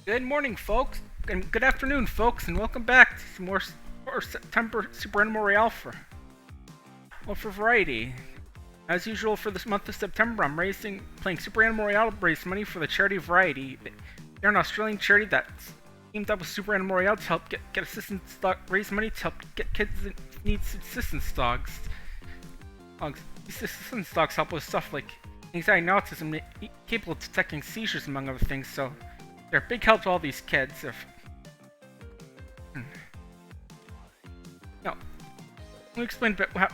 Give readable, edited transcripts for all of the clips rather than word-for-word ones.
Good morning, folks, and good afternoon, folks, and welcome back to some more September Super Animal Royale for variety. As usual, for this month of September, I'm playing Super Animal Royale to raise money for the charity Variety. They're an Australian charity that's teamed up with Super Animal Royale to help get assistance raise money to help get kids that need assistance dogs. These assistance dogs help with stuff like anxiety and autism, capable of detecting seizures, among other things. So they're a big help to all these kids. Now, let me explain a bit how.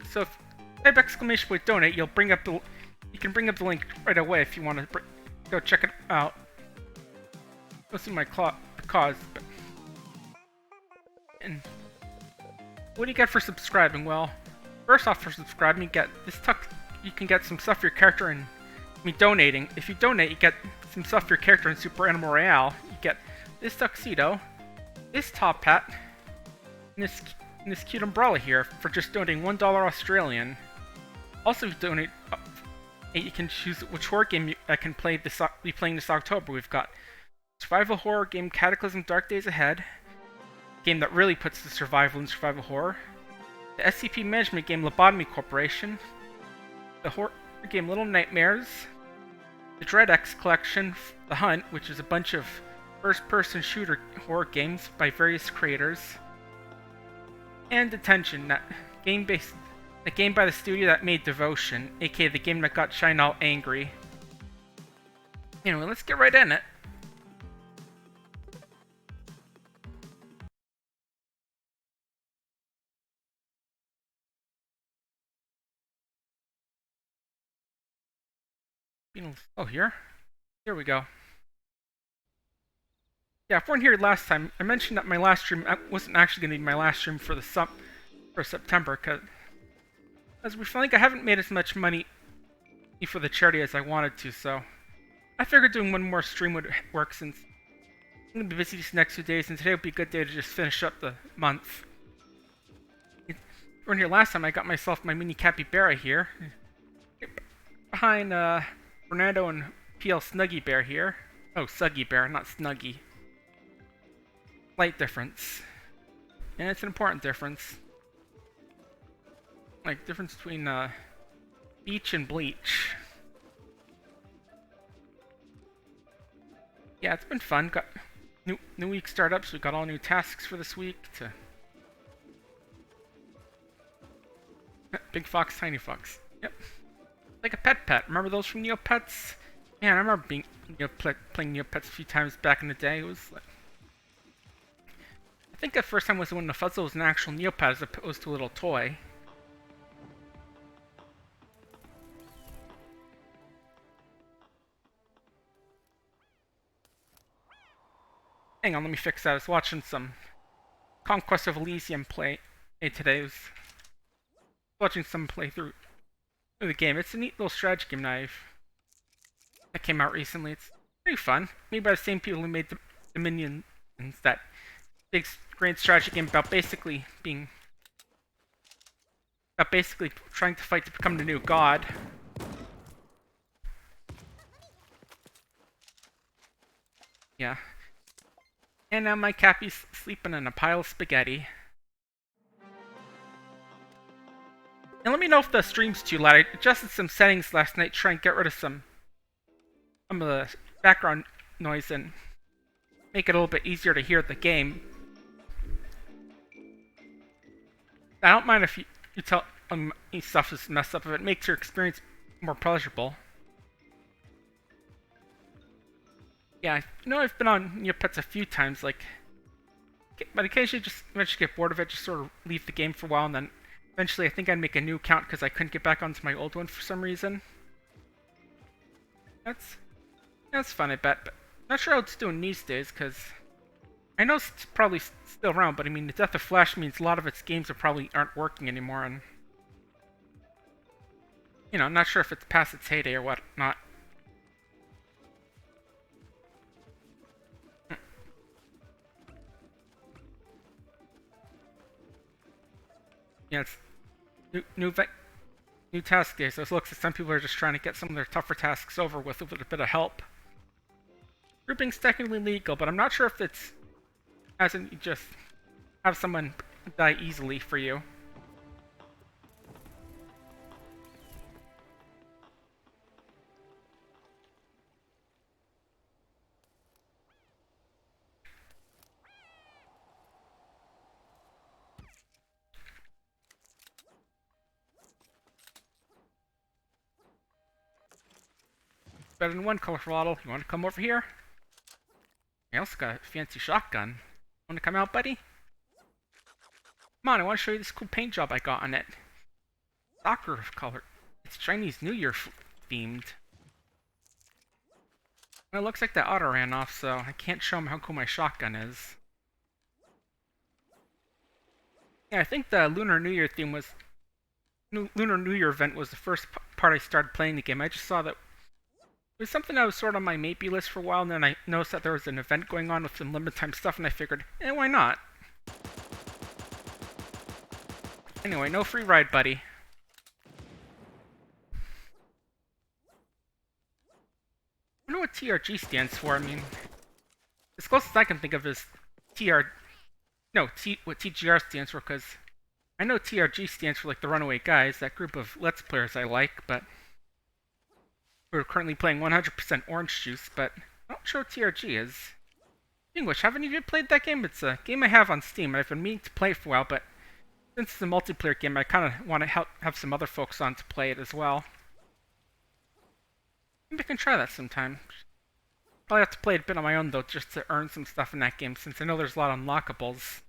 So if you type exclamation point donate, you can bring up the link right away if you want to go check it out. Go see my cause. And what do you get for subscribing? Well, first off, for subscribing, you can get some stuff for your character and donating. If you donate, you get some stuff for your character in Super Animal Royale. You get this tuxedo, this top hat, and this cute umbrella here for just donating $1 Australian. Also, if you donate, you can choose which horror game I can be playing this October. We've got survival horror game Cataclysm Dark Days Ahead, a game that really puts the survival in survival horror. The SCP management game Lobotomy Corporation, the horror game Little Nightmares, the Dread X collection, The Hunt, which is a bunch of first-person shooter horror games by various creators, and Detention, a game by the studio that made Devotion, aka the game that got Shine All angry. Anyway, let's get right in it. Oh, here we go. Yeah, if we weren't here last time, I mentioned that my last stream wasn't actually going to be my last stream for September, because as we find, I haven't made as much money for the charity as I wanted to, so I figured doing one more stream would work, since I'm going to be busy these next few days, and today would be a good day to just finish up the month. If we weren't here last time, I got myself my mini capybara here, behind Fernando and PL Snuggy Bear here. Oh, Suggy Bear, not Snuggy. Slight difference. And it's an important difference. Like, difference between beach and bleach. Yeah, it's been fun. Got new week startups. We got all new tasks for this week to Big Fox, Tiny Fox. Yep. Like a pet. Remember those from Neopets? Man, I remember playing Neopets a few times back in the day. It was like, I think the first time was when the Fuzzle was an actual Neopet as opposed to a little toy. Hang on, let me fix that. I was watching some Conquest of Elysium play today. I was watching some playthrough the game. It's a neat little strategy game that came out recently. It's pretty fun. Made by the same people who made the Dominions, that big grand strategy game about basically trying to fight to become the new god. Yeah. And now my Cappy's sleeping in a pile of spaghetti. And let me know if the stream's too loud. I adjusted some settings last night to try and get rid of some of the background noise and make it a little bit easier to hear the game. I don't mind if you tell stuff is messed up if it makes your experience more pleasurable. Yeah, I know I've been on Neopets a few times, but occasionally just eventually get bored of it, just sort of leave the game for a while, and then eventually I think I'd make a new account because I couldn't get back onto my old one for some reason. That's fun, I bet, but I'm not sure how it's doing these days, because I know it's probably still around, but I mean, the death of Flash means a lot of its games aren't working anymore, and I'm not sure if it's past its heyday or whatnot. Yeah, it's new task day, so it looks like some people are just trying to get some of their tougher tasks over with a bit of help. Grouping's technically legal, but I'm not sure if it's as in you just have someone die easily for you. Better than one colorful bottle. You want to come over here? I also got a fancy shotgun. Want to come out, buddy? Come on, I want to show you this cool paint job I got on it. Soccer color. It's Chinese New Year themed. Well, it looks like that auto ran off, so I can't show him how cool my shotgun is. Yeah, I think the Lunar New Year theme was... Lunar New Year event was the first part I started playing the game. I just saw that it was something that was sort of on my maybe list for a while, and then I noticed that there was an event going on with some limited time stuff, and I figured, why not? Anyway, no free ride, buddy. I wonder what TRG stands for. I mean, as close as I can think of is what TGR stands for, because I know TRG stands for, like, the Runaway Guys, that group of Let's Players I like, but we're currently playing 100% Orange Juice, but I'm not sure what TRG is. English, haven't you played that game? It's a game I have on Steam. I've been meaning to play it for a while, but since it's a multiplayer game, I kind of want to have some other folks on to play it as well. Maybe I can try that sometime. Probably have to play it a bit on my own, though, just to earn some stuff in that game, since I know there's a lot of unlockables.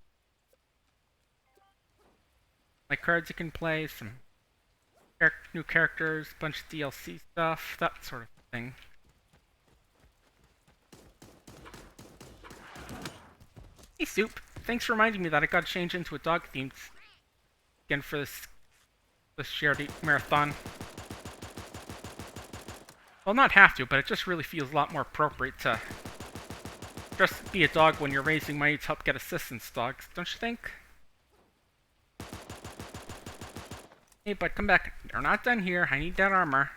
Like cards you can play, some new characters, bunch of DLC stuff, that sort of thing. Hey Soup, thanks for reminding me that I gotta change into a dog theme again for this charity marathon. Well, not have to, but it just really feels a lot more appropriate to just be a dog when you're raising money to help get assistance dogs, don't you think? Hey, bud, come back. We're not done here. I need that armor.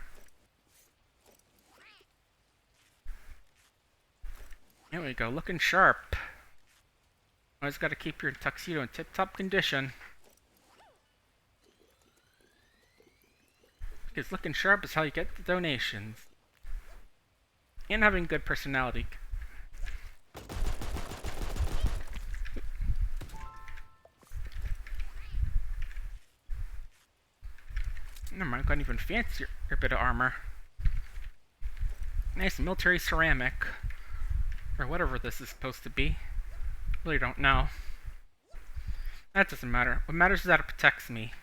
There we go, looking sharp. Always gotta keep your tuxedo in tip-top condition. Because looking sharp is how you get the donations. And having good personality. Never mind, got an even fancier bit of armor. Nice military ceramic. Or whatever this is supposed to be. Really don't know. That doesn't matter. What matters is that it protects me.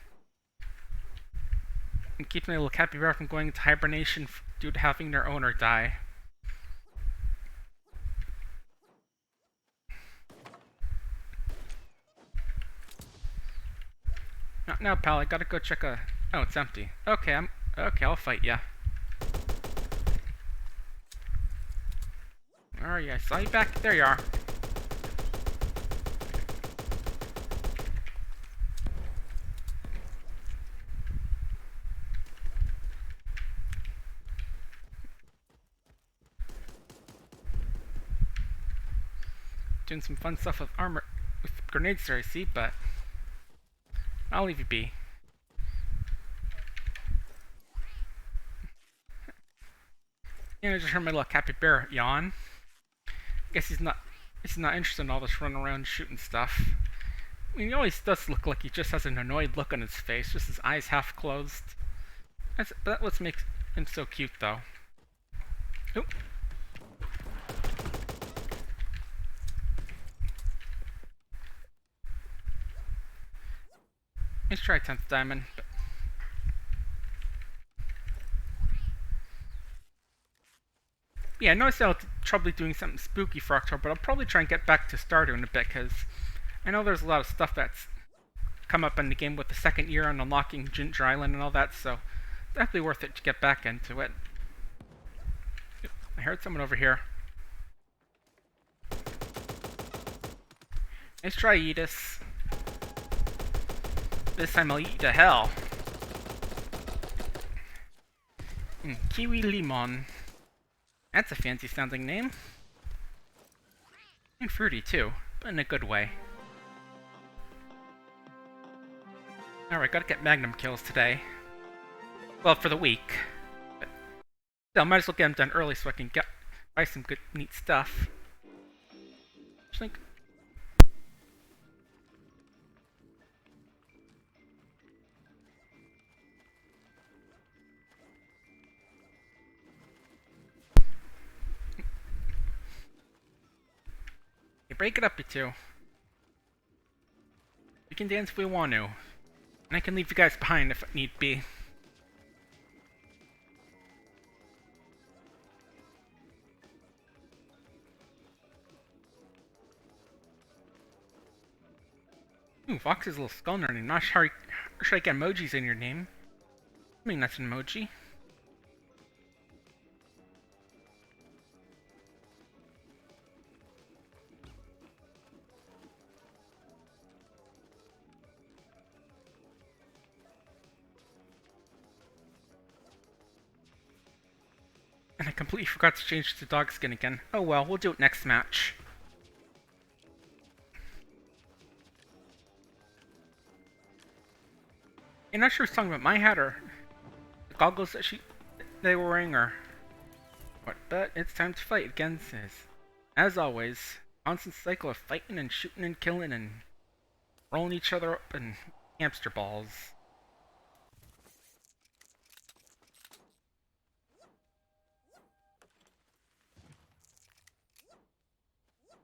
And keeps my little capybara from going into hibernation due to having their owner die. Now, pal, I gotta go check a... Oh, it's empty. Okay, I'll fight ya. Where are you? I saw you back. There you are. Doing some fun stuff with armor, with grenades there, I see, but I'll leave you be. And I just heard my little capybara yawn. Guess he's not interested in all this running around shooting stuff. I mean, he always does look like he just has an annoyed look on his face, just his eyes half closed. That's what makes him so cute, though. Oop. Let's try 10th diamond. Yeah, I noticed I'll trouble doing something spooky for October, but I'll probably try and get back to Stardew in a bit, because I know there's a lot of stuff that's come up in the game with the second year on unlocking Ginger Island and all that, so definitely worth it to get back into it. I heard someone over here. Nice try, Edis. This time I'll eat you to hell. Kiwi Limon. That's a fancy sounding name. And fruity too, but in a good way. Alright, gotta get Magnum kills today. Well, for the week. But still, might as well get them done early so I can buy some good, neat stuff. Just think. You break it up, you two. We can dance if we want to. And I can leave you guys behind if need be. Ooh, Fox's little skull in her name. Not sure. Should I get emojis in your name? I mean, that's an emoji. And I completely forgot to change to dog skin again. Oh well, we'll do it next match. I'm not sure if it's talking about my hat or the goggles that they were wearing or what, but it's time to fight against this. As always, constant cycle of fighting and shooting and killing and rolling each other up in hamster balls.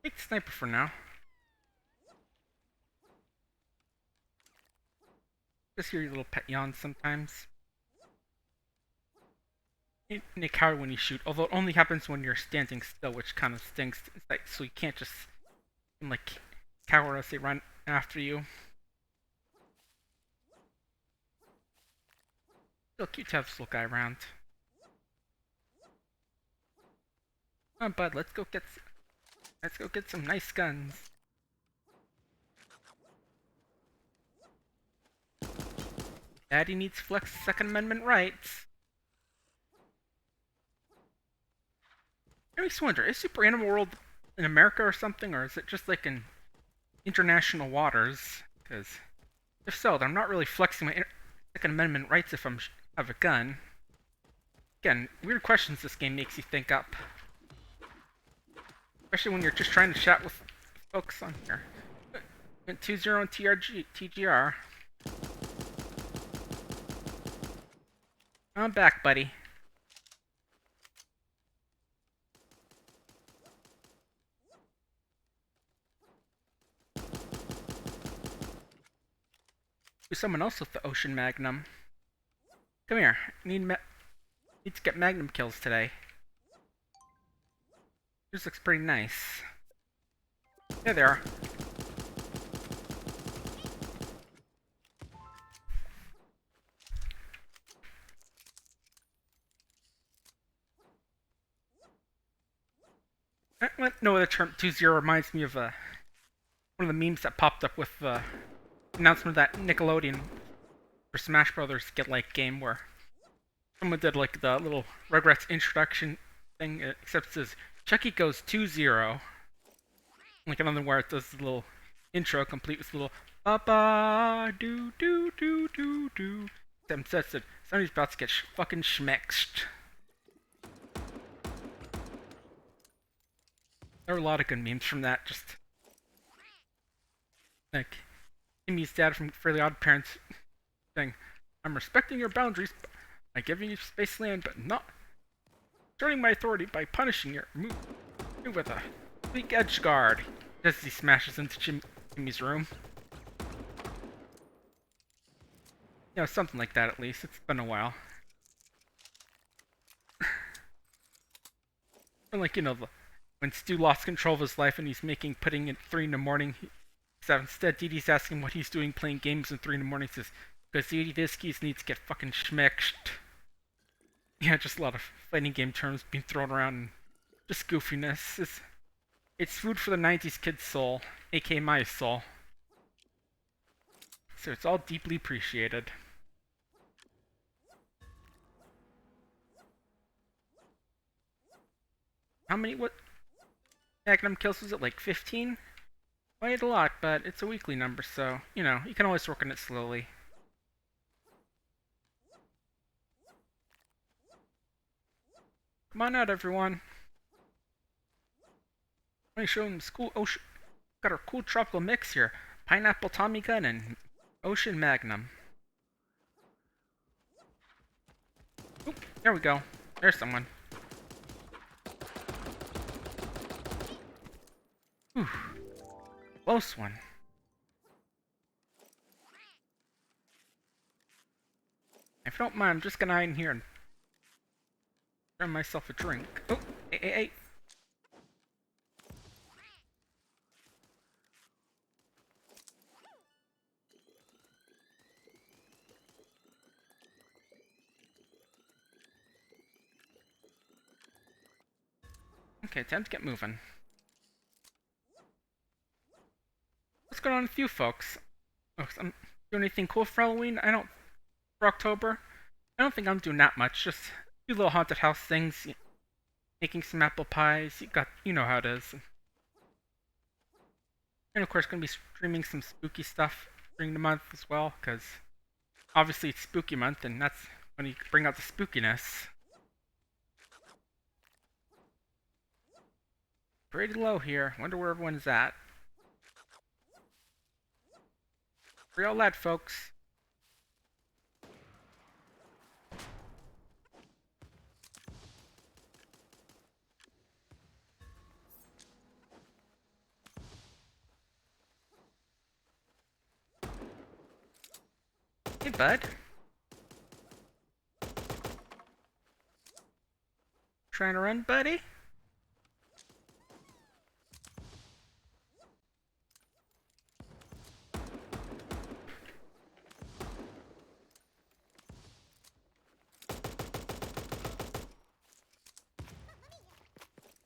Take the sniper for now. Just hear your little pet yawns sometimes. You need a coward when you shoot, although it only happens when you're standing still, which kind of stinks. It's like, so you can't just like cower as they run after you. Still cute to have this little guy around. Come on, bud, let's go get some nice guns. Daddy needs flex Second Amendment rights. I always wonder, is Super Animal World in America or something, or is it just like in international waters? Because if so, then I'm not really flexing my Second Amendment rights if I have a gun. Again, weird questions this game makes you think up. Especially when you're just trying to chat with folks on here. 2-0 on TGR. I'm back, buddy. Someone else with the Ocean Magnum. Come here. Need to get Magnum kills today. This looks pretty nice. There they are. No other term 2-0 reminds me of one of the memes that popped up with the announcement of that Nickelodeon for Smash Brothers get-like game where someone did like the little Rugrats introduction thing, except it says Chucky goes 2-0. Like another where it does the little intro complete with little ba do do do do do. Except says that somebody's about to get fucking schmexed. There were a lot of good memes from that, just like Timmy's dad from Fairly Odd Parents saying, I'm respecting your boundaries by giving you space land, but not asserting my authority by punishing your move with a weak edge guard. As he smashes into Timmy's room. You know, something like that at least. It's been a while. Or like, you know, when Stu lost control of his life and he's putting in 3 in the morning. So instead, Dee Dee's asking what he's doing playing games in 3 in the morning. He says, because Dee Dee Diskies needs to get fucking schmexed. Yeah, just a lot of fighting game terms being thrown around and just goofiness. It's food for the 90s kid's soul, aka my soul. So it's all deeply appreciated. How many, what? Magnum kills was at like 15? Quite a lot, but it's a weekly number, so, you know, you can always work on it slowly. Come on out, everyone. Let me show them school ocean. Got our cool tropical mix here. Pineapple Tommy Gun and Ocean Magnum. Oop, there we go. There's someone. Whew. Close one. If you don't mind, I'm just gonna hide in here and grab myself a drink. Oh, hey. Okay, time to get moving. What's going on with you folks? Oh, I'm doing anything cool for Halloween? For October? I don't think I'm doing that much. Just a few little haunted house things. Making some apple pies. You know how it is. And of course, gonna be streaming some spooky stuff during the month as well, because obviously it's spooky month, and that's when you bring out the spookiness. Pretty low here. Wonder where everyone's at. Where y'all at, folks? Hey, bud. Trying to run, buddy?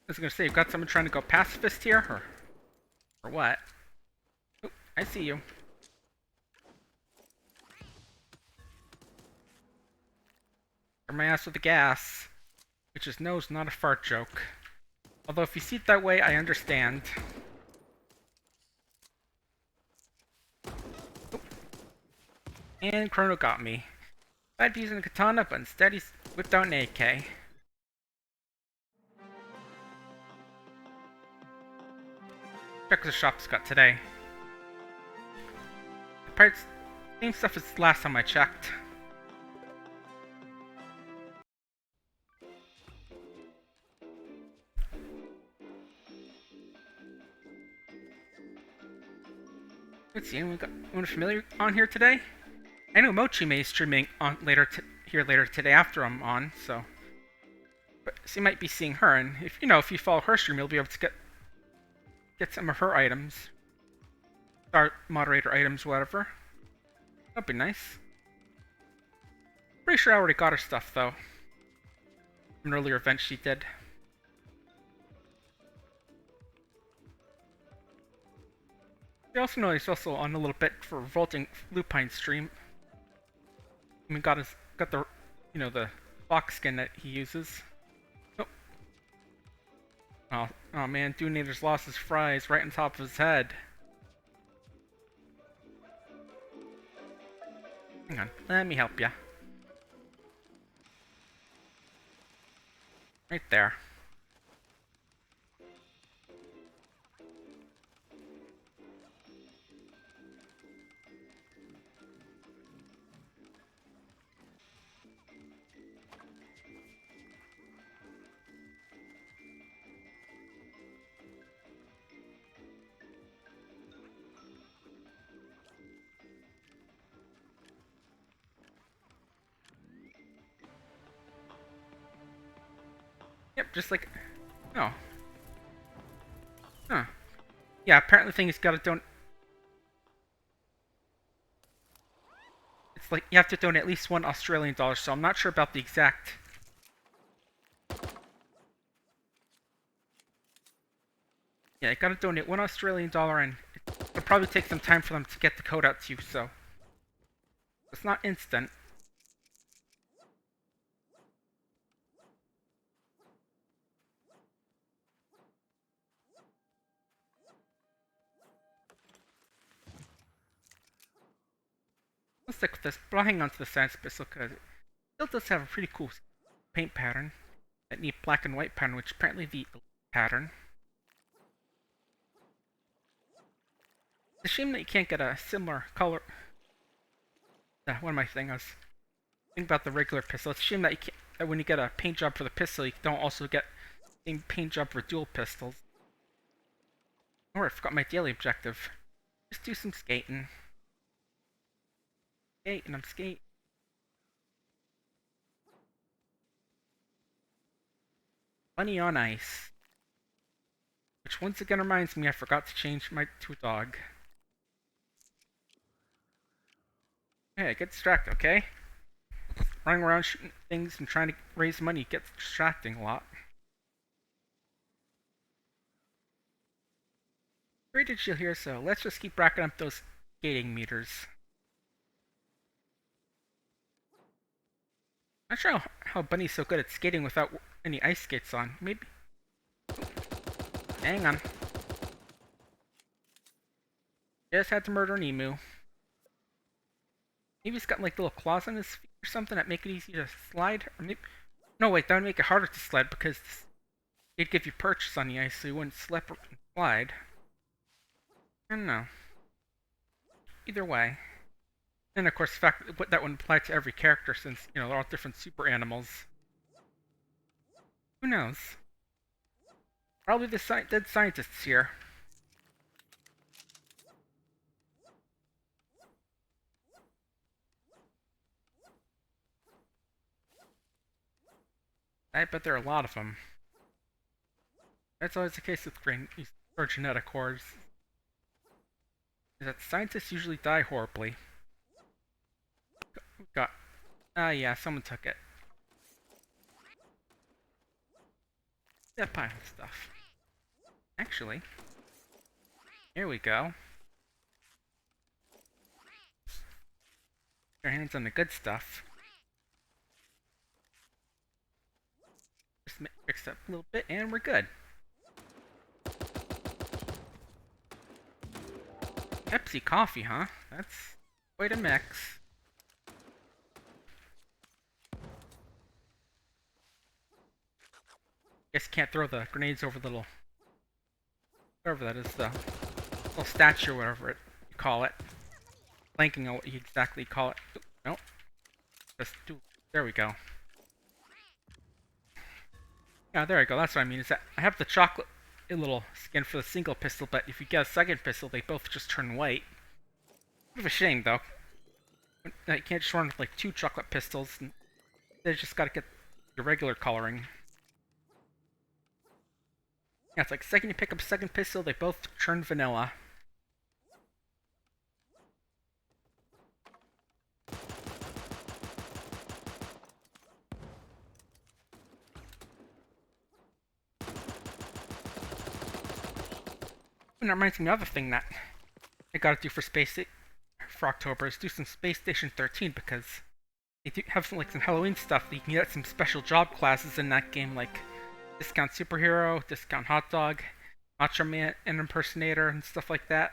I was gonna say, you got someone trying to go pacifist here, or what? Oh, I see you. Or my ass with the gas. Which is no, it's not a fart joke. Although if you see it that way, I understand. Oh. And Chrono got me. I'd be using a katana, but instead he's whipped out an AK. Check the shop's got today. The parts, same stuff as last time I checked. Let's see, anyone familiar on here today? I know Mochi May is streaming on later today after I'm on, so you might be seeing her, and if you follow her stream, you'll be able to get some of her items, start moderator items, whatever. That'd be nice. Pretty sure I already got her stuff though. An earlier event she did. I also know he's also on a little bit for Revolting Lupine stream. I mean, got the the fox skin that he uses. Oh man, Doonator's lost his fries right on top of his head. Hang on, let me help ya. Right there. Yep, just like... Oh. Huh. Yeah, apparently things gotta don't... It's like you have to donate at least $1 Australian, so I'm not sure about the exact... Yeah, you gotta donate $1 Australian, and it'll probably take some time for them to get the code out to you, so... It's not instant. stick with this, but I'll hang on to the science pistol because it still does have a pretty cool paint pattern. That neat black and white pattern, which apparently the pattern. It's a shame that you can't get a similar color. What am I saying? I was thinking about the regular pistol. It's a shame that you can't, that when you get a paint job for the pistol, you don't also get the same paint job for dual pistols. Oh, I forgot my daily objective. Just do some skating. I'm skating. Bunny on ice. Which once again reminds me I forgot to change my to a dog. Hey, get distracted, okay? Running around shooting things and trying to raise money gets distracting a lot. Rated shield here, so let's just keep racking up those skating meters. Not sure how Bunny's so good at skating without any ice skates on. Maybe. Hang on. Just had to murder an emu. Maybe he's got like little claws on his feet or something that make it easy to slide. Or maybe. No, wait, that would make it harder to slide because it'd give you perches on the ice so you wouldn't slip or slide. I don't know. Either way. And of course, the fact that wouldn't apply to every character since, you know, they're all different super animals. Who knows? Probably the dead scientists here. I bet there are a lot of them. That's always the case with these genetic hordes. Is that scientists usually die horribly. Got. Yeah, someone took it. That pile of stuff. Actually, here we go. Your hands on the good stuff. Just mix up a little bit and we're good. Pepsi coffee, huh? That's quite a mix. Guess can't throw the grenades over the little, whatever that is, the little statue or whatever you call it. Blanking on what you exactly call it. Nope. Just do. There we go. Yeah, there we go. That's what I mean. Is that I have the chocolate little skin for the single pistol, but if you get a second pistol, they both just turn white. Bit of a shame, though. You can't just run with like 2 chocolate pistols. And they just gotta get the regular coloring. Yeah, it's like second you pick up a second pistol, they both turn vanilla. And that reminds me of another thing that I gotta do for October is do some Space Station 13 because they do have some Halloween stuff that you can get some special job classes in that game, like Discount Superhero, Discount Hot Dog, Macho Man and Impersonator, and stuff like that.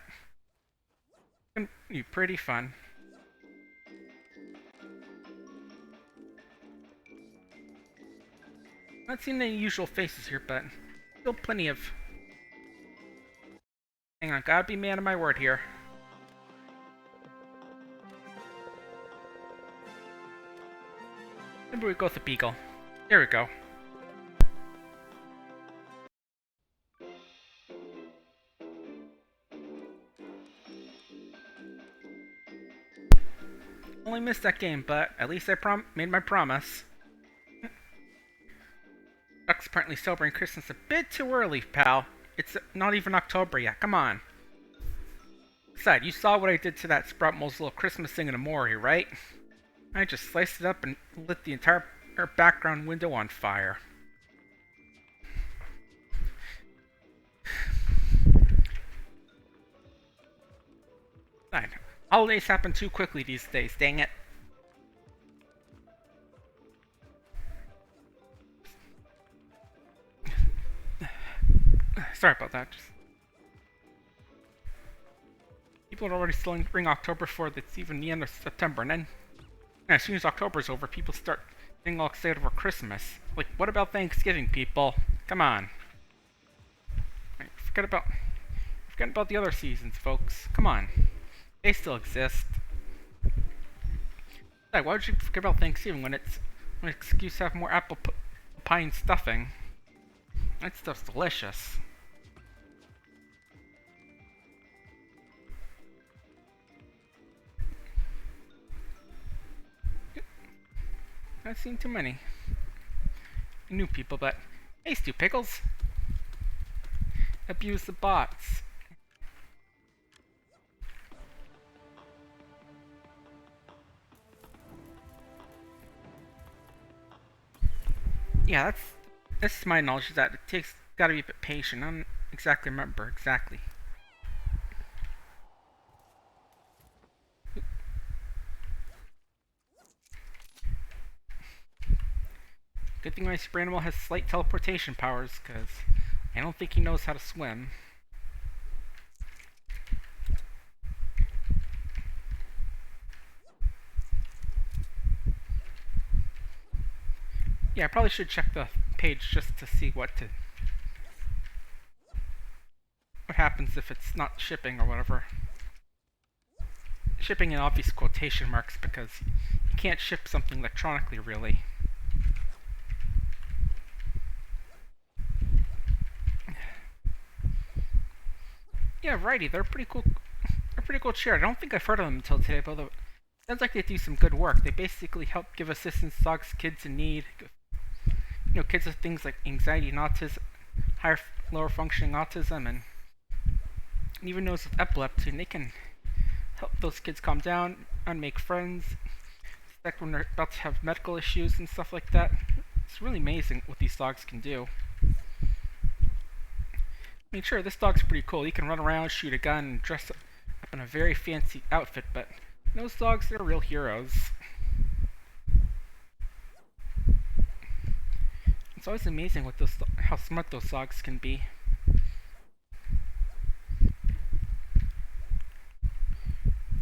It's gonna be pretty fun. Not seeing any usual faces here, but still plenty of. Hang on, gotta be man of my word here. Maybe we go with the Beagle. There we go. Only missed that game, but at least I made my promise. Duck's apparently celebrating Christmas a bit too early, pal. It's not even October yet, come on. Besides, you saw what I did to that Sprout Mole's little Christmas thing in Amori, right? I just sliced it up and lit the entire background window on fire. Fine. Holidays happen too quickly these days, dang it. Sorry about that. people are already selling Ring October before it's even the end of September, and then as soon as October's over, people start getting all excited over Christmas. Like, what about Thanksgiving, people? Come on. Right, forget about the other seasons, folks. Come on. They still exist. Like, why would you forget about Thanksgiving when it's an excuse to have more apple pie and stuffing? That stuff's delicious. I've seen too many new people, but hey, Stu Pickles, abuse the bots. Yeah, that's my knowledge. Is that it takes gotta be a bit patient. I don't exactly remember exactly. Good thing my super animal has slight teleportation powers, because I don't think he knows how to swim. Yeah, I probably should check the page just to see what happens if it's not shipping or whatever. Shipping in obvious quotation marks, because you can't ship something electronically, really. Yeah, righty. They're pretty cool. They're pretty cool chair. I don't think I've heard of them until today, but it sounds like they do some good work. They basically help give assistance to dogs, kids in need. You know, kids with things like anxiety and autism, lower functioning autism, and even those with epilepsy. And they can help those kids calm down and make friends, like when they're about to have medical issues and stuff like that. It's really amazing what these dogs can do. I mean, sure, this dog's pretty cool. He can run around, shoot a gun, and dress up in a very fancy outfit, but those dogs, they're real heroes. It's always amazing how smart those dogs can be.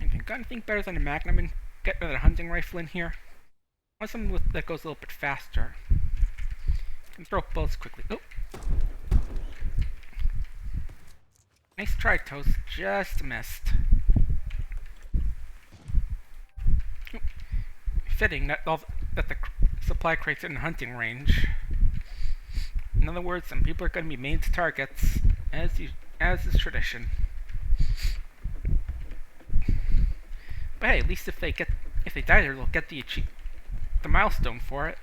And got anything better than a Magnum and get rid of a hunting rifle in here? I want something that goes a little bit faster. Can throw bullets quickly. Oh. Nice try, Toast. Just missed. Fitting that the supply crate's in a hunting range. In other words, some people are going to be main targets, as is tradition. But hey, at least if they die there, they'll get the milestone for it.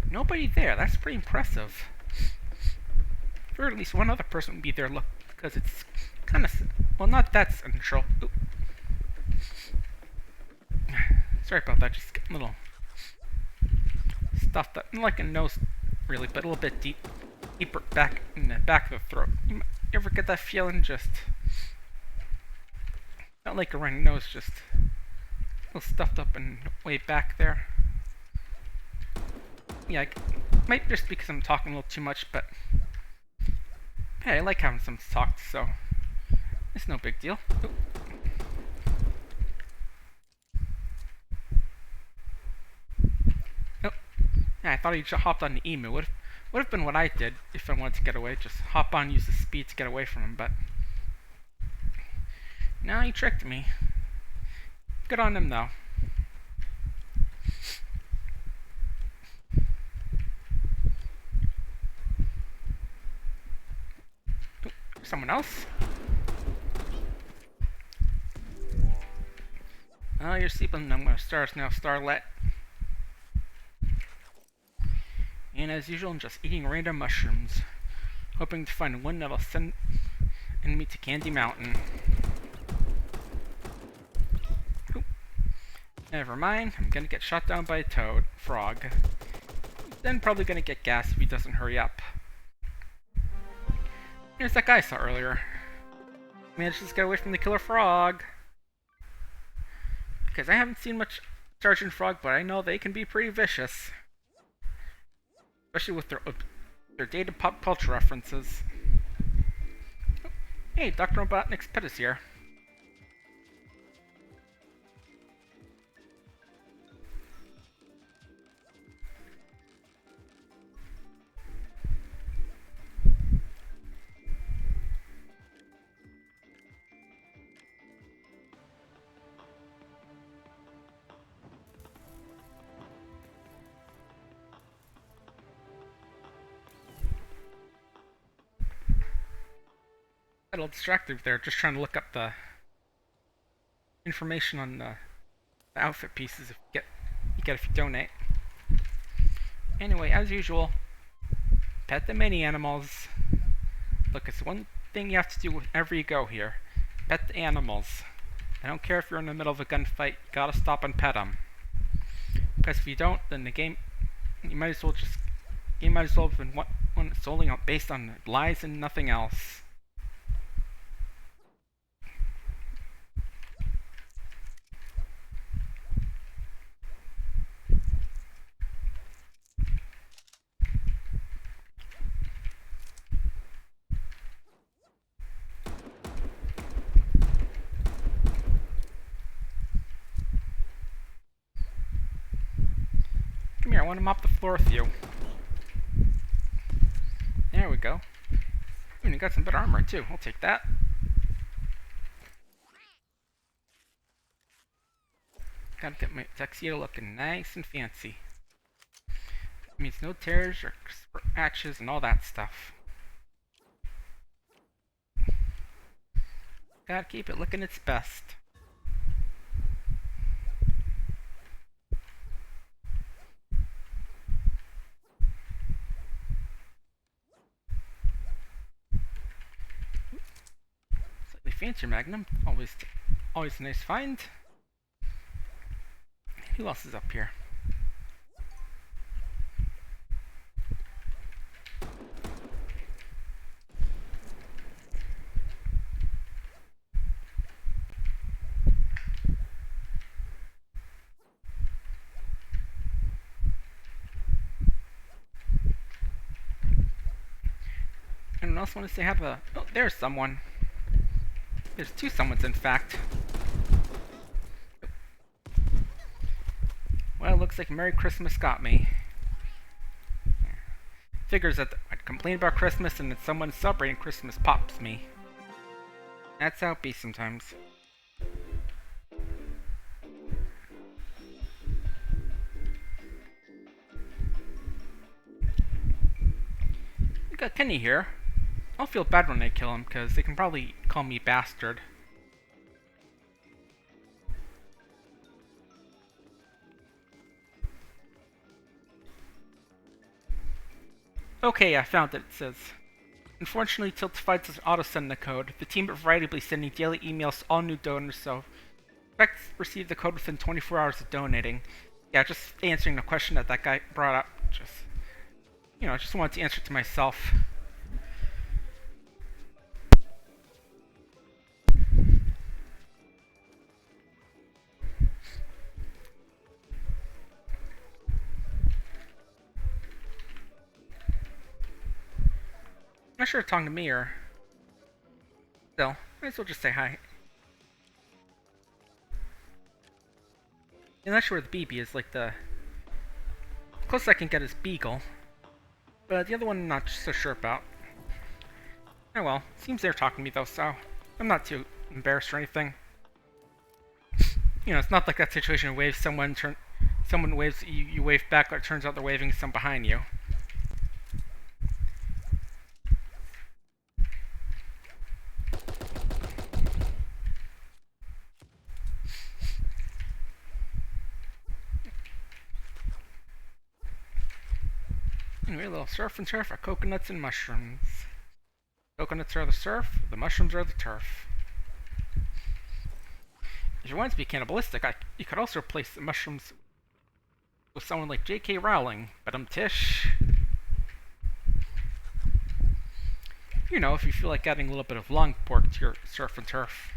Nobody there. That's pretty impressive. Or at least one other person would be there, look, because it's kind of, well, not that central. Oop. Sorry about that, just a little stuff that, like a nose, really, but a little bit deeper back in the back of the throat. You ever get that feeling? Just not like a runny nose, just a little stuffed up and way back there. Yeah, might just because I'm talking a little too much, but hey, I like having some talk, so it's no big deal. Oop. Oh, yeah, I thought he just hopped on the emu. Would have been what I did if I wanted to get away. Just hop on, use the speed to get away from him, but no, he tricked me. Good on him, though. Someone else? Oh, you're sleeping. I'm gonna start now, Starlet. And as usual, I'm just eating random mushrooms, hoping to find one that'll send me to Candy Mountain. Ooh. Never mind. I'm gonna get shot down by a frog. Then probably gonna get gas if he doesn't hurry up. Here's that guy I saw earlier. Managed to just get away from the killer frog. Because I haven't seen much Sergeant Frog, but I know they can be pretty vicious. especially with their dated pop culture references. Hey, Dr. Robotnik's pet is here. A little distracted there, just trying to look up the information on the outfit pieces you get if you donate. Anyway, as usual, pet the mini animals. Look, it's one thing you have to do whenever you go here. Pet the animals. I don't care if you're in the middle of a gunfight, you gotta stop and pet them. Because if you don't, then the game, you might as well have been one solely based on lies and nothing else. Come here, I want to mop the floor with you. There we go. Ooh, you got some better armor too. I'll take that. Gotta get my tuxedo looking nice and fancy. That means no tears or scratches and all that stuff. Gotta keep it looking its best. Slightly fancier Magnum, always a nice find. Who else is up here? Anyone else want to say have a... Oh, there's someone. There's two someones, in fact. Well, it looks like Merry Christmas got me. Figures that I'd complain about Christmas and that someone celebrating Christmas pops me. That's how it be sometimes. We got Kenny here. I'll feel bad when I kill him, because they can probably call me bastard. Okay, I found it. It says, unfortunately, Tiltified doesn't auto-send the code. The team at Variety will be sending daily emails to all new donors, so expect to receive the code within 24 hours of donating. Yeah, just answering the question that guy brought up. Just wanted to answer it to myself. I'm not sure if talking to me or... Still, might as well just say hi. I'm not sure where the BB is, like the... closest I can get is Beagle. But the other one I'm not so sure about. Oh well, seems they're talking to me though, so I'm not too embarrassed or anything. It's not like that situation where someone waves, you wave back, but it turns out they're waving some behind you. Anyway, a little surf and turf are coconuts and mushrooms. Coconuts are the surf, the mushrooms are the turf. If you want to be cannibalistic, you could also replace the mushrooms with someone like J.K. Rowling, but Tish. If you feel like adding a little bit of long pork to your surf and turf.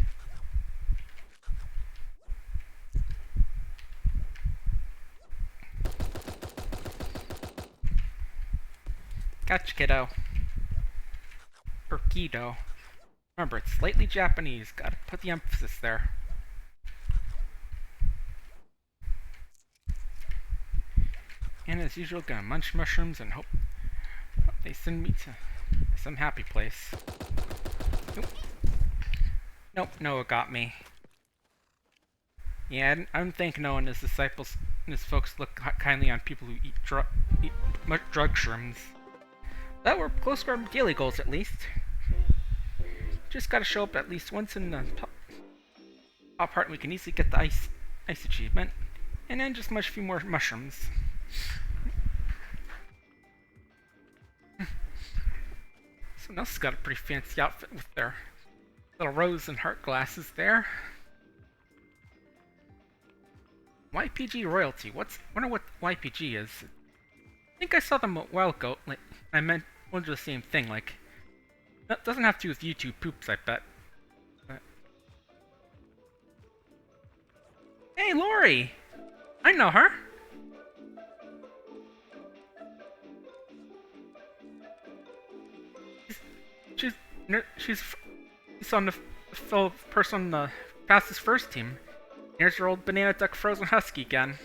catch, kiddo. Or kiddo. Remember, it's slightly Japanese. Gotta put the emphasis there. And as usual, gonna munch mushrooms and hope they send me to some happy place. Nope, Noah got me. Yeah, I don't think Noah and his disciples and his folks look kindly on people who eat drug shrooms. But we're close to our daily goals at least. Just gotta show up at least once in the top part and we can easily get the ice achievement. And then just much few more mushrooms. Someone else has got a pretty fancy outfit with their little rose and heart glasses there. YPG royalty. Wonder what YPG is. I think I saw them a while ago. Like I meant wonder the same thing. Like that doesn't have to do with YouTube poops. I bet. But... Hey, Lori. I know her. She's on the person on the fastest first team. Here's your old banana duck frozen husky again.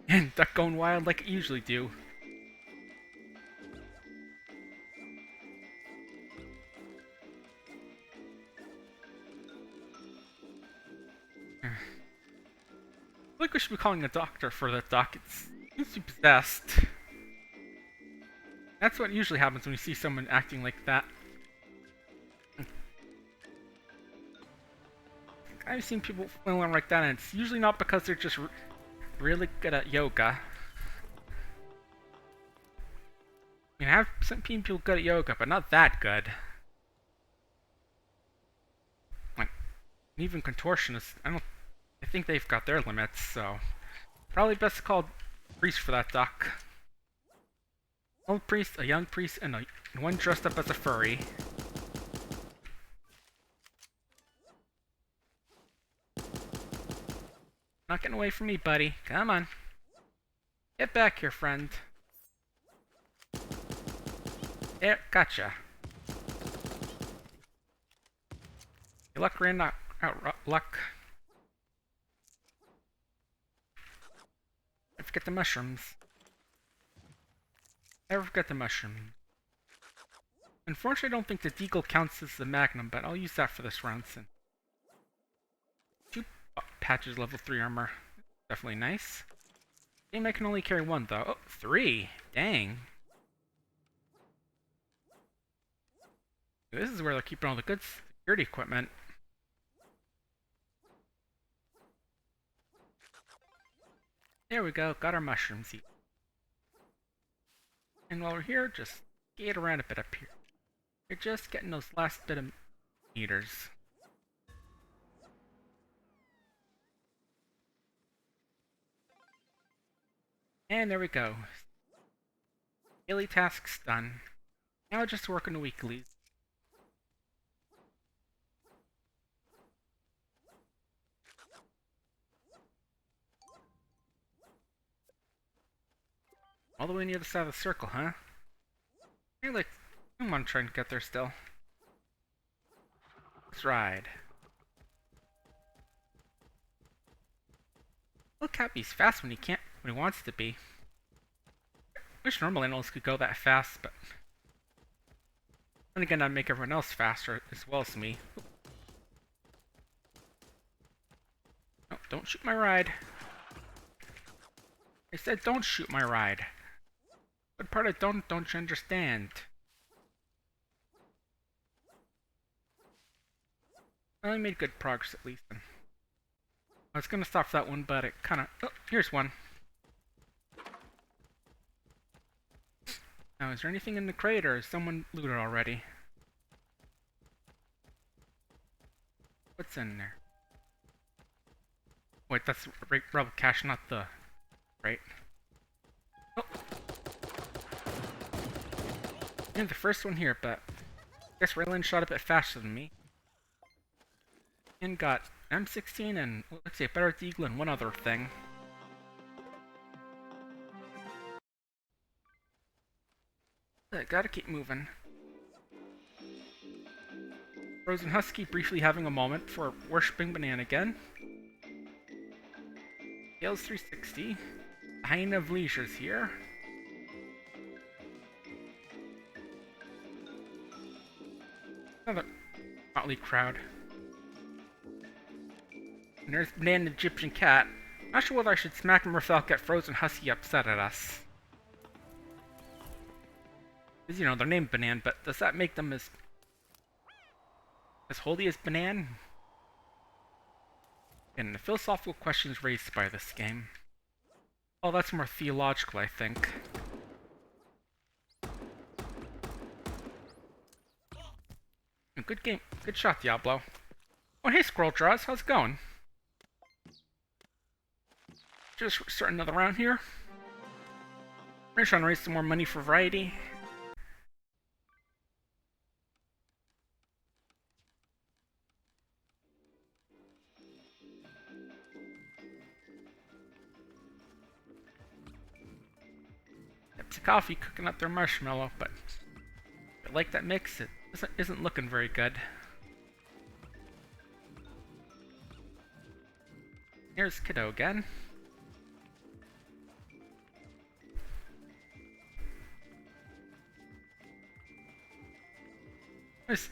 And duck going wild like it usually do. I think we should be calling a doctor for that duck. It seems to be possessed. That's what usually happens when you see someone acting like that. I've seen people flailing around like that, and it's usually not because they're just really good at yoga. I mean, I have some people good at yoga, but not that good. Like, even contortionists, I think they've got their limits, so probably best to call a priest for that duck. Old priest, a young priest, and one dressed up as a furry. Not getting away from me, buddy. Come on. Get back here, friend. There, gotcha. Your luck ran out luck. I forget the mushrooms. Never forget the mushroom. Unfortunately, I don't think the deagle counts as the magnum, but I'll use that for this round. Since 2 patches level 3 armor. Definitely nice. Game I can only carry 1 though. Oh, 3! Dang. This is where they're keeping all the good security equipment. There we go, got our mushrooms. And while we're here, just skate around a bit up here. You're just getting those last bit of meters. And there we go. Daily tasks done. Now just work on the weeklies. All the way near the side of the circle, huh? I want to try and get there still. Let's ride. Look, Cappy's fast when he wants to be. I wish normal animals could go that fast, but then again, I'd make everyone else faster as well as me. No, don't shoot my ride. I said don't shoot my ride. What part of don't you understand? Well, I made good progress at least. I was gonna stop for that one, but it kinda... Oh, here's one. Now, is there anything in the crate, or is someone looted already? What's in there? Wait, that's rebel cache, not the... Right. I'm the first one here, but I guess Raylan shot a bit faster than me. And got M16 and, let's see, a better Deagle and one other thing. I gotta keep moving. Frozen Husky briefly having a moment for worshipping Banana again. Gale's 360. Hyena of Leisure's here. Another motley crowd. And there's Banana Egyptian Cat. Not sure whether I should smack him or if I'll get Frozen Husky upset at us. Because, you know, they're named Banana, but does that make them as holy as Banana? And the philosophical questions raised by this game. Oh, that's more theological, I think. Good game. Good shot, Diablo. Oh, hey, Squirrel Draws. How's it going? Just start another round here. We're trying to raise some more money for variety. Coffee cooking up their marshmallow, but I like that mix. It isn't looking very good. Here's Kiddo again. I just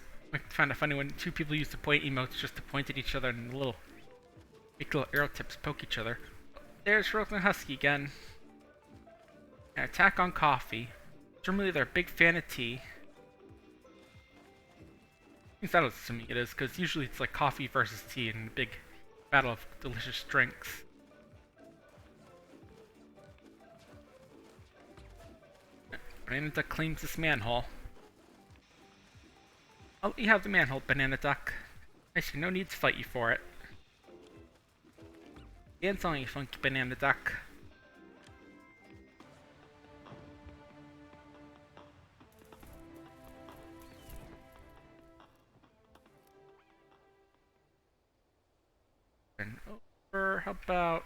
find it funny when two people use the point emotes just to point at each other and make little arrow tips poke each other. There's Frozen Husky again. An attack on coffee. Generally, they're a big fan of tea. At least that was assuming it is, because usually it's like coffee versus tea in a big battle of delicious drinks. Banana Duck claims this manhole. I'll let you have the manhole, Banana Duck. I see no need to fight you for it. Dance on you, funky Banana Duck. Over, how about...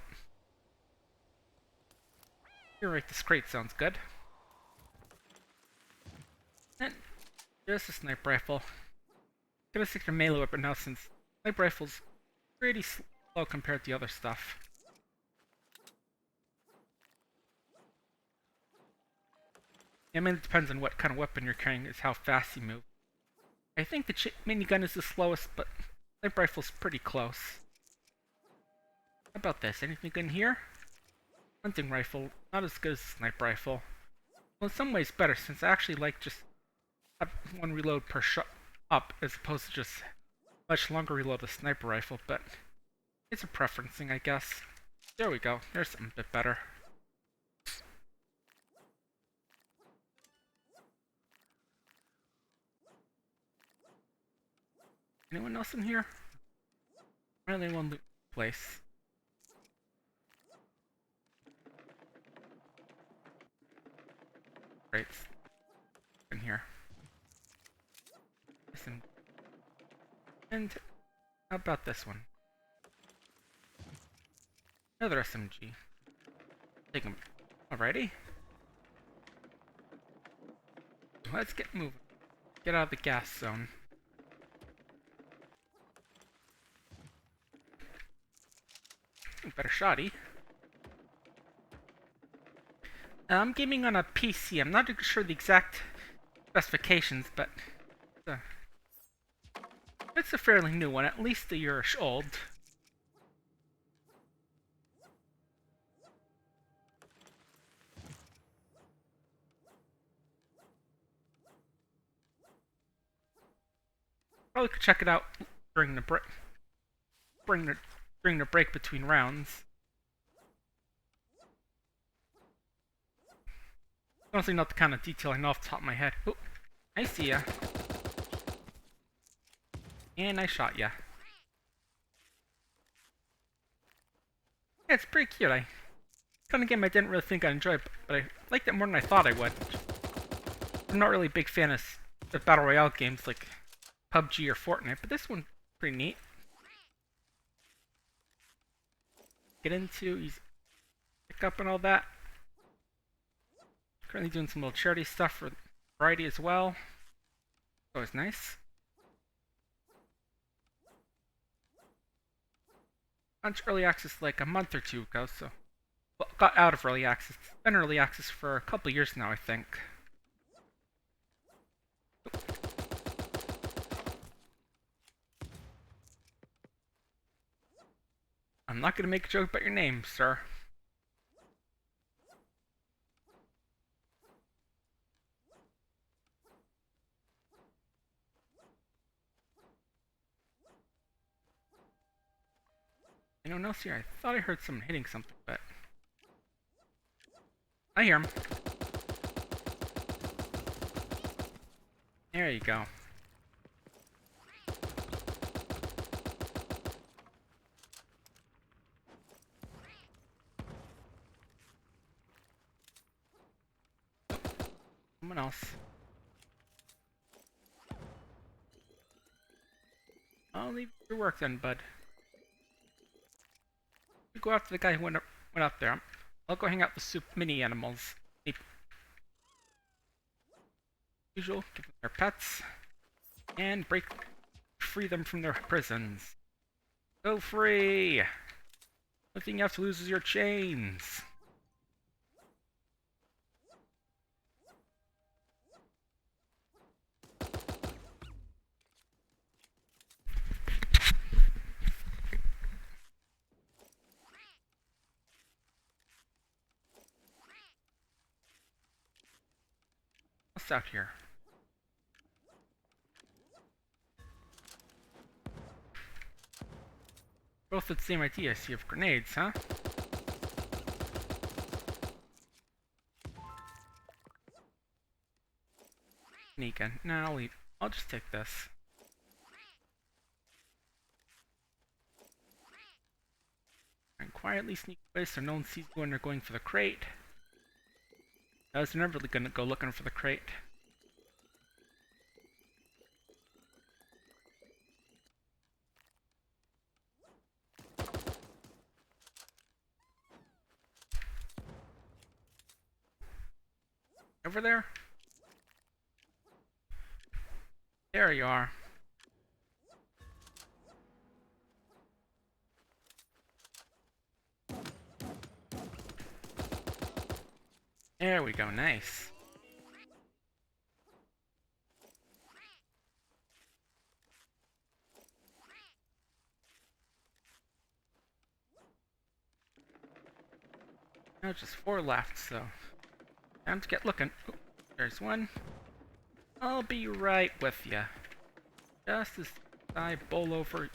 You're right, this crate sounds good. And just a sniper rifle. Gonna stick to melee weapon now since sniper rifle's pretty slow compared to the other stuff. I mean, it depends on what kind of weapon you're carrying, is how fast you move. I think the minigun is the slowest, but sniper rifle's pretty close. How about this? Anything good in here? Hunting rifle, not as good as sniper rifle. Well, in some ways better, since I actually like just have one reload per shot up, as opposed to just much longer reload a sniper rifle, but it's a preference thing, I guess. There we go. There's something a bit better. Anyone else in here? Really one loot place. Great. In here. Listen. And how about this one? Another SMG. Take them. Alrighty. Let's get moving. Get out of the gas zone. Better shoddy. I'm gaming on a PC. I'm not sure the exact specifications, but it's a fairly new one, at least a year-ish old. Probably could check it out during the break. During the break between rounds. Honestly, not the kind of detail I know off the top of my head. Oh, I see ya. And I shot ya. Yeah, it's pretty cute. Kind of game I didn't really think I'd enjoy, but I liked it more than I thought I would. I'm not really a big fan of the Battle Royale games like PUBG or Fortnite, but this one's pretty neat. Get into, easy pick up and all that. Currently doing some little charity stuff for variety as well. Always nice. Launched early access like a month or two ago, so well, got out of early access. It's been early access for a couple years now, I think. I'm not gonna make a joke about your name, sir. Anyone else here? I thought I heard someone hitting something, but I hear him. There you go. Someone else. I'll leave your work then, bud. You go after the guy who went up there. I'll go hang out with the mini animals. Usual, give them their pets, and free them from their prisons. Go free! The thing you have to lose is your chains. What's out here? Both the same idea, I see, of grenades, huh? Nika, now I'll just take this. And quietly sneak away so no one sees you when they're going for the crate. I was never really gonna go looking for the crate. Over there? There you are. There we go, nice. Now just 4 left, so time to get looking. Oh, there's one. I'll be right with ya. Just as I bowl over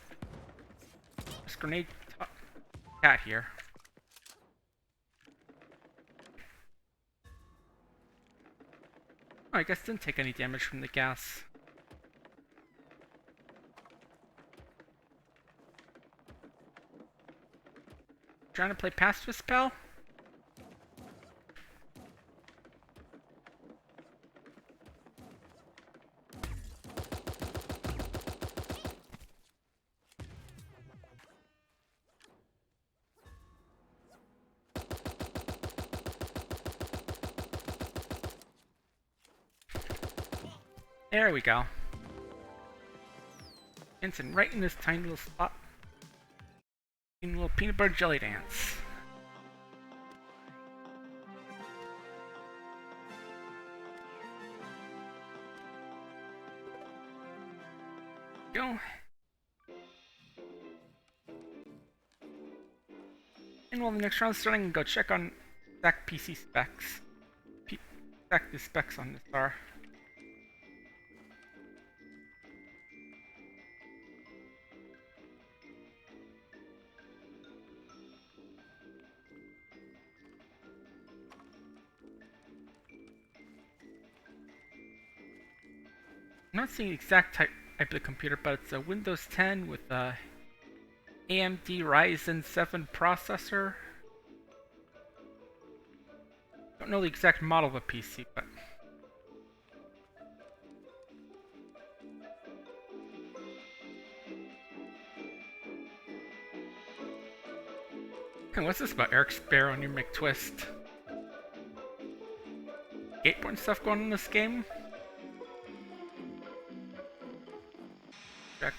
this grenade cat here. Oh, I guess didn't take any damage from the gas. Trying to play pacifist, pal? There we go. Instant right in this tiny little spot. In a little peanut butter jelly dance. Go. And while the next round's starting, I'm gonna go check on exact PC specs. Check the specs on this car. I'm not seeing the exact type of the computer, but it's a Windows 10 with a AMD Ryzen 7 processor. Don't know the exact model of a PC, but Hey, what's this about Eric Sparrow and your McTwist? Skateboard stuff going on in this game? Check.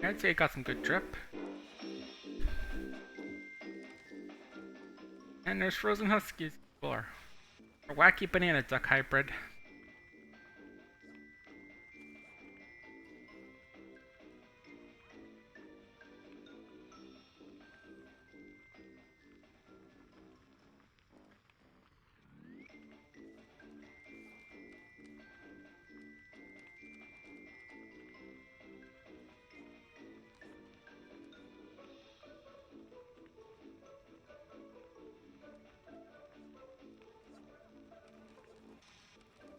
I'd say I got some good drip. And there's Frozen Huskies. Or a wacky banana duck hybrid.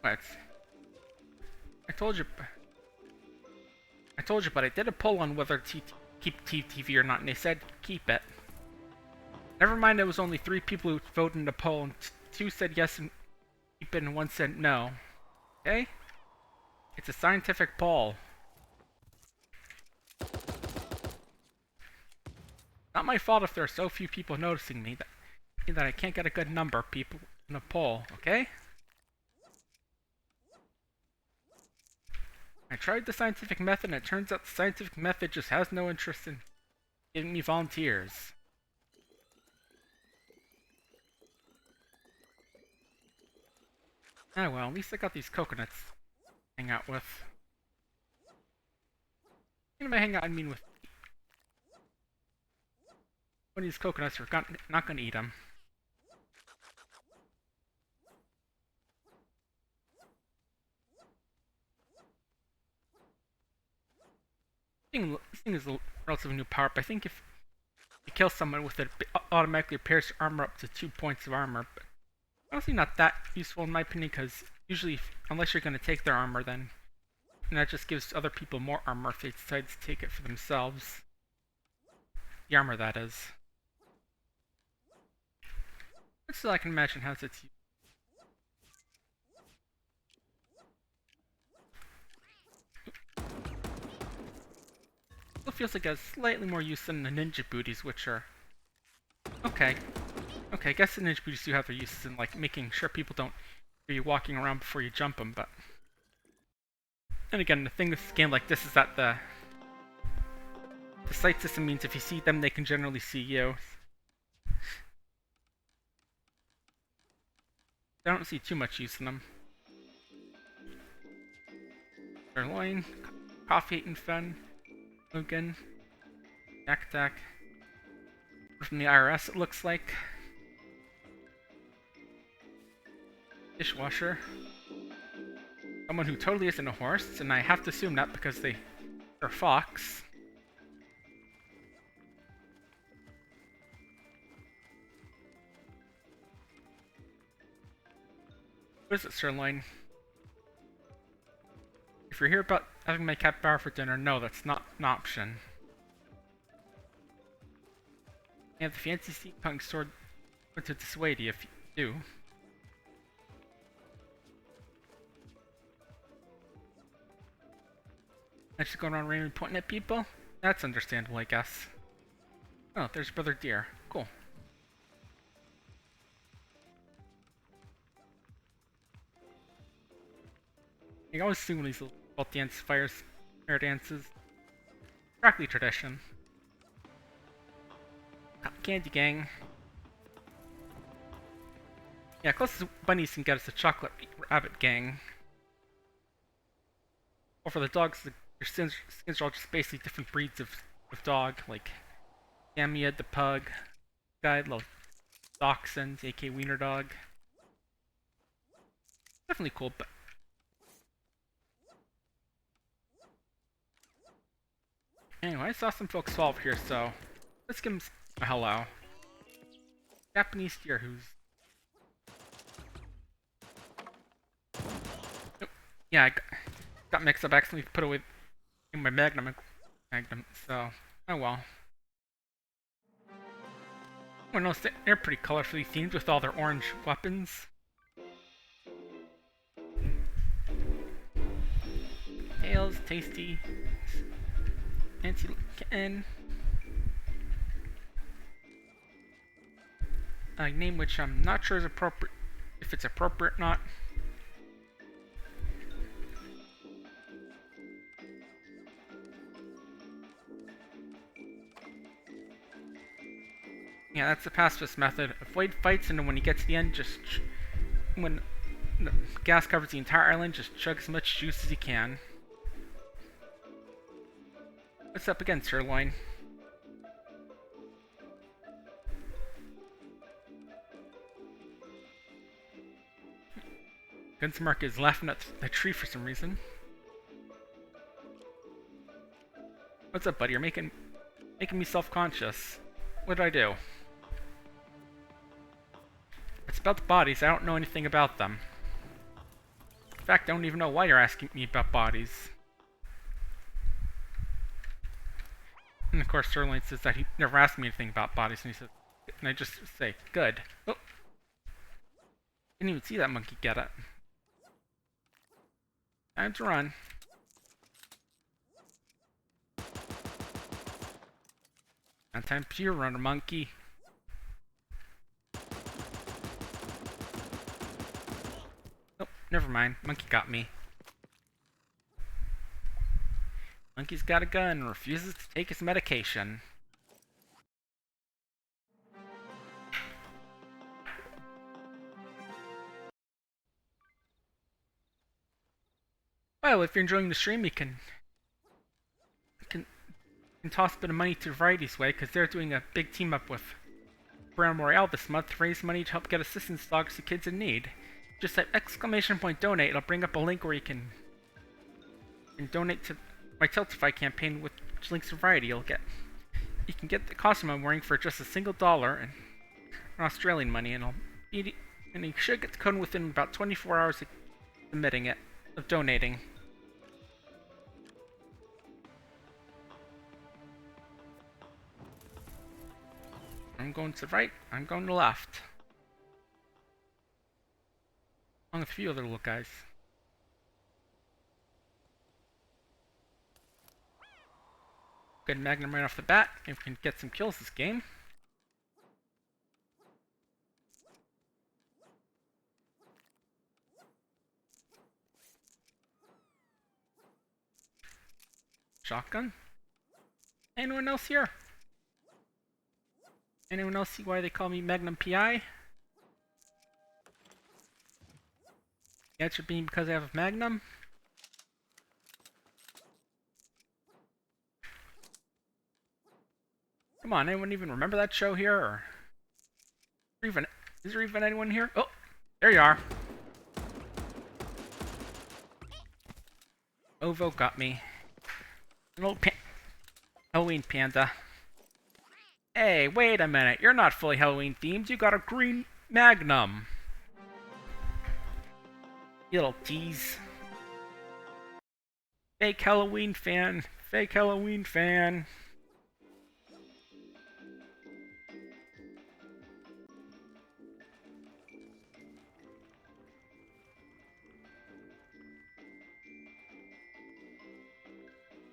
What? I told you, but I did a poll on whether to keep TTV or not, and they said keep it. Never mind, it was only 3 people who voted in the poll, and 2 said yes and keep it, and 1 said no. Okay? It's a scientific poll. Not my fault if there are so few people noticing me that I can't get a good number of people in a poll, okay? I tried the scientific method, and it turns out the scientific method just has no interest in giving me volunteers. Ah well, at least I got these coconuts to hang out with. And by hang out, I mean with... One of these coconuts, we're not gonna eat them. This thing is a relatively new power-up. I think if you kill someone with it, it automatically repairs your armor up to 2 points of armor. But honestly not that useful in my opinion, because usually, unless you're going to take their armor, then and that just gives other people more armor if they decide to take it for themselves. The armor, that is. But still, I can imagine how it's used. It feels like it has slightly more use than the ninja booties, which are... Okay, I guess the ninja booties do have their uses in, like, making sure people don't hear you walking around before you jump them, but... And again, the thing with a game like this is that the sight system means if you see them, they can generally see you. I don't see too much use in them. Sirloin, coffee eating fun. Logan, Jack, from the IRS it looks like. Dishwasher. Someone who totally isn't a horse, and I have to assume that because they're a fox. What is it, Sirloin? If you're here about having my capybara for dinner, no, that's not an option. I have the fancy steampunk sword to dissuade you if you do. I just going around randomly pointing at people? That's understandable, I guess. Oh, there's Brother Deer. Cool. You always see one of these little dance fire dances. Practically tradition. Candy gang. Yeah, closest bunnies can get us the chocolate rabbit gang. Or for the dogs, your skins are all just basically different breeds of dog, like Gamiad the pug, guy, little dachshund, aka Wiener Dog. Definitely cool, but anyway, I saw some folks solve here, so let's give them a hello. Japanese deer who's... Oh, yeah, I got mixed up. I accidentally put away in my magnum, so oh well. Oh no, they're pretty colorfully themed with all their orange weapons. Tails. smells tasty. Fancy looking. A name which I'm not sure is appropriate, if it's appropriate or not. Yeah, that's the pacifist method. Avoid fights, and when you get to the end, just when the gas covers the entire island, just chug as much juice as you can. What's up again, sirloin? Gunsmark is laughing at the tree for some reason. What's up, buddy? You're making me self-conscious. What did I do? It's about the bodies. I don't know anything about them. In fact, I don't even know why you're asking me about bodies. And of course, Sirloin says that he never asked me anything about bodies, and he says, and I just say, good. Oh, didn't even see that monkey get it. Time to run. Now time to your runner, monkey. Oh, never mind. Monkey got me. Monkey's got a gun and refuses to take his medication. Well, if you're enjoying the stream, you can toss a bit of money to Variety's way, because they're doing a big team up with Royale this month to raise money to help get assistance dogs to kids in need. Just type !donate. It'll bring up a link where you can donate to my Tiltify campaign, which links to Variety. You can get the costume I'm wearing for just $1 in Australian money, and you should get the code within about 24 hours of submitting it, of donating. I'm going to the right, I'm going to the left. Along with a few other little guys. Good Magnum right off the bat. Maybe we can get some kills this game. Shotgun? Anyone else here? Anyone else see why they call me Magnum PI? The answer being because I have a Magnum? Come on, anyone even remember that show here? Or is there even anyone here? Oh, there you are. Ovo got me. An old Halloween panda. Hey, wait a minute. You're not fully Halloween themed. You got a green Magnum. You little tease. Fake Halloween fan. Fake Halloween fan.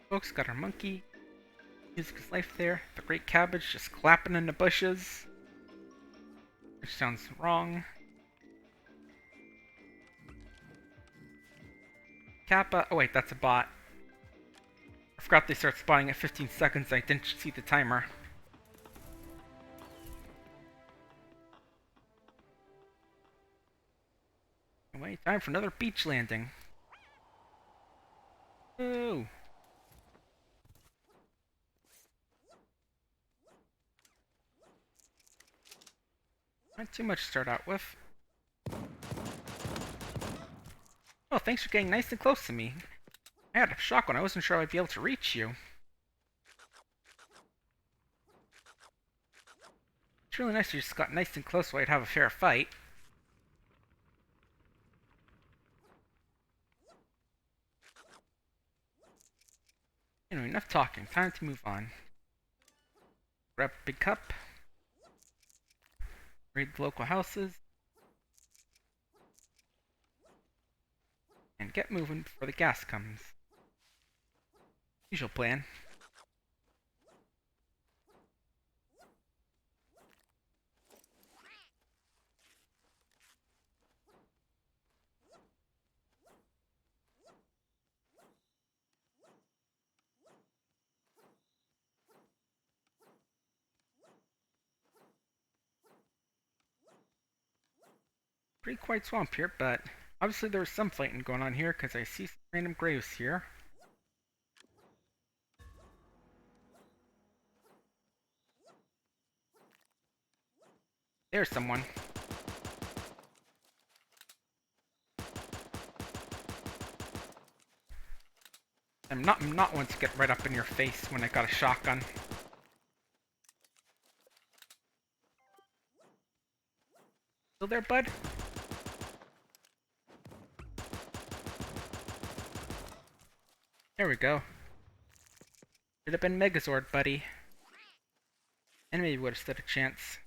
Folks, got our monkey. Music is life there. The great cabbage just clapping in the bushes. Which sounds wrong. Kappa. Oh wait, that's a bot. I forgot they start spawning at 15 seconds. I didn't see the timer. Anyway, time for another beach landing. Ooh. Not too much to start out with. Oh, thanks for getting nice and close to me. I had a shock when I wasn't sure I'd be able to reach you. It's really nice you just got nice and close so I'd have a fair fight. Anyway, enough talking. Time to move on. Grab a big cup. Raid the local houses. And get moving before the gas comes. Usual plan. Pretty quiet swamp here, but obviously there's some fighting going on here because I see some random graves here. There's someone. I'm not one to get right up in your face when I got a shotgun. Still there, bud? There we go. Should have been Megazord, buddy. And maybe would have stood a chance.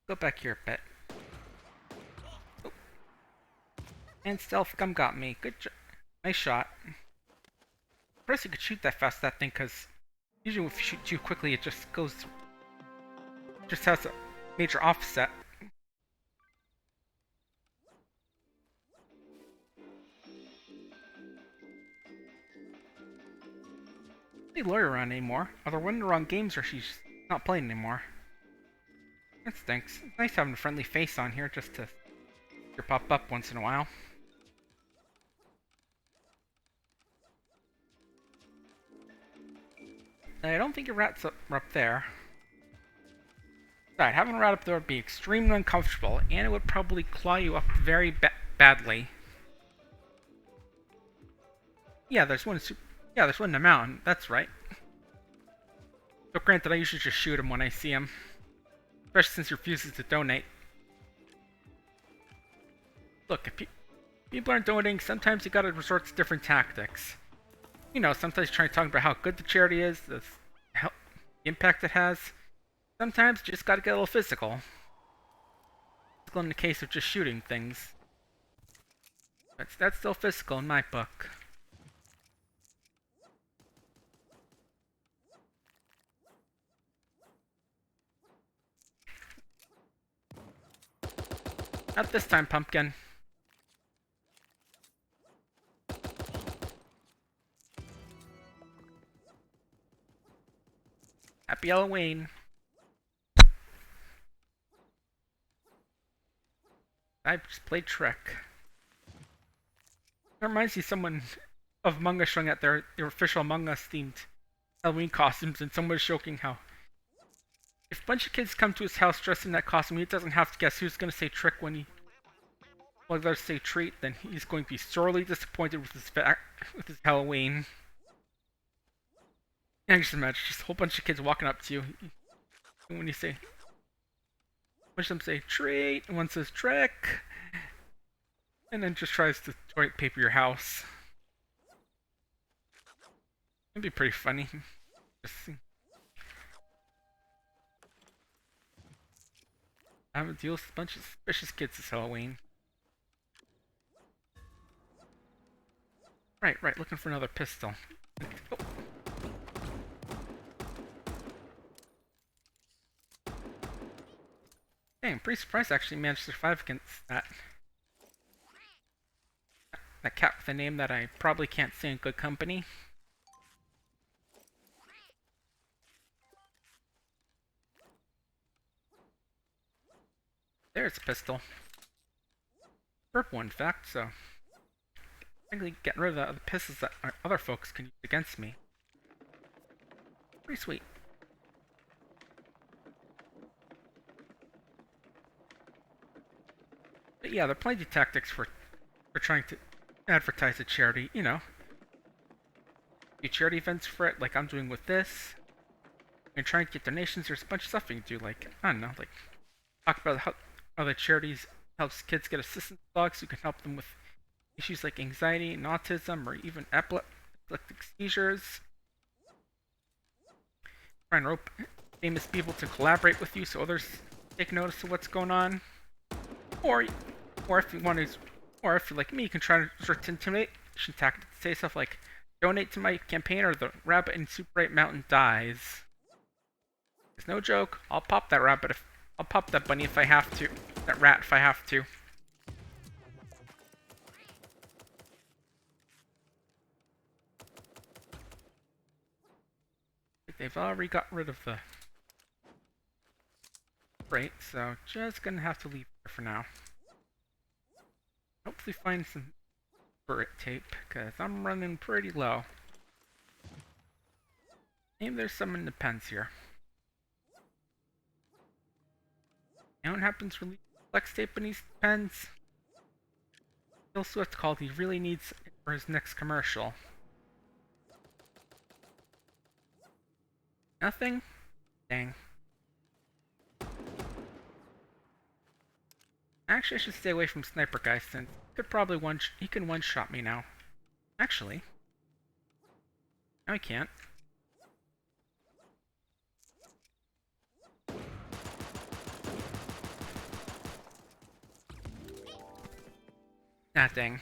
Go back here a bit. Oh. And stealth gum got me. Good job. Nice shot. First you could shoot that fast, that thing, because usually if you shoot too quickly, it just goes... just has a major offset. Hey, lawyer around anymore. Either we're in the wrong games or she's not playing anymore. That stinks. It's nice having a friendly face on here just to pop up once in a while. I don't think your rats are up there. Right, having a rat up there would be extremely uncomfortable, and it would probably claw you up very badly. Yeah, there's one. Yeah, there's one in the mountain. That's right. So granted, I usually just shoot him when I see him, especially since he refuses to donate. Look, if people aren't donating, sometimes you gotta resort to different tactics. You know, sometimes trying to talk about how good the charity is, the impact it has. Sometimes you just gotta get a little physical. Physical in the case of just shooting things. But that's still physical in my book. Not this time, pumpkin. Happy Halloween. I just played Trek. That reminds me of someone of Among Us showing at their official Among Us themed Halloween costumes, and someone was joking how if a bunch of kids come to his house dressed in that costume, he doesn't have to guess who's going to say trick when he does say treat, then he's going to be sorely disappointed with his Halloween. And just imagine just a whole bunch of kids walking up to you, and when you say, one of them say treat, and one says trick, and then just tries to toilet paper your house. It'd be pretty funny. Just I have to deal with a bunch of suspicious kids this Halloween. Right, looking for another pistol. Oh. Hey, I'm pretty surprised I actually managed to survive against that cat with a name that I probably can't say in good company. There's a pistol. Purple, in fact, so technically getting rid of the pistols that other folks can use against me. Pretty sweet. But yeah, there are plenty of tactics for trying to advertise a charity, you know. Do charity events for it, like I'm doing with this. And trying to get donations, there's a bunch of stuff you can do, like, I don't know, like, talk about how other charities helps kids get assistance dogs who can help them with issues like anxiety and autism, or even epileptic seizures. Try and rope famous people to collaborate with you so others take notice of what's going on. Or if you want to, or if you're like me, you can try to resort to intimidation tactics. Say stuff like, donate to my campaign or the rabbit in Super Bright Mountain dies. It's no joke. I'll pop that rabbit I'll pop that bunny if I have to. That rat if I have to. They've already got rid of the crate, so just gonna have to leave here for now. Hopefully find some burret tape, because I'm running pretty low. Maybe there's some in the pens here. You know what happens when we flex tape in these pens? Phil Swift called he really needs it for his next commercial. Nothing? Dang. Actually, I should stay away from sniper guys since he can one-shot me now. Actually. No, I can't. Ah, dang.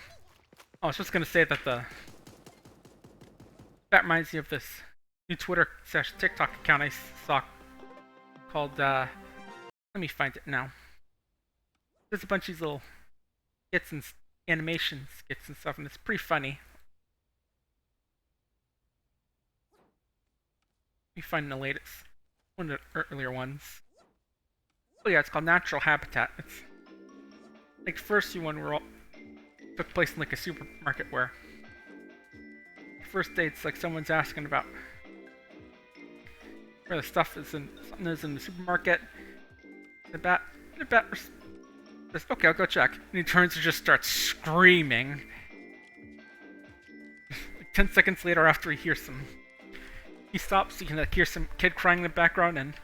Oh, I was just gonna say that that reminds me of this new Twitter/TikTok account I saw called, let me find it now. There's a bunch of these little skits and animation skits and stuff, and it's pretty funny. Let me find the latest, one of the earlier ones. Oh yeah, it's called Natural Habitat. It's like the first one took place in like a supermarket where the first day it's like someone's asking about where the stuff is in the supermarket. The bat says, okay, I'll go check. And he turns and just starts screaming. Like 10 seconds later, after he stops, you can like hear some kid crying in the background, and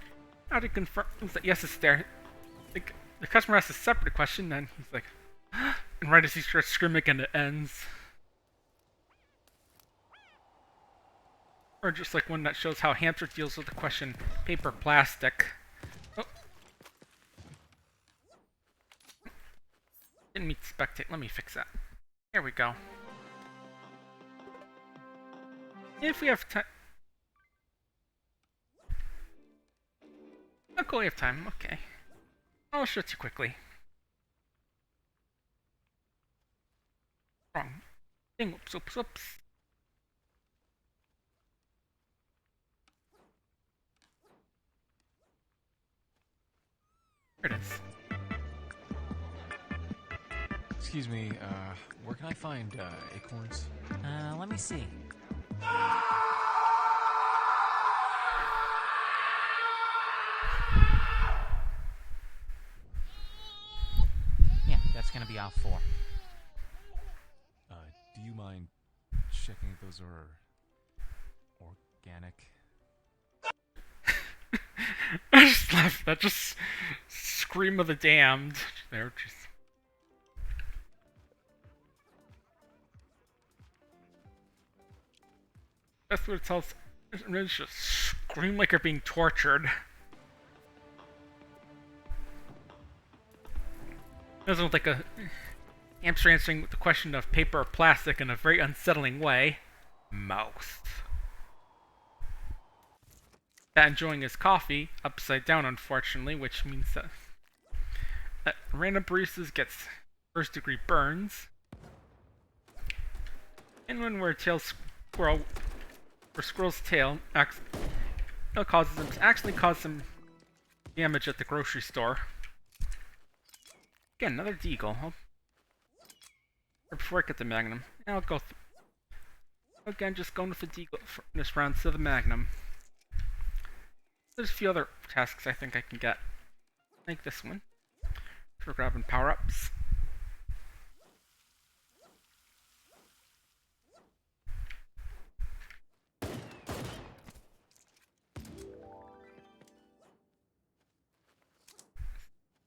how to confirm that yes, it's there. Like, the customer asks a separate question, and he's like, and right as he starts screaming, and it ends. Or just like one that shows how Hamster deals with the question, paper, plastic. Oh. Didn't mean to spectate. Let me fix that. Here we go. If we have time. Oh, cool, we have time. Okay. I'll show it you quickly. Wrong thing. Whoops, whoops, whoops. Here it is. Excuse me, where can I find, acorns? Let me see. Yeah, that's gonna be off 4. Do you mind checking if those are organic? I just laughed. That just scream of the damned. There, just. That's what it tells. It's just scream like you're being tortured. Doesn't look like a hamster answering the question of paper or plastic in a very unsettling way. Most. That enjoying his coffee upside down, unfortunately, which means that random baristas gets first-degree burns, and when we're squirrel's tail actually cause some damage at the grocery store. Again, another deagle. Or before I get the Magnum, I'll go. Again, just going with the deagle for this round instead of the Magnum. There's a few other tasks I think I can get, like this one, for grabbing power-ups.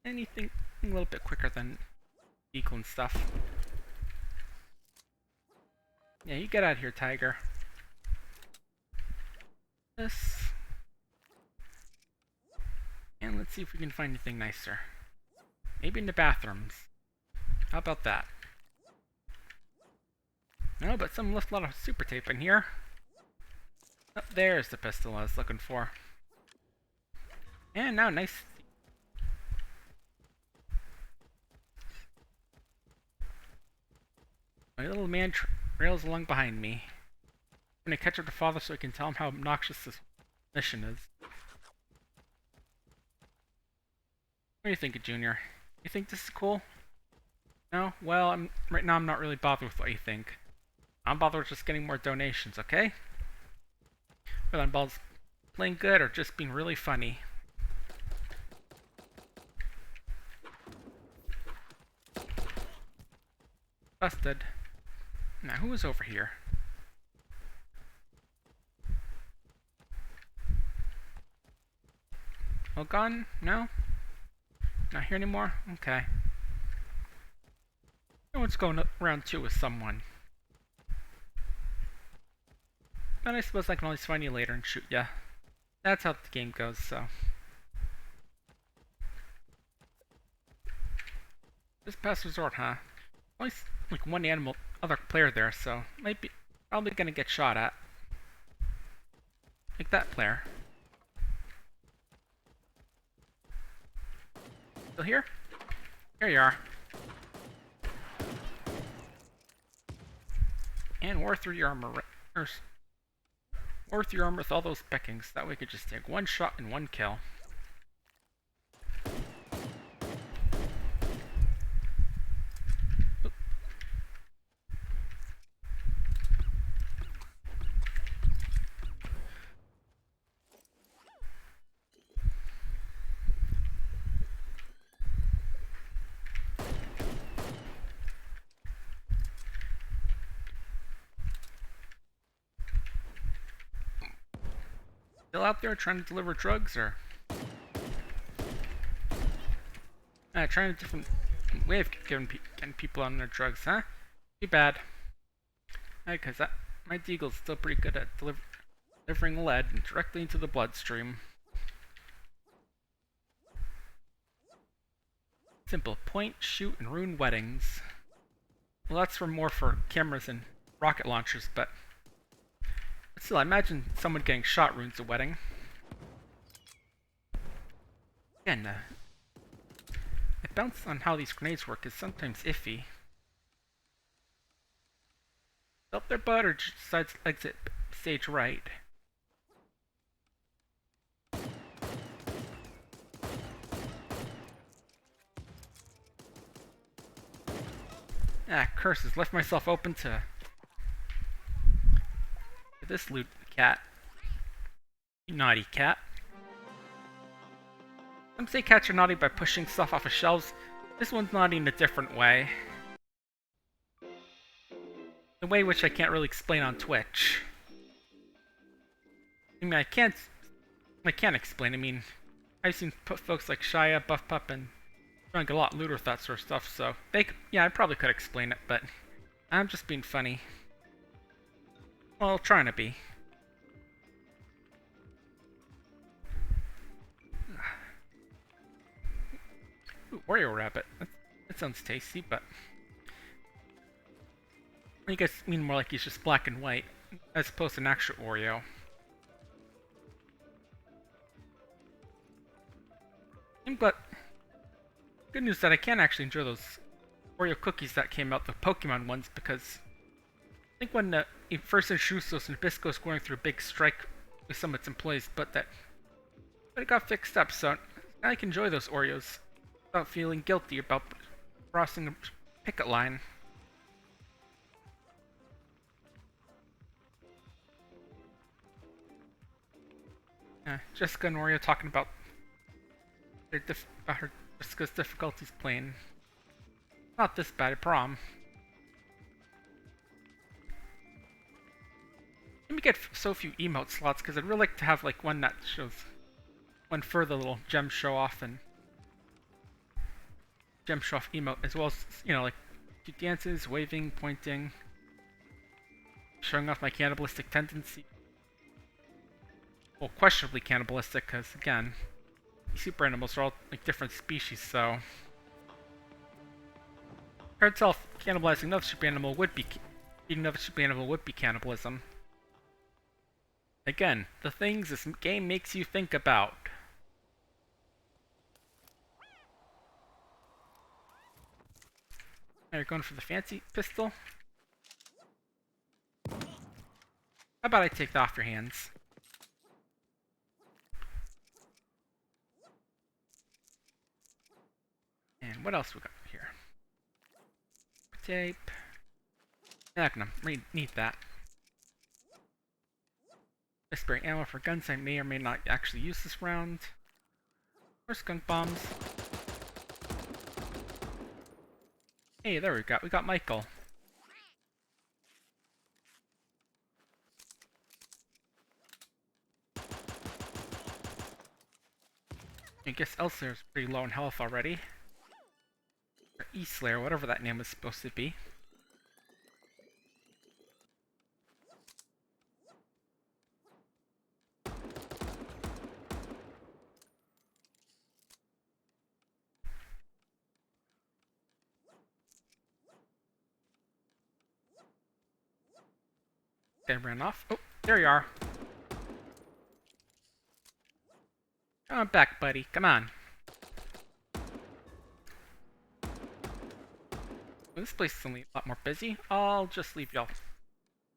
Anything a little bit quicker than equal and stuff. Yeah, you get out of here, Tiger. This. And let's see if we can find anything nicer. Maybe in the bathrooms. How about that? No, but someone left a lot of super tape in here. Oh, there's the pistol I was looking for. And now nice. My little man trails along behind me. I'm gonna catch up to father so I can tell him how obnoxious this mission is. What do you think, Junior? You think this is cool? No? Well, right now I'm not really bothered with what you think. I'm bothered with just getting more donations, okay? Whether I'm bothered playing good or just being really funny. Busted. Now, who is over here? All gone? No? Not here anymore? Okay. No one's going around too with someone. But I suppose I can always find you later and shoot ya. That's how the game goes, so. Just past resort, huh? Only like one other player there, so might be probably gonna get shot at. Like that player. Still here? Here you are. And wore through your armor. Wore through your armor with all those pickings. That way we could just take one shot and one kill. Still out there trying to deliver drugs, or trying a different way of getting people on their drugs, huh? Too bad. Because my Deagle's still pretty good at delivering lead directly into the bloodstream. Simple: point, shoot, and ruin weddings. Well, that's more for cameras and rocket launchers, but still, I imagine someone getting shot ruins a wedding. Again, the bounce on how these grenades work is sometimes iffy. Up their butt or decides to exit stage right. Ah, curses. Left myself open to this loot cat. You naughty cat. Some say cats are naughty by pushing stuff off of shelves. This one's naughty in a different way. A way which I can't really explain on Twitch. I mean, I can't explain. I mean, I've seen folks like Shia, Buff Pup, and Drunk a lot loot with that sort of stuff, so yeah, I probably could explain it, but I'm just being funny. Well, trying to be. Ooh, Oreo rabbit. That sounds tasty, but I guess mean more like he's just black and white, as opposed to an actual Oreo. But good news that I can actually enjoy those Oreo cookies that came out, the Pokemon ones, because I think when he first introduced those, Nabisco's going through a big strike with some of its employees, but it got fixed up, so now I can enjoy those Oreos without feeling guilty about crossing a picket line. Jessica and Oreo talking about her Jessica's difficulties playing. Not this bad, I prom. Let me get so few emote slots because I'd really like to have like one that shows one further little gem show off and gem show off emote, as well as, you know, like cute dances, waving, pointing, showing off my cannibalistic tendency. Well, questionably cannibalistic, because again, super animals are all like different species, so hard to tell if cannibalizing another super animal would be eating another super animal would be cannibalism. Again, the things this game makes you think about. Now you're going for the fancy pistol. How about I take that off your hands? And what else we got here? Tape. Not gonna need that. Spraying ammo for guns I may or may not actually use this round. Or skunk bombs. Hey, there we got Michael. I guess Elslayer's pretty low in health already. Or E-Slayer, whatever that name was supposed to be. Okay, ran off. Oh, there you are. Come on back, buddy. Come on. Well, this place is only a lot more busy. I'll just leave y'all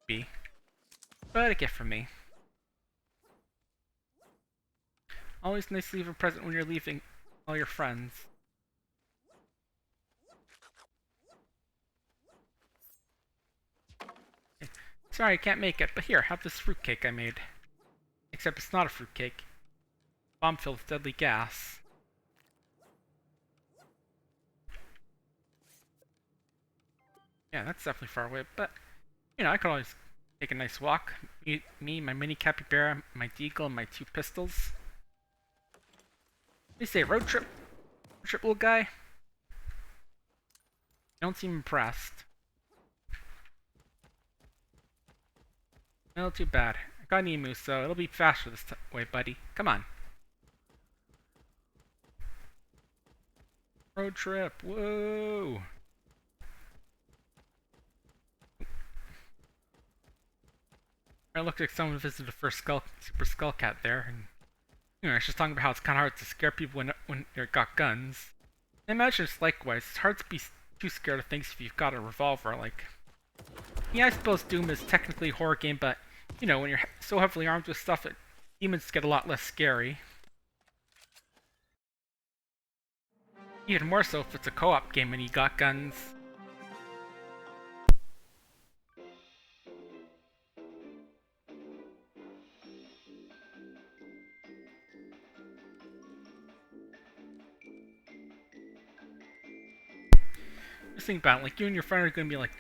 be. But a gift from me. Always nice to leave a present when you're leaving all your friends. Okay. Sorry, I can't make it, but here, have this fruitcake I made. Except it's not a fruitcake. Bomb filled with deadly gas. Yeah, that's definitely far away, but, you know, I could always take a nice walk. Me, my mini capybara, my deagle, and my 2 pistols. What do you say, road trip? Road trip, little guy? You don't seem impressed. No, too bad. I got an emu, so it'll be faster this way, buddy. Come on. Road trip, whoa! It looked like someone visited the first Super Skull Cat there, and you know, it's just talking about how it's kind of hard to scare people when they've got guns. I imagine it's likewise. It's hard to be too scared of things if you've got a revolver. Like, yeah, I suppose Doom is technically a horror game, but you know, when you're so heavily armed with stuff, demons get a lot less scary. Even more so if it's a co-op game and you got guns. Just think about it, like you and your friend are gonna be like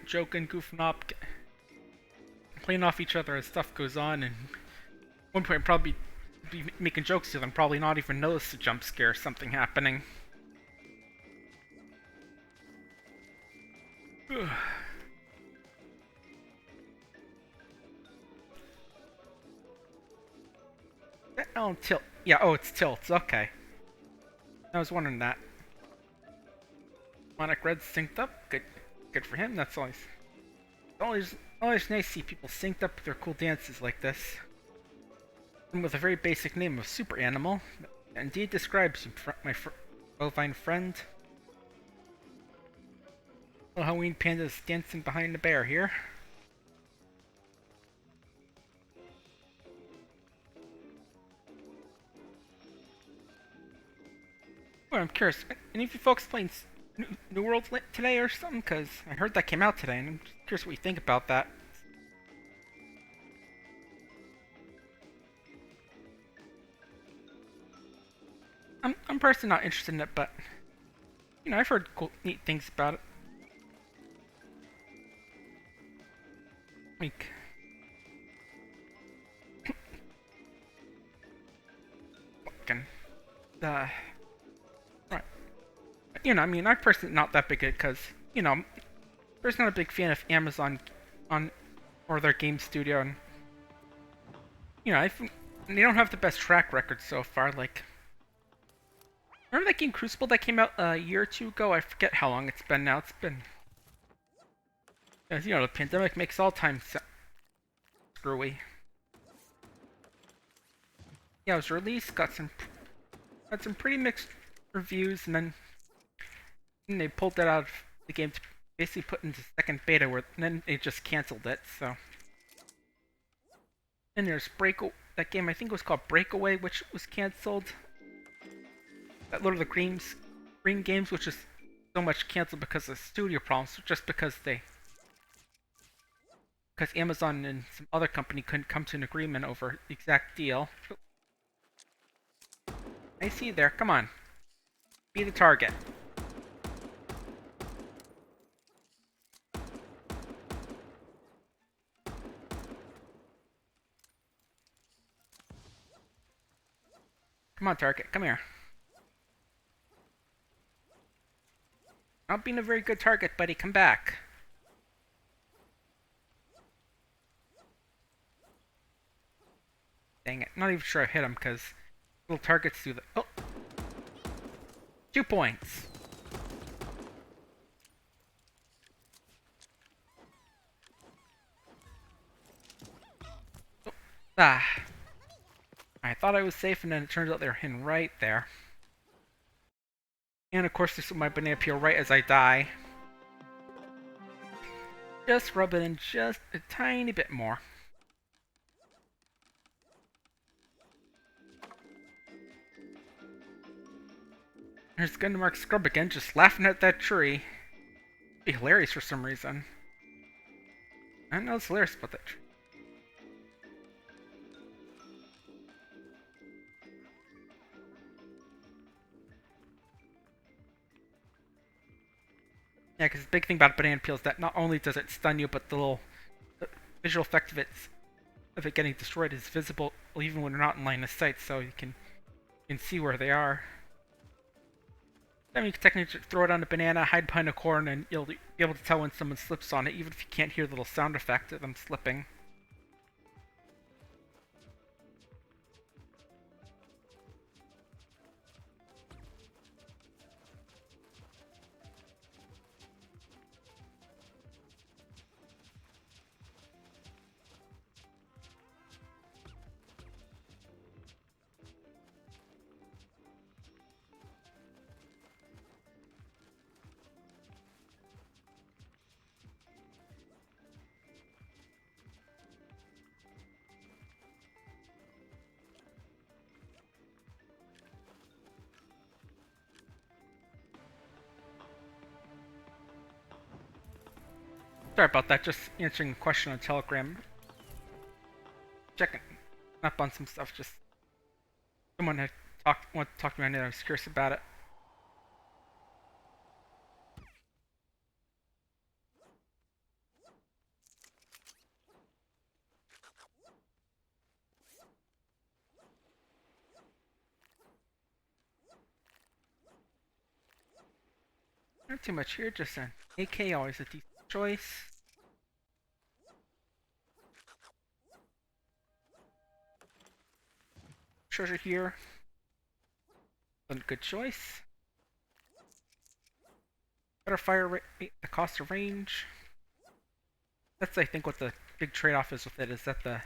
joking, goofing up, playing off each other as stuff goes on, and at one point probably be making jokes to them, probably not even notice a jump scare or something happening. Oh, tilt. Yeah, oh, it's tilts. Okay. I was wondering that. Monarch Red's synced up. Good for him. That's always nice to see people synced up with their cool dances like this. And with a very basic name of Super Animal. That indeed describes you, my bovine friend. Little Halloween pandas dancing behind the bear here. Oh, I'm curious. Any of you folks playing New World today or something? Because I heard that came out today, and I'm just curious what you think about that. I'm personally not interested in it, but you know, I've heard cool, neat things about it. Like, right. You know, I mean, I'm personally not that big because, you know, I'm personally not a big fan of Amazon or their game studio, and you know, they don't have the best track record so far. Like, Remember that game Crucible that came out a year or two ago? I forget how long it's been now. It's been... As you know, the pandemic makes all time screwy. Yeah, it was released, got some pretty mixed reviews, and then they pulled that out of the game to basically put into second beta, and then they just canceled it, so... And there's that game I think was called Breakaway, which was canceled. That Lord of the Green Games, which is so much canceled because of studio problems, just because Amazon and some other company couldn't come to an agreement over the exact deal. I see you there. Come on. Be the target. Come on, target. Come here. Not being a very good target, buddy. Come back. Dang it. Not even sure I hit him because little targets do the... Oh! 2 points. Oh. Ah. I thought I was safe, and then it turns out they're hidden right there. And of course, this my banana peel right as I die. Just rub it in just a tiny bit more. There's Gunmark Scrub again, just laughing at that tree. Be hilarious for some reason. I don't know what's hilarious about that tree. Yeah, because the big thing about banana peel is that not only does it stun you, but the visual effect of it getting destroyed is visible even when you're not in line of sight, so you can see where they are. Then you can technically throw it on a banana, hide behind a corner, and you'll be able to tell when someone slips on it, even if you can't hear the little sound effect of them slipping. Sorry about that, just answering a question on Telegram. Checking up on some stuff, just... Someone had wanted to talk to me on it, I was curious about it. Not too much here, just an AK, always a decent choice. Treasure here. A good choice. Better fire rate, the cost of range. That's, I think, what the big trade-off is with it, is that the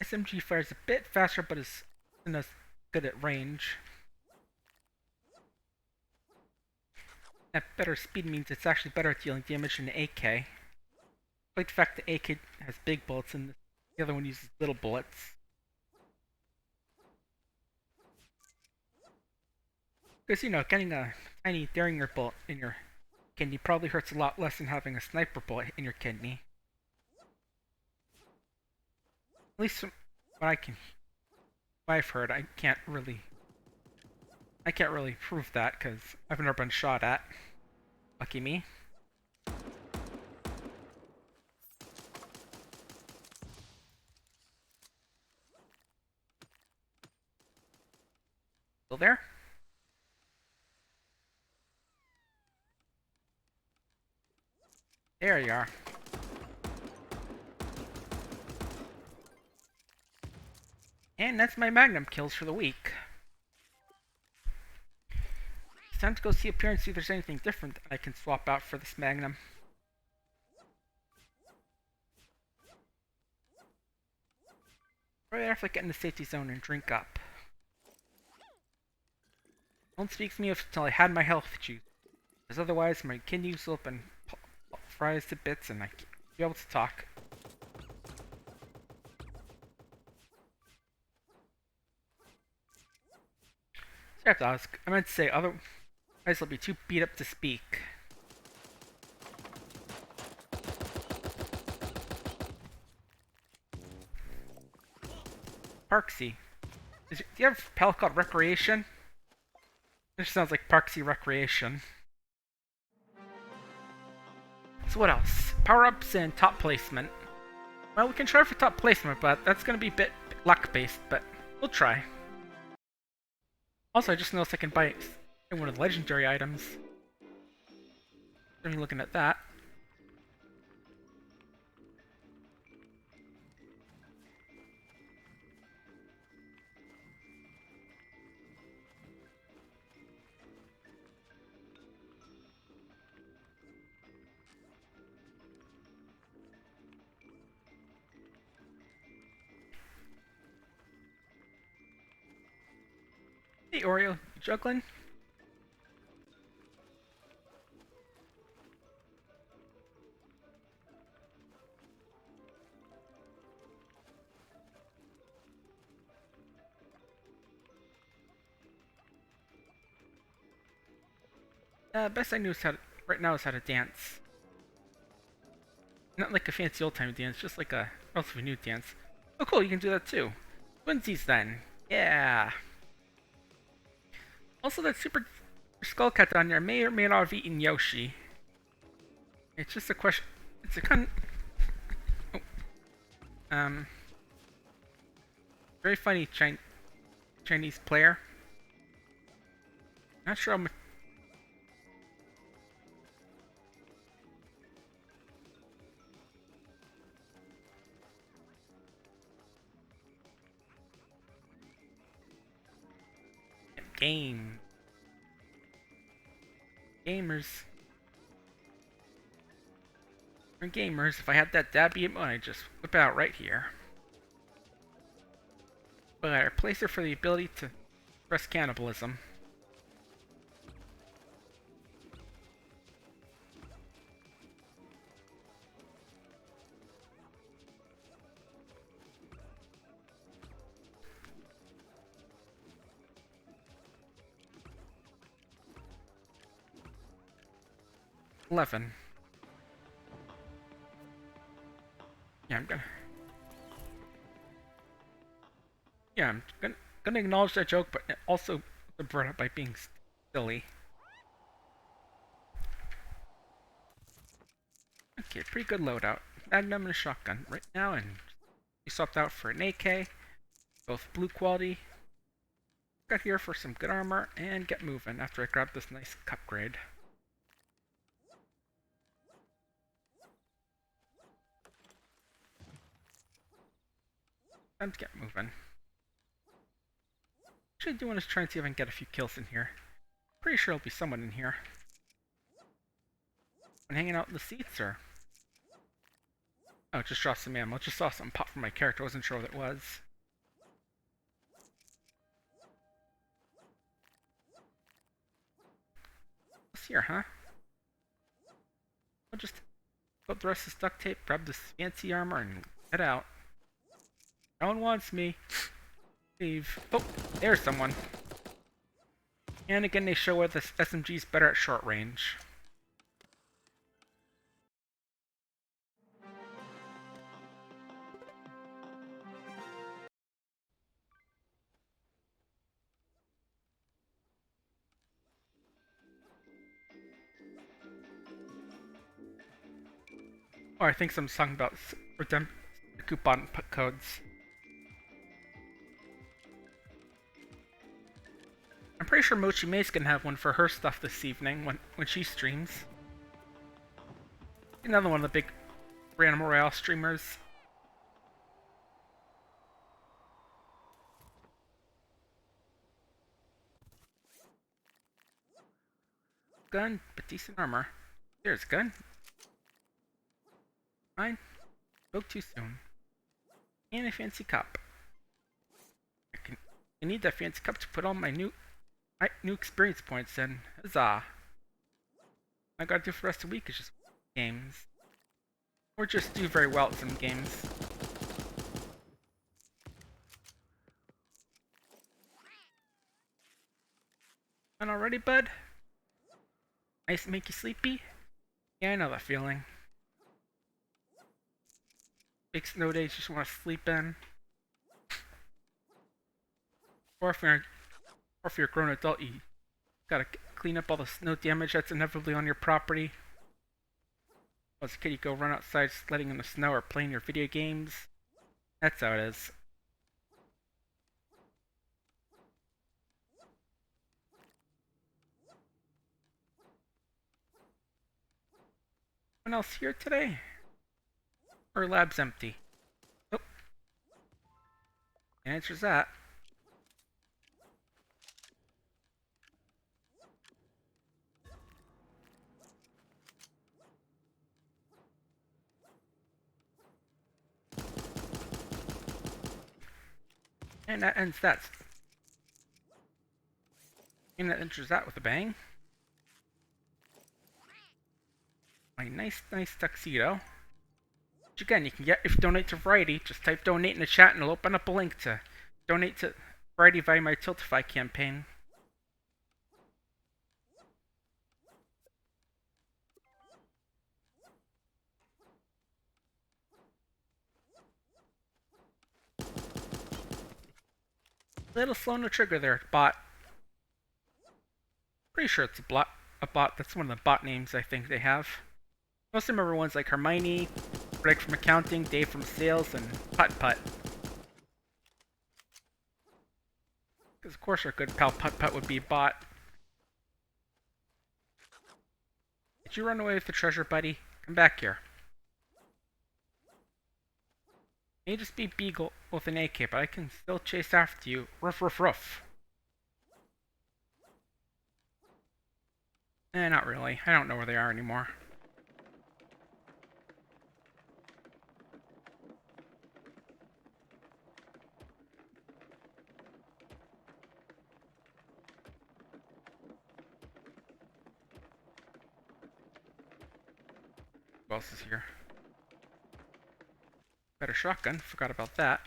SMG fires a bit faster, but isn't as good at range. That better speed means it's actually better at dealing damage than the AK. Like the fact the AK has big bullets and the other one uses little bullets. Because, you know, getting a tiny Derringer bullet in your kidney probably hurts a lot less than having a sniper bullet in your kidney. At least from what I've heard, I can't really prove that because I've never been shot at. Lucky me. Still there? There you are. And that's my Magnum kills for the week. Time to go see up here and see if there's anything different that I can swap out for this Magnum. Right after I get in the safety zone and drink up. Don't speak to me until I had my health juice, because otherwise my kidneys will have been fries to bits and I can't be able to talk. So I have to ask. I meant to say, otherwise I'll be too beat up to speak. Parksy. Do you have a palette called Recreation? This sounds like Parksy Recreation. So what else? Power-ups and top placement. Well, we can try for top placement, but that's going to be a bit luck-based, but we'll try. Also, I just noticed I can buy one of the legendary items. I'm looking at that. Hey Oreo, you juggling? Best I know is right now is how to dance. Not like a fancy old-time dance, just like a relatively new dance. Oh cool, you can do that too. Twinsies then. Yeah. Also, that super skull cat down there may or may not have eaten Yoshi. It's just a question. It's a kind. Oh. Very funny Chinese player. Not sure how much. Game. Gamers. For gamers, if I had that dabby emote, I'd just whip it out right here. But I replace it for the ability to press cannibalism. $11. Yeah, I'm gonna acknowledge that joke, but also burn it by being silly. Okay, pretty good loadout. Magnum and a shotgun right now, and we swapped out for an AK, both blue quality. Got here for some good armor and get moving after I grab this nice cup grade. Time to get moving. Actually, I do want to try and see if I can get a few kills in here. Pretty sure there'll be someone in here. And hanging out in the seats, or? Oh, it just dropped some ammo. Just saw something pop from my character. Wasn't sure what it was. What's here, huh? I'll just put the rest of this duct tape, grab this fancy armor, and head out. No one wants me. Leave. Oh, there's someone. And again, they show why this SMG's better at short range. Oh, I think some song about coupon codes. I'm pretty sure Mochi Mae's gonna have one for her stuff this evening when she streams. Another one of the big random Royale streamers. gun, but decent armor. There's a gun. Fine. Spoke too soon. And a fancy cup. I need that fancy cup to put all my new experience points in. Huzzah! All I gotta do for the rest of the week is just games. Or just do very well at some games. And already, bud? Nice to make you sleepy? Yeah, I know that feeling. Big snow days, you just want to sleep in. Or if you're a grown adult, you gotta clean up all the snow damage that's inevitably on your property. As a kid, you go run outside sledding in the snow or playing your video games. That's how it is. Anyone else here today? Or lab's empty? Nope. The answer's that. And that ends that. And that enters that with a bang. My nice tuxedo. Which again, you can get if you donate to Variety. Just type donate in the chat and it'll open up a link to donate to Variety via my Tiltify campaign. Little slow on the trigger there, bot. Pretty sure it's a bot. That's one of the bot names I think they have. Most remember ones like Hermione, Greg from accounting, Dave from sales, and Putt Putt. Because of course our good pal Putt Putt would be a bot. Did you run away with the treasure, buddy? Come back here. May just be Beagle with an AK, but I can still chase after you. Ruff, ruff, ruff. Not really. I don't know where they are anymore. Who else is here? Better shotgun. Forgot about that.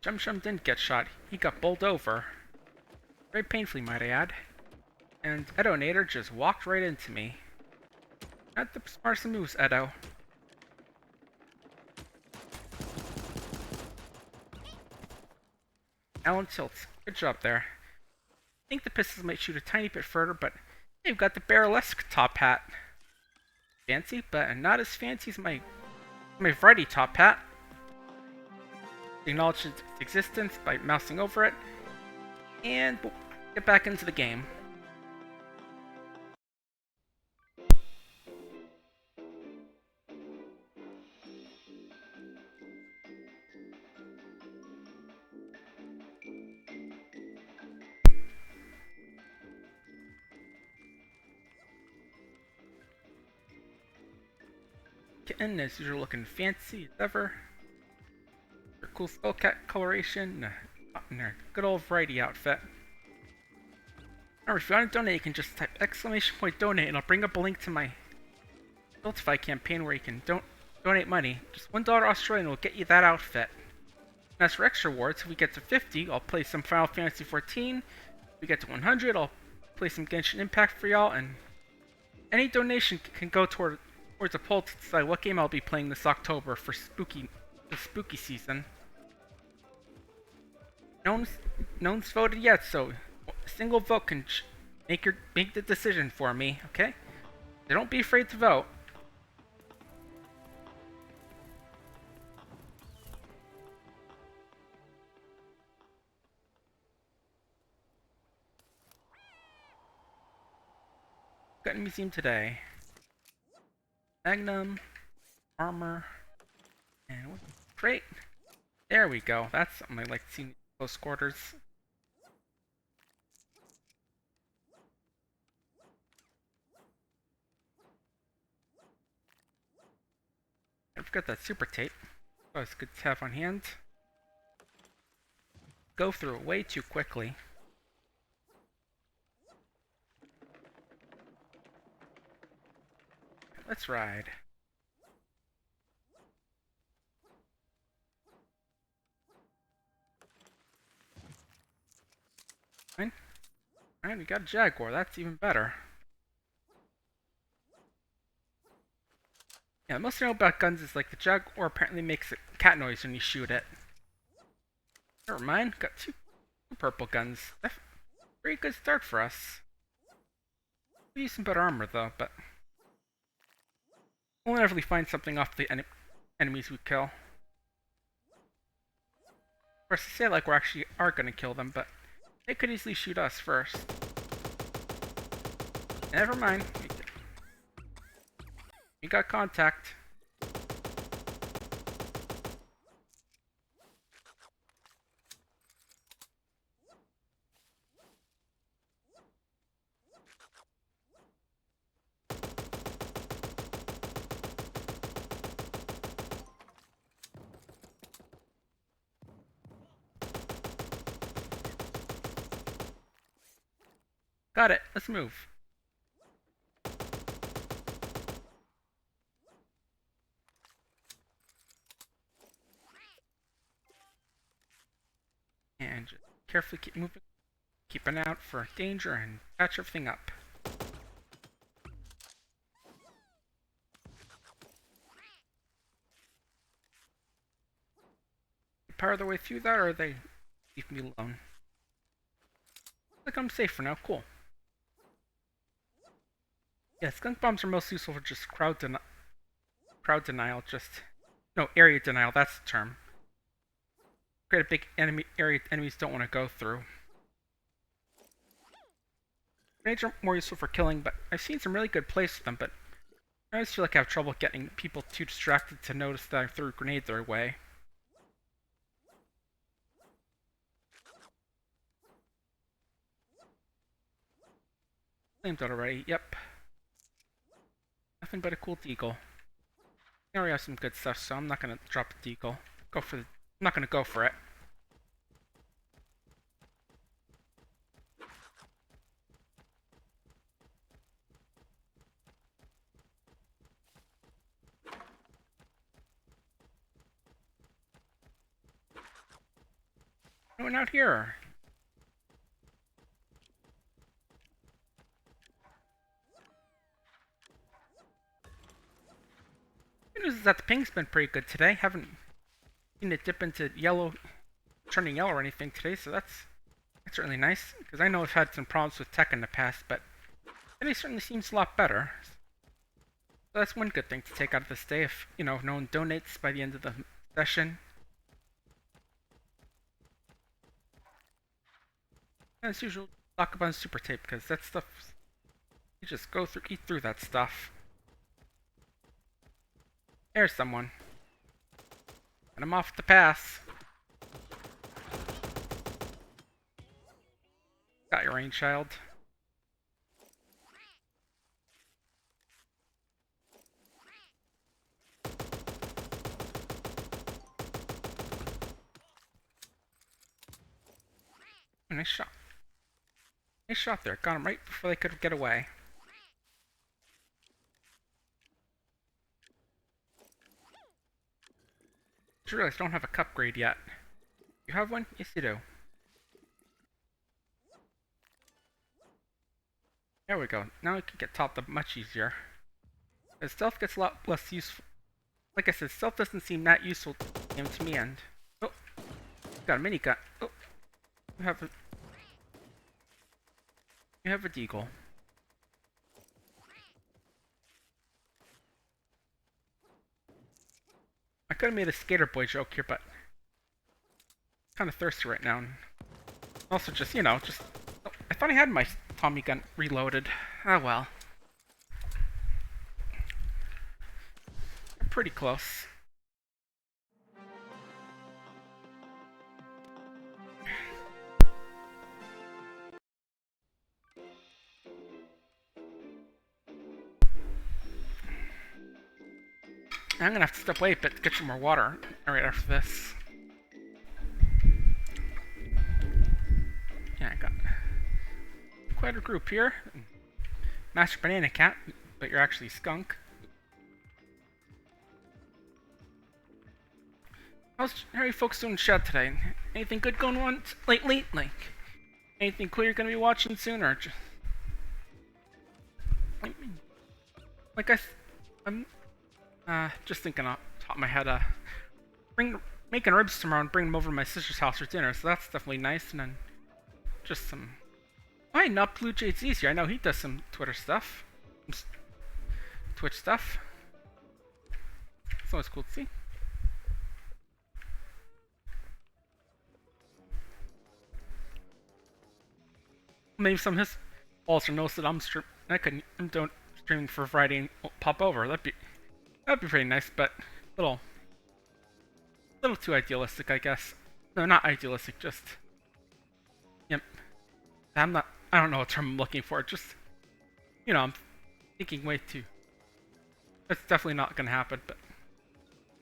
Chum Chum didn't get shot. He got bowled over. Very painfully, might I add. And Edonator just walked right into me. Not the smartest moves, Edo. Alan tilts. Good job there. I think the pistols might shoot a tiny bit further, but they've got the barrel-esque top hat. Fancy, but not as fancy as my Variety top hat. Acknowledge its existence by mousing over it, and we'll get back into the game. Kitten as usual, looking fancy as ever. Her cool skullcat coloration and her good old Variety outfit. Remember, if you want to donate, you can just type !donate and I'll bring up a link to my Tiltify campaign where you can donate money. Just $1 Australian will get you that outfit. And as for extra rewards, if we get to 50, I'll play some Final Fantasy XIV. If we get to 100, I'll play some Genshin Impact for y'all, and any donation can go towards a poll to decide what game I'll be playing this October for the spooky season. No one's voted yet, so a single vote can make the decision for me, okay? So don't be afraid to vote. Got in museum today. Magnum, armor, crate. There we go. That's something I like to see in close quarters. I forgot that super tape. Oh, it's good to have on hand. Go through it way too quickly. Let's ride. Fine. Alright, we got a Jaguar. That's even better. Yeah, the most I know about guns is like the Jaguar apparently makes a cat noise when you shoot it. Never mind, got two purple guns. That's a pretty good start for us. We need some better armor though, but we'll inevitably find something off the enemies we kill. Of course, I say like we actually are gonna kill them, but they could easily shoot us first. Never mind. We got contact. Got it. Let's move. And just carefully keep moving. Keep an eye out for danger and patch everything up. Power their way through that, or they leave me alone? Like I'm safe for now. Cool. Yeah, skunk bombs are most useful for just crowd denial. No, area denial. That's the term. Create a big enemy area enemies don't want to go through. Grenades are more useful for killing, but I've seen some really good plays with them. But I always feel like I have trouble getting people too distracted to notice that I threw a grenade their way. Claimed it already. Yep. Nothing but a cool deagle. I already have some good stuff, so I'm not gonna drop the deagle. I'm not gonna go for it. Going out here. Good news is that the ping's been pretty good today. Haven't seen it dip into yellow, turning yellow or anything today, so that's really nice. Because I know I've had some problems with tech in the past, but today certainly seems a lot better. So that's one good thing to take out of this day. If no one donates by the end of the session. And as usual, lock up on super tape because that stuff you just eat through that stuff. There's someone. And I'm off the pass. Got your rain, child. Nice shot. Nice shot there. Got him right before they could get away. I realize I don't have a cup grade yet. You have one? Yes, you do. There we go. Now we can get topped up much easier. As stealth gets a lot less useful. Like I said, stealth doesn't seem that useful to me. And oh, got a minigun. Oh, you have a deagle. I could have made a skater boy joke here, but I'm kind of thirsty right now. And also, just oh, I thought I had my Tommy gun reloaded. Oh well. Pretty close. I'm gonna have to step away a bit to get some more water right after this. Yeah, I got quite a group here. Master Banana Cat, but you're actually Skunk. How are you folks doing in chat today? Anything good going on lately? Like, anything cool you're gonna be watching soon, or just... Like I'm just thinking off the top of my head, making ribs tomorrow and bringing them over to my sister's house for dinner, so that's definitely nice. And then just some... Why not Blue Jade's easier? I know he does some Twitter stuff. Some Twitch stuff. It's always cool to see. Maybe some of his also knows that I'm streaming for Friday and pop over. That'd be pretty nice, but little too idealistic, I guess. No, not idealistic, just... Yep. I don't know what term I'm looking for, just... You know, I'm thinking way too... That's definitely not gonna happen, but...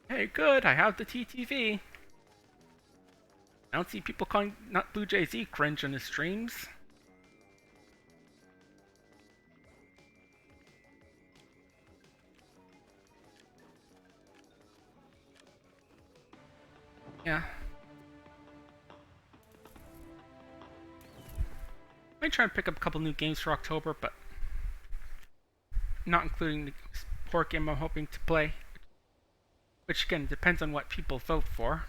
Hey, good, I have the TTV. I don't see people calling not Blue Jay Z cringe on his streams. Yeah. I might try and pick up a couple new games for October, but not including the port game I'm hoping to play, which again depends on what people vote for.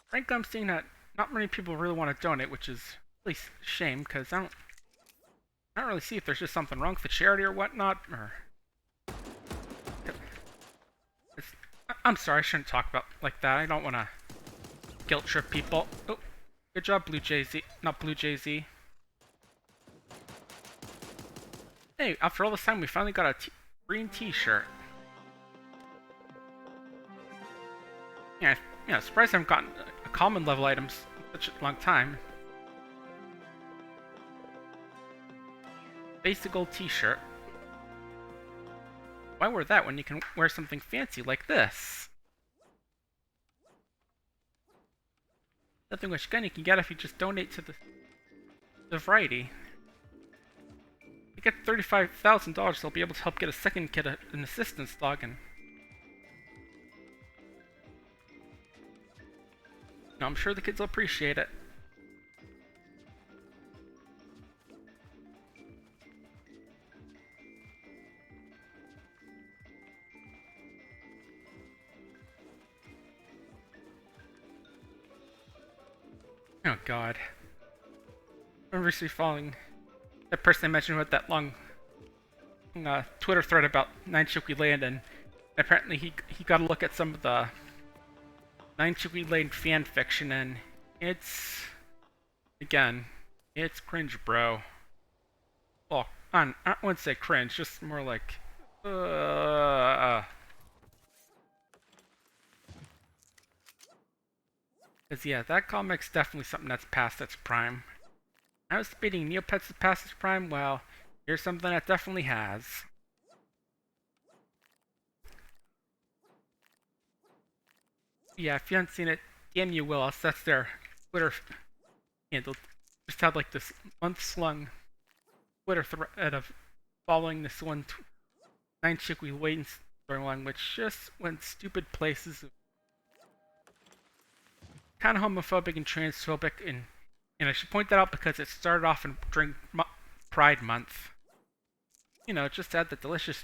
Frankly, I'm seeing that not many people really want to donate, which is really a shame, because I don't really see if there's just something wrong with the charity or whatnot, or... I'm sorry, I shouldn't talk about like that. I don't want to guilt trip people. Oh, good job, Blue Jay-Z. Not Blue Jay-Z. Hey, after all this time, we finally got a green t-shirt. Yeah, surprised I haven't gotten a common level items in such a long time. Basic old t-shirt. Why wear that when you can wear something fancy like this? Something which again you can get if you just donate to the variety. You get $35,000, they'll be able to help get a second kid an assistance dog, and I'm sure the kids will appreciate it. Oh god. I remember recently following that person I mentioned with that long Twitter thread about Nine Chukwi Land, and apparently he got a look at some of the Nine Chukwi Land fan fiction, and it's... Again, it's cringe, bro. Well, I wouldn't say cringe, just more like... Because, yeah, that comic's definitely something that's past its prime. I was debating Neopets is past its prime. Well, here's something that definitely has. Yeah, if you haven't seen it, damn you will. That's their Twitter handle. Just had like this months-long Twitter thread of following this one Nine Chukwi Waiting storyline, which just went stupid places. Kind of homophobic and transphobic, and I should point that out because it started off during Pride Month. You know, it just had the delicious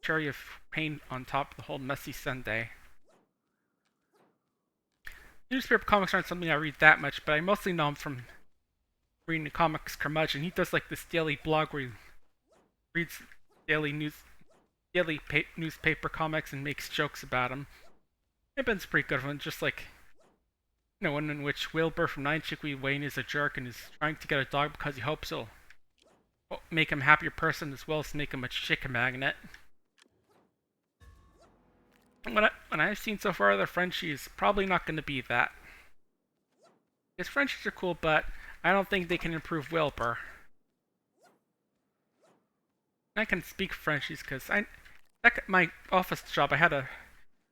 cherry of pain on top of the whole messy sundae. Newspaper comics aren't something I read that much, but I mostly know him from reading the comics curmudgeon. He does like this daily blog where he reads daily newspaper comics and makes jokes about them. It's a pretty good one, just like, you know, one in which Wilbur from Nine Chukwi Wayne is a jerk and is trying to get a dog because he hopes it'll make him a happier person as well as make him a chick magnet. What I've seen so far of their friend, she's probably not going to be that. Because Frenchies are cool, but I don't think they can improve Wilbur. I can speak Frenchies because back at my office job, I had a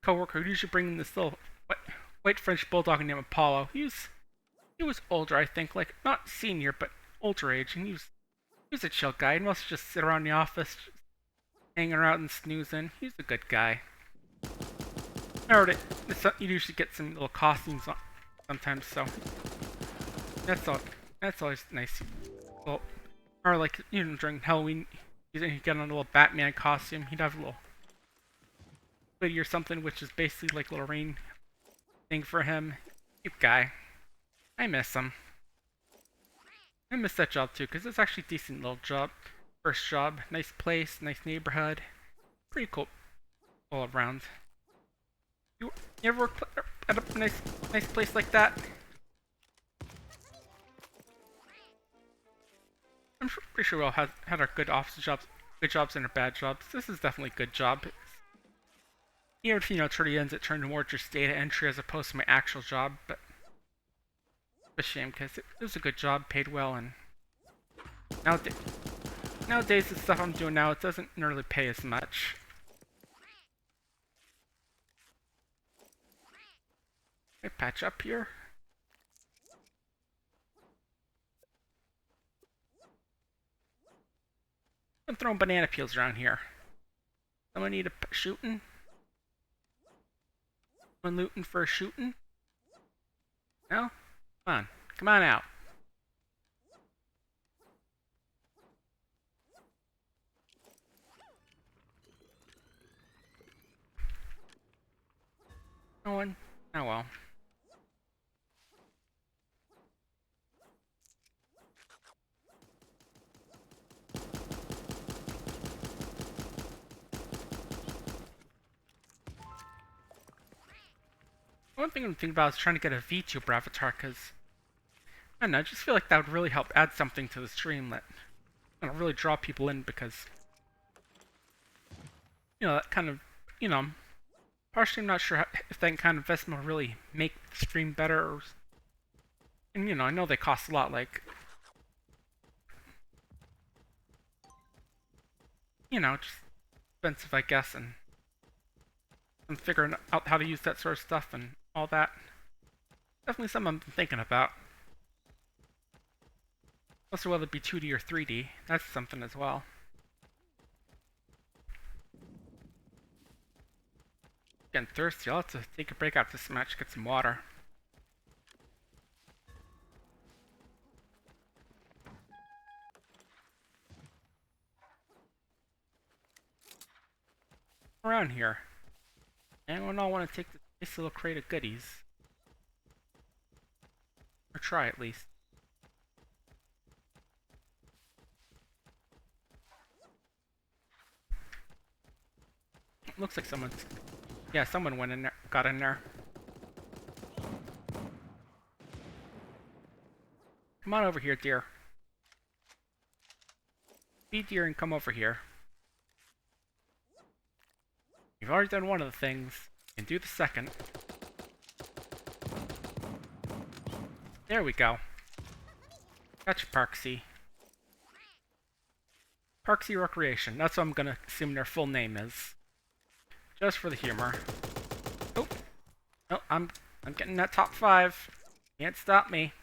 coworker who usually bring in this little white French bulldog named Apollo. He was older, I think, like not senior, but older age, and he was a chill guy. He mostly just sit around the office, just hanging around and snoozing. He's a good guy. I heard it. You usually get some little costumes on sometimes, so that's all. That's always nice. Well, or like during Halloween, he'd get on a little Batman costume. He'd have a little hoodie or something, which is basically like a little rain thing for him. Cute guy. I miss him. I miss that job too, because it's actually a decent little job. First job, nice place, nice neighborhood, pretty cool all around. You ever work at a nice place like that? I'm pretty sure we all had our good office jobs, good jobs and our bad jobs. This is definitely a good job. Even if toward the end it turned more just data entry as opposed to my actual job, but it's a shame because it was a good job, paid well, and nowadays the stuff I'm doing now, it doesn't really pay as much. Can I patch up here? I'm throwing banana peels around here. Someone need a shooting? Someone looting for a shooting? No? Come on. Come on out. No one? Oh well. One thing I'm thinking about is trying to get a VTuber avatar, because I don't know, I just feel like that would really help add something to the stream that really draw people in, because that kind of partially I'm not sure if that kind of investment will really make the stream better, and I know they cost a lot, like just expensive, I guess, and I'm figuring out how to use that sort of stuff and all that. Definitely something I'm thinking about. Also, whether it be 2D or 3D, that's something as well. Getting thirsty. I'll have to take a break after this match, get some water. Around here. Anyone all want to take this little crate of goodies? Or try at least. Looks like someone went in there, got in there. Come on over here, dear. Be dear and come over here. You've already done one of the things. You can do the second. There we go. Gotcha, Parksy. Parksy Recreation. That's what I'm gonna assume their full name is. Just for the humor. Oh, no, I'm getting that top 5. Can't stop me.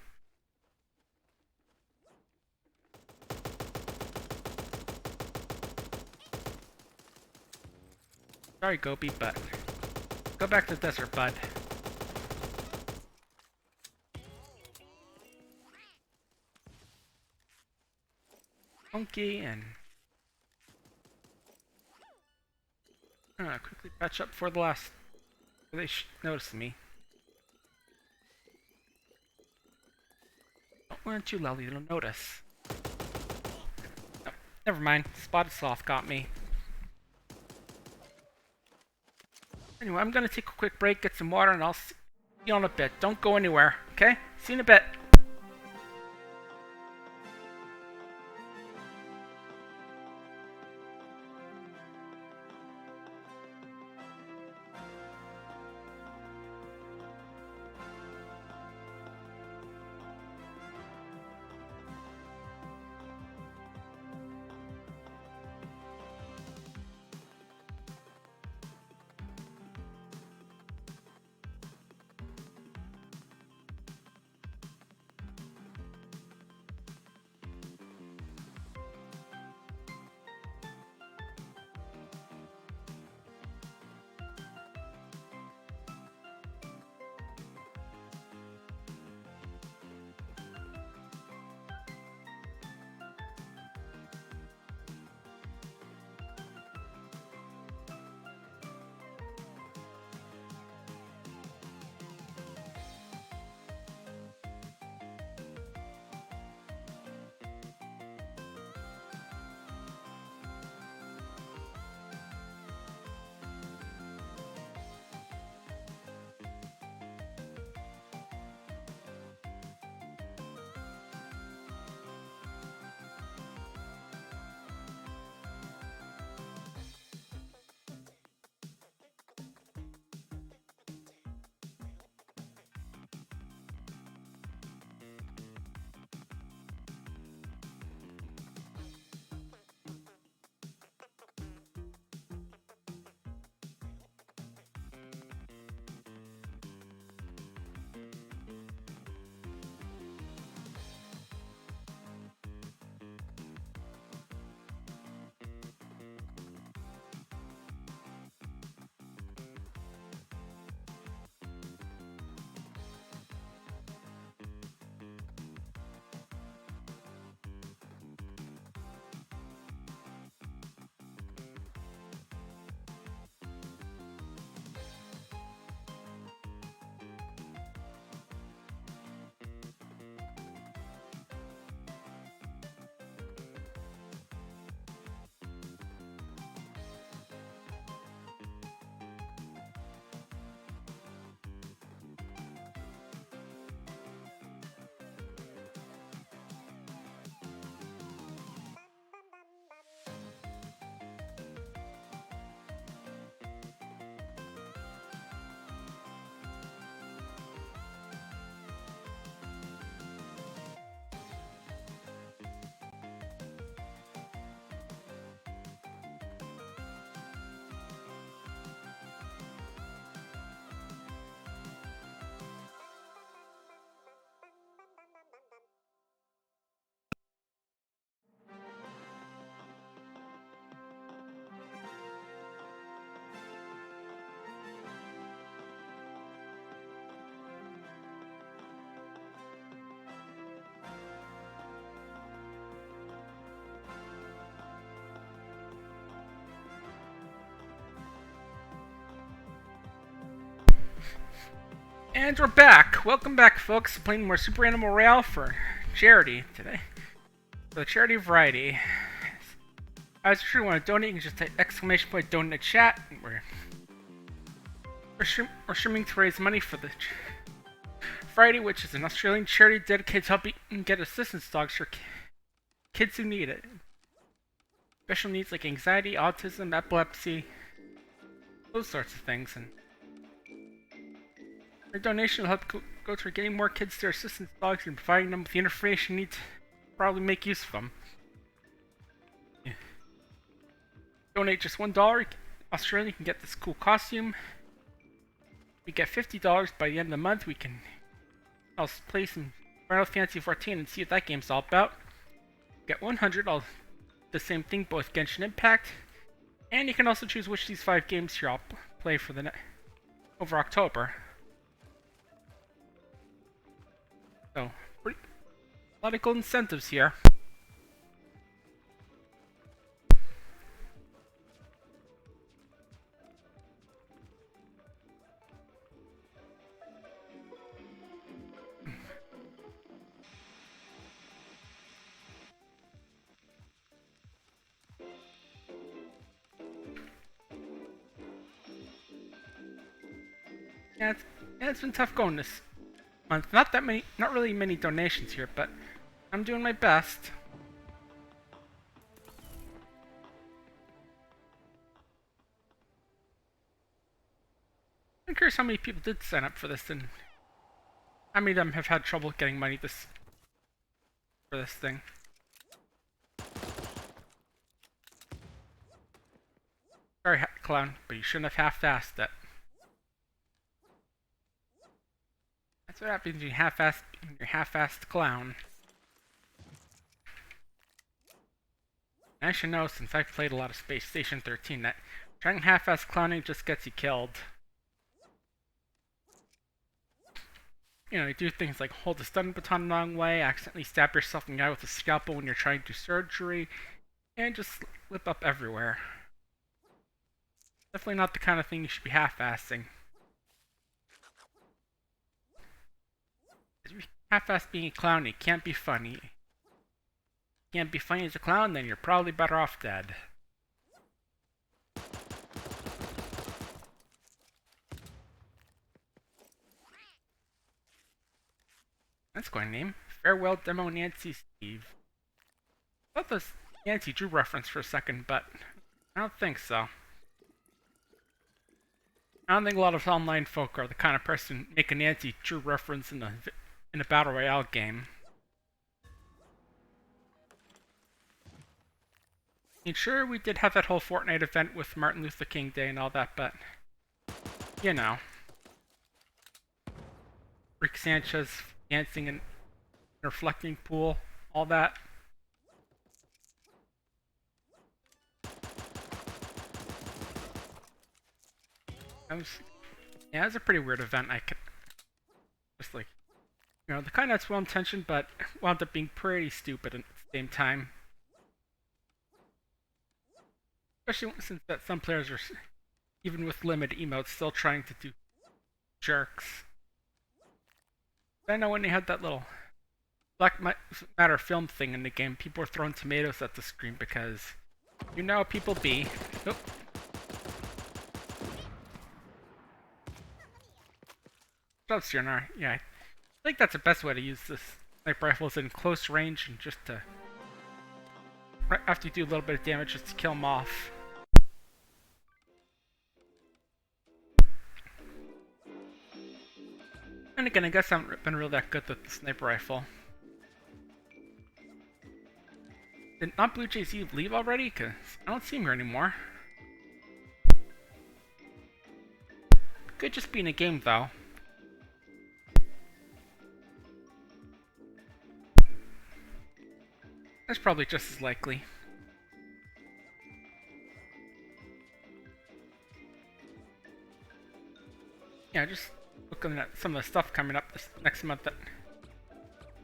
Sorry, Gopi, but go back to the desert, bud. Monkey and quickly patch up for the last. They noticed me. Don't learn too loudly; they'll notice. Oh, never mind. Spotted Sloth got me. Anyway, I'm gonna take a quick break, get some water, and I'll see you in a bit. Don't go anywhere, okay? See you in a bit. And we're back! Welcome back, folks. Playing more Super Animal Royale for charity today. For the charity variety. As you sure want to donate, you can just type exclamation point donate in the chat. We're streaming to raise money for the Friday, which is an Australian charity dedicated to helping get assistance dogs for kids who need it. Special needs like anxiety, autism, epilepsy, those sorts of things. And your donation will help go toward getting more kids their assistance dogs and providing them with the information they need to probably make use of them. Yeah. Donate just $1 Australian, you can get this cool costume. We get $50 by the end of the month. We can play some Final Fantasy 14 and see what that game's all about. Get 100, the same thing, both Genshin Impact, and you can also choose which of these 5 games here I'll play for the over October. So, a lot of gold incentives here. Yeah, it's been tough going this month. Not really many donations here, but I'm doing my best. I'm curious how many people did sign up for this, and how many of them have had trouble getting money for this thing. Sorry, clown, but you shouldn't have half-assed it. That's what happens when you're half-assed clown. And I should know, since I've played a lot of Space Station 13, that trying half-assed clowning just gets you killed. You know, you do things like hold the stun baton the wrong way, accidentally stab yourself in the eye with a scalpel when you're trying to do surgery, and just slip up everywhere. Definitely not the kind of thing you should be half-assing. If you half-ass being a clown, it can't be funny. If you can't be funny as a clown, then you're probably better off dead. That's quite a name. Farewell Demo Nancy Steve. I thought this Nancy Drew reference for a second, but I don't think so. I don't think a lot of online folk are the kind of person to make a Nancy Drew reference in a Battle Royale game. And sure, we did have that whole Fortnite event with Martin Luther King Day and all that, but you know. Rick Sanchez dancing in a reflecting pool, all that. Yeah, it was a pretty weird event. Just like, you know, the kind that's well intentioned, but wound up being pretty stupid at the same time. Especially since that some players are, even with limited emotes, still trying to do jerks. I know when they had that little Black Matter film thing in the game, people were throwing tomatoes at the screen because, you know, people be. Oop. What's up, CNR? Yeah, I think that's the best way to use this sniper rifles in close range and just to, right after you do a little bit of damage, just to kill them off. And again, I guess I haven't been really that good with the sniper rifle. Did not Blue Jays Eve leave already? Cause I don't see him here anymore. Could just be in a game though. That's probably just as likely. Yeah, just looking at some of the stuff coming up this next month that's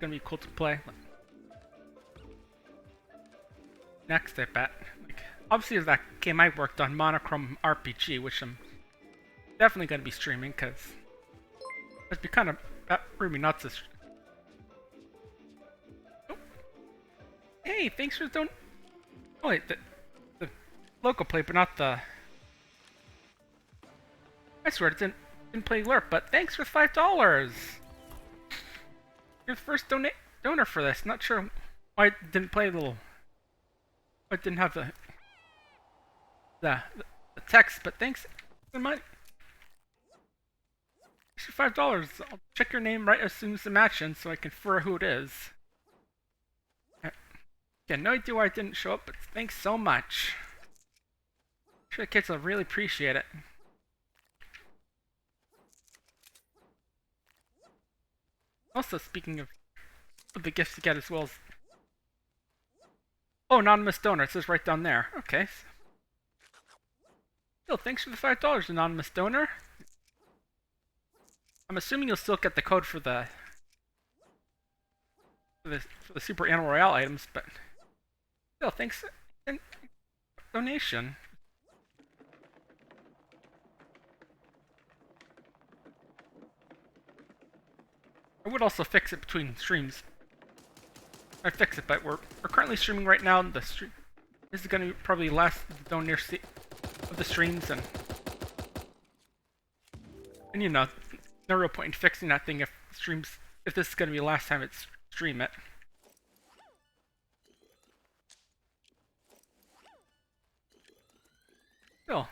gonna be cool to play. Next, I bet. Like, obviously, there's that game I worked on, Monochrome RPG, which I'm definitely gonna be streaming because Must be kind of really nuts. Oh. Hey, thanks for the Oh wait, the local plate, but not the. I swear it didn't play alert, but thanks for $5. You're the first donor for this. Not sure why it didn't play why it didn't have the text, but thanks for the money. Extra $5. I'll check your name right as soon as the match ends so I can figure who it is. Yeah, no idea why I didn't show up, but thanks so much. I'm sure the kids will really appreciate it. Also, speaking of the gifts to get as well as... Oh, anonymous donor. It says right down there. Okay. Still, thanks for the $5, anonymous donor. I'm assuming you'll still get the code for the Super Animal Royale items, but still, thanks for donation. I would also fix it between streams. I fix it, but we're currently streaming right now. The stream this is going to probably last the donation of the streams, and you know, no real point in fixing that thing if this is going to be the last time it's stream it. Still,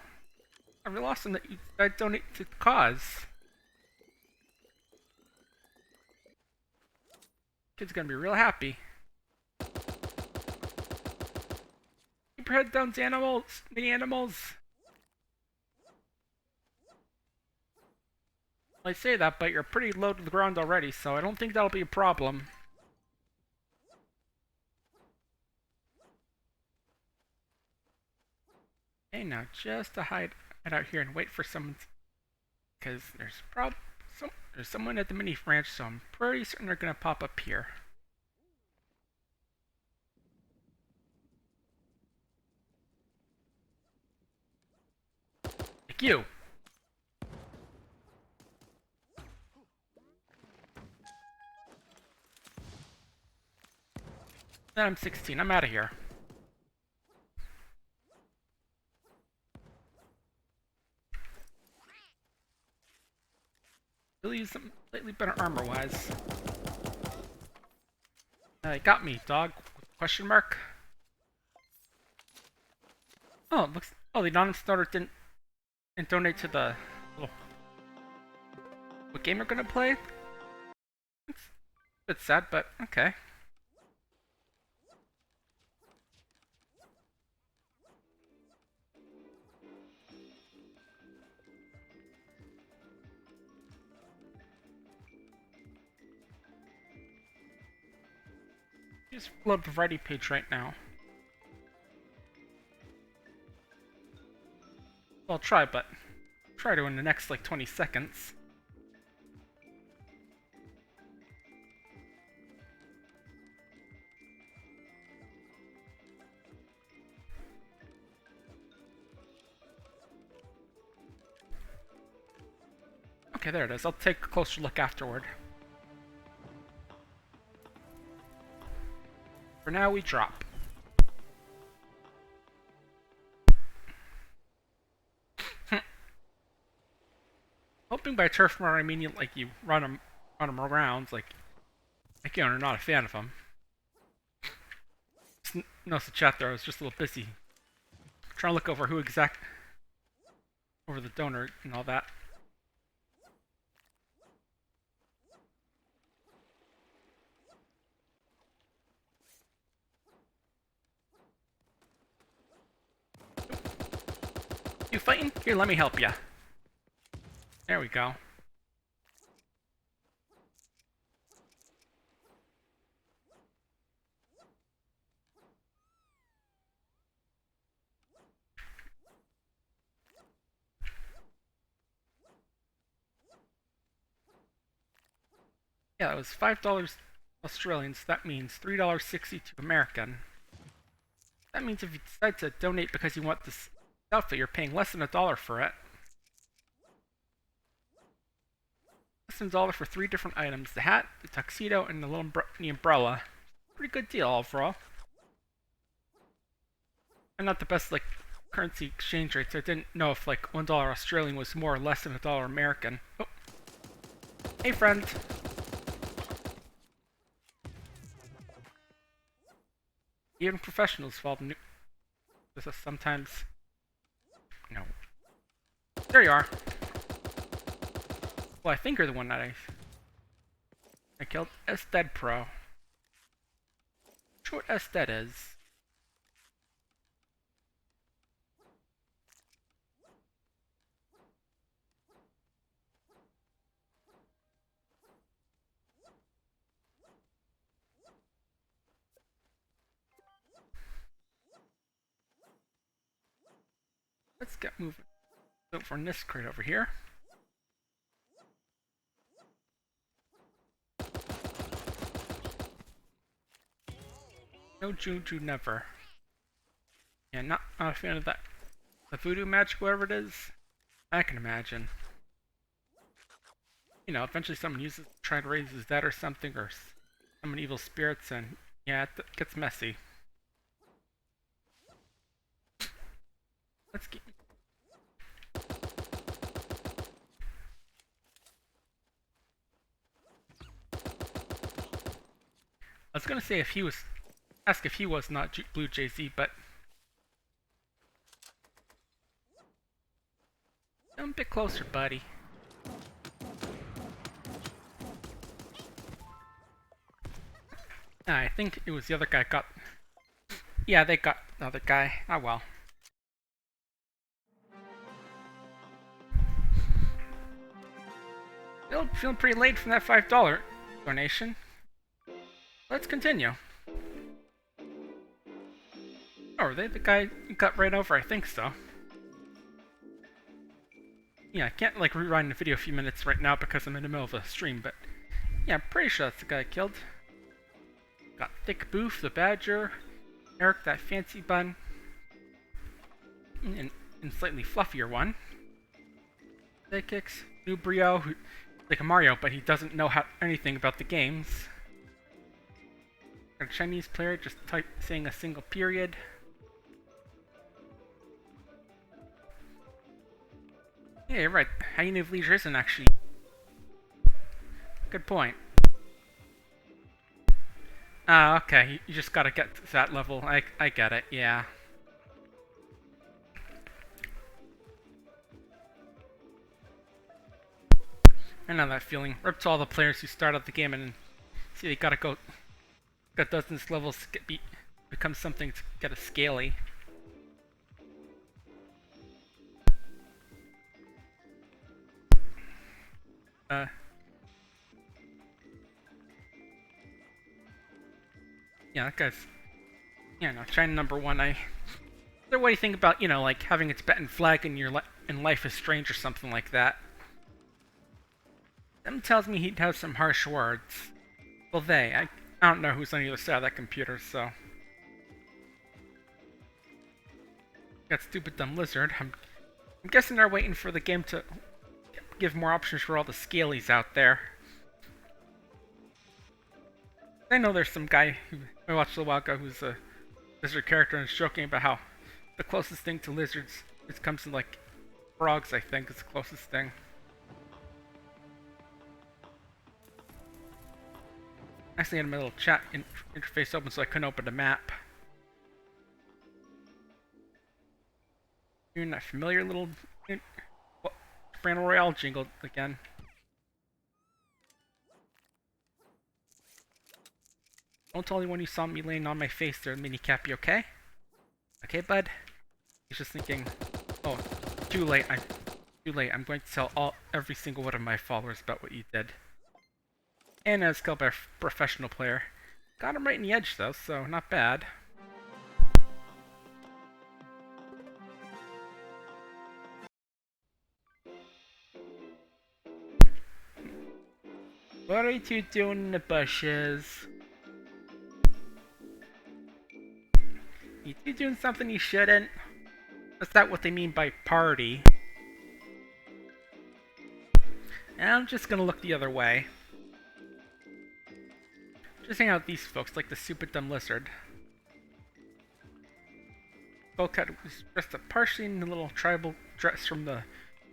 I'm really awesome that you donate to the cause. Kid's gonna be real happy. Keep your head down, the animals. I say that, but you're pretty low to the ground already, so I don't think that'll be a problem. Okay, now just to hide out here and wait for someone, because there's someone at the mini ranch, so I'm pretty certain they're gonna pop up here. Like you. Then I'm 16. I'm out of here. Really use some slightly better armor-wise. Got me, dog. Question mark. Oh, it looks. Oh, the anonymous donor didn't donate to the little. What game we're gonna play? It's a bit sad, but okay. Just load the variety page right now. Well, I'll try, but try to in the next like 20 seconds. Okay, there it is. I'll take a closer look afterward. For now, we drop. Hoping by turf runner, I mean like you run them around, like you know, you're not a fan of them. No, the chat there. I was just a little busy trying to look over over the donor and all that. You fighting? Here, let me help ya. There we go. Yeah, it was $5 Australian, so that means $3.62 American. That means if you decide to donate because you want this outfit, you're paying less than $1 for it. almost $1 for 3 different items: the hat, the tuxedo, and the umbrella. Pretty good deal overall. And not the best like currency exchange rates. I didn't know if like $1 Australian was more or less than $1 American. Oh, hey friend. Even professionals fall new. This is sometimes. No. There you are. Well, I think you're the one that I killed. Ested Pro. Not sure what Ested is. Let's get moving. So for this crate over here. No Juju never. Yeah, not a fan of that. The voodoo magic, whatever it is. I can imagine. You know, eventually someone uses trying to raise his dead or something, or summon evil spirits, and yeah, it gets messy. Let's get. I was gonna say ask if he was not Blue Jay-Z, but come a bit closer, buddy. I think it was the other guy got. Yeah, they got the other guy. Oh well. Still feeling pretty late from that $5 donation. Let's continue. Oh, are they the guy you got right over? I think so. Yeah, I can't like rewind the video a few minutes right now because I'm in the middle of a stream, but yeah, I'm pretty sure that's the guy I killed. Got Thick Boof, the Badger, Eric, that fancy bun, and slightly fluffier one. Sidekicks, Nubrio, who's like a Mario, but he doesn't know anything about the games. Got a Chinese player just saying a single period. Yeah, you're right. Hyena of Leisure isn't actually. Good point. Ah, okay. You just gotta get to that level. I get it, yeah. I know that feeling. Rip to all the players who start out the game and see they gotta go. Got dozens levels to become something to get a scaly. Yeah, that guy's. Yeah, no, China #1. What do you think about, you know, like having a Tibetan flag in your in Life is Strange or something like that? Them tells me he'd have some harsh words. Well, I don't know who's on the other side of that computer, so. Got stupid dumb lizard. I'm guessing they're waiting for the game to give more options for all the scalies out there. I know there's some guy who I watched a while ago who's a lizard character and is joking about how the closest thing to lizards comes to like frogs, I think, is the closest thing. Actually had my little chat interface open so I couldn't open the map. Hearing that familiar little Royale jingle again. Don't tell anyone you saw me laying on my face there, Minicap, you okay? Okay, bud? He's just thinking, oh, too late, I'm going to tell every single one of my followers about what you did. And as killed by a professional player. Got him right in the edge though, so not bad. What are you doing in the bushes? You doing something you shouldn't? That's not what they mean by party. And I'm just gonna look the other way. Just hang out with these folks, like the stupid dumb lizard. Bowcat was dressed up partially in a little tribal dress from the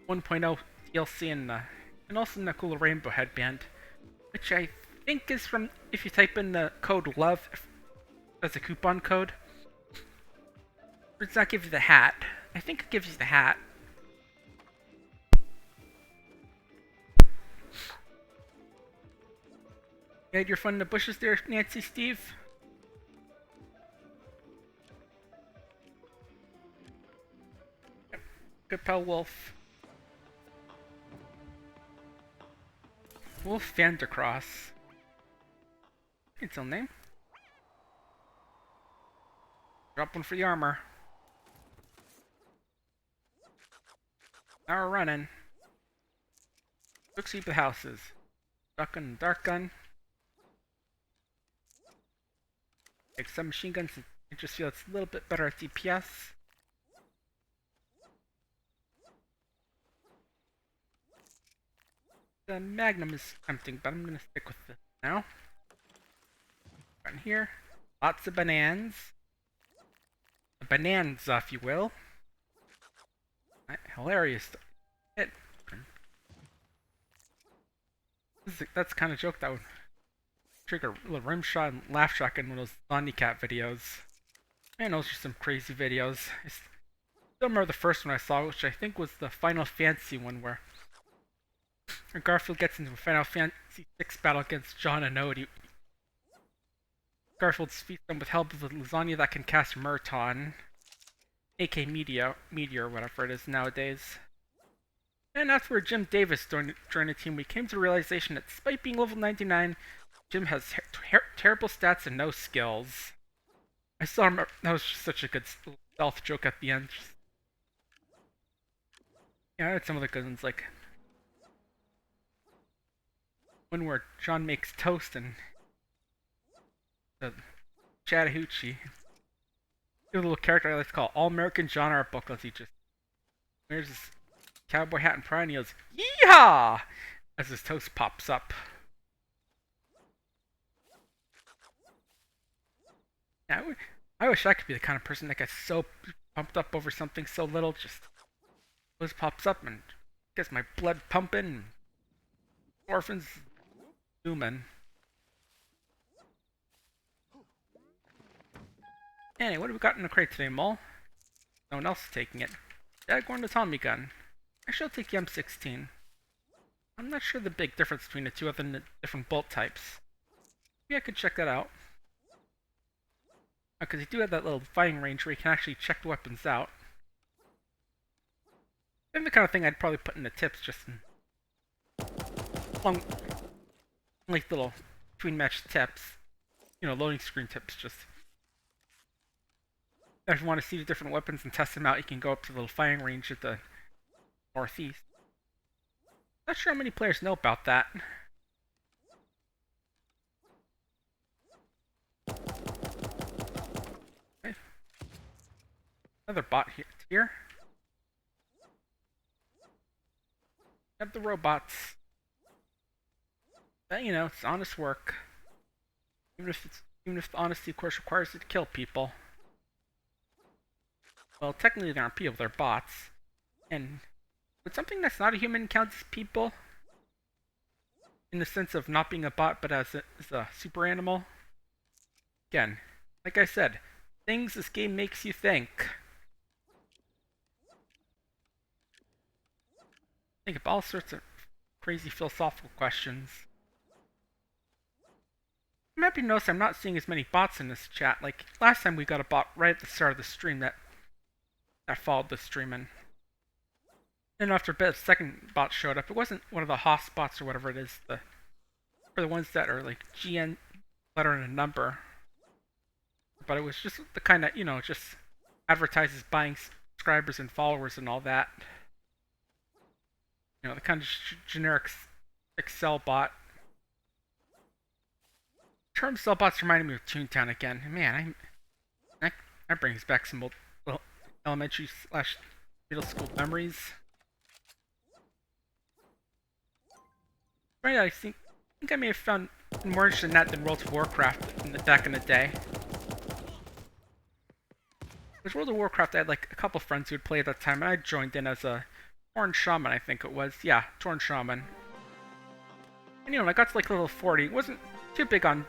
1.0 DLC and also in a cool rainbow headband, which I think is from, if you type in the code LOVE as a coupon code. Or does that give you the hat? I think it gives you the hat. You had your fun in the bushes there, Nancy Steve? Yep. Good pal Wolf. Wolf Vandercross. It's own name. Drop one for the armor. Now we're running. Quick sweep the houses. Shotgun and dart gun. Take some machine guns and just feel it's a little bit better at DPS. The Magnum is tempting, but I'm gonna stick with this now. Right here. Lots of bananas. A bonanza, if you will. Hilarious. That's the kind of joke that would trigger a little rim shot and laugh track in one of those Lonnie Cat videos. Man, those are some crazy videos. I still remember the first one I saw, which I think was the Final Fantasy one, where Garfield gets into a Final Fantasy 6 battle against John and Odie. Garfield defeats them with help of a lasagna that can cast Murton, aka Meteor, whatever it is nowadays. And that's where Jim Davis joined the team. We came to the realization that despite being level 99, Jim has terrible stats and no skills. I still remember, that was just such a good stealth joke at the end. Yeah, I had some of the good ones, like one where John makes toast and the Chattahoochee. A little character I like to call All-American John Arbuckle. He just wears his cowboy hat and pride and he goes, "Yeehaw!" as his toast pops up. Yeah, I wish I could be the kind of person that gets so pumped up over something so little, just toast pops up and gets my blood pumping and orphans zooming. Anyway, what have we got in the crate today, Mole? No one else is taking it. Jaguar and the Tommy gun. I shall take the M16. I'm not sure the big difference between the two other than the different bolt types. Maybe I could check that out. Because you do have that little firing range where you can actually check the weapons out. And the kind of thing I'd probably put in the tips, just in long, like little between match tips. You know, loading screen tips, just. If you want to see the different weapons and test them out, you can go up to the little firing range at the northeast. Not sure how many players know about that. Okay. Another bot here. Have the robots. But, you know, it's honest work. Even if the honesty, of course, requires you to kill people. Well, technically they aren't people, they're bots. And would something that's not a human count as people? In the sense of not being a bot, but as a super animal? Again, like I said, things this game makes you think. Think of all sorts of crazy philosophical questions. I'm happy to notice I'm not seeing as many bots in this chat. Like, last time we got a bot right at the start of the stream that followed the streaming. And after a bit, a second bot showed up. It wasn't one of the Haas bots or whatever it is, or the ones that are like GN letter and a number. But it was just the kind that, you know, just advertises buying subscribers and followers and all that. You know, the kind of generic Excel bot. The term Excel bots reminded me of Toontown again. Man, that brings back some old elementary / middle school memories. Right, I think I may have found more interest in that than World of Warcraft back in the day. Because World of Warcraft, I had like a couple friends who would play at that time, and I joined in as a Torn Shaman, I think it was. Yeah, Torn Shaman. And I got to like level 40. Wasn't too big on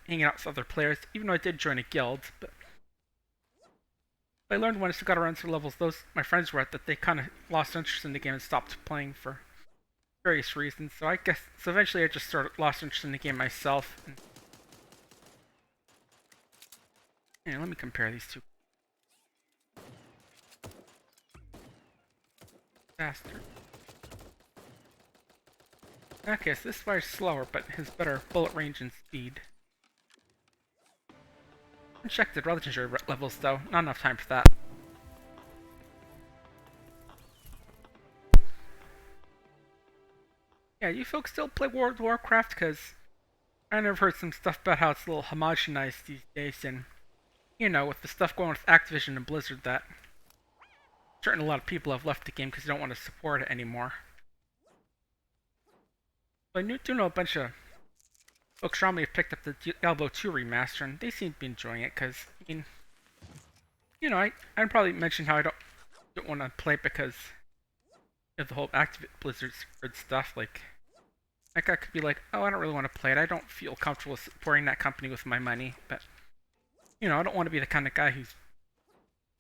hanging out with other players, even though I did join a guild. But I learned once I got around to levels my friends were at that they kind of lost interest in the game and stopped playing for various reasons. So eventually I just lost interest in the game myself. And let me compare these two. Faster. Okay, so this fire's slower, but has better bullet range and speed. Check the legendary levels though, not enough time for that. Yeah, you folks still play World of Warcraft? Because I never heard some stuff about how it's a little homogenized these days, and with the stuff going with Activision and Blizzard, that certainly a lot of people have left the game because they don't want to support it anymore. But I do know a bunch of folks around me have picked up the Diablo 2 remaster, and they seem to be enjoying it because, I'd probably mention how I don't want to play it because of the whole Blizzard stuff. Like I could be like, oh, I don't really want to play it. I don't feel comfortable supporting that company with my money. But, I don't want to be the kind of guy who's,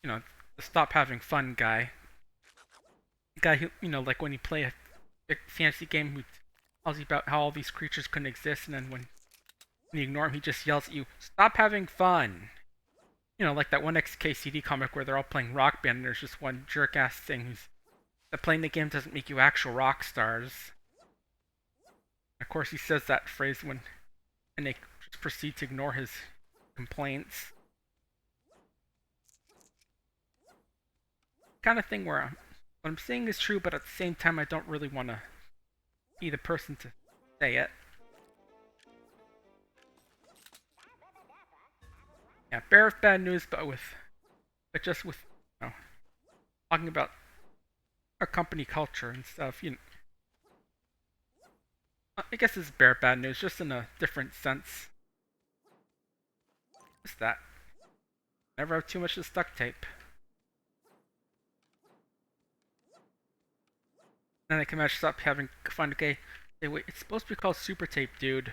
the stop having fun guy. The guy who, like when you play a fantasy game who tells you about how all these creatures couldn't exist, and then when you ignore him, he just yells at you, stop having fun! Like that one XKCD comic where they're all playing Rock Band, and there's just one jerk-ass thing that playing the game doesn't make you actual rock stars. Of course, he says that phrase and they just proceed to ignore his complaints. Kind of thing where what I'm saying is true, but at the same time, I don't really want to be the person to say it. Yeah, bear with bad news, but just with talking about our company culture and stuff. I guess it's bear bad news, just in a different sense. What's that? Never have too much of duct tape. Then I can match up having fun. Okay, hey, wait, it's supposed to be called super tape, dude.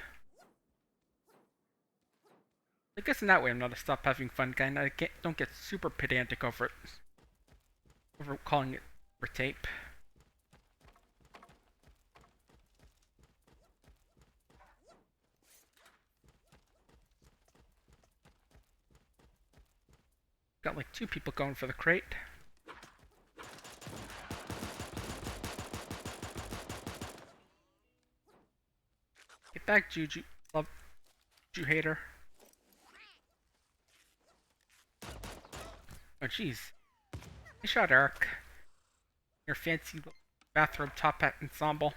I guess in that way I'm not a stop having fun guy, and I don't get super pedantic over calling it super tape. Got like 2 people going for the crate. Get back, Juju. Love Juju hater. Oh jeez. Nice shot, Eric. Your fancy bathrobe top hat ensemble.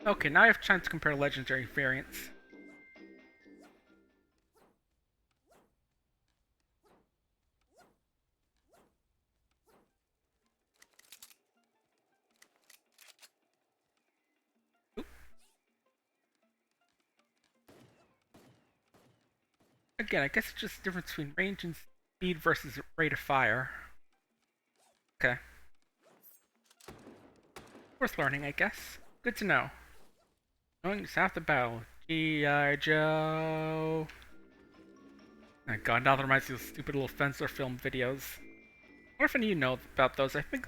Okay, now I have time to compare legendary variants. Again, I guess it's just the difference between range and speed versus rate of fire. Okay. Worth learning, I guess. Good to know. Knowing is half the battle. G.I. Joe. Oh god, now that reminds me of stupid little Fencer film videos. I wonder if any of you know about those. I think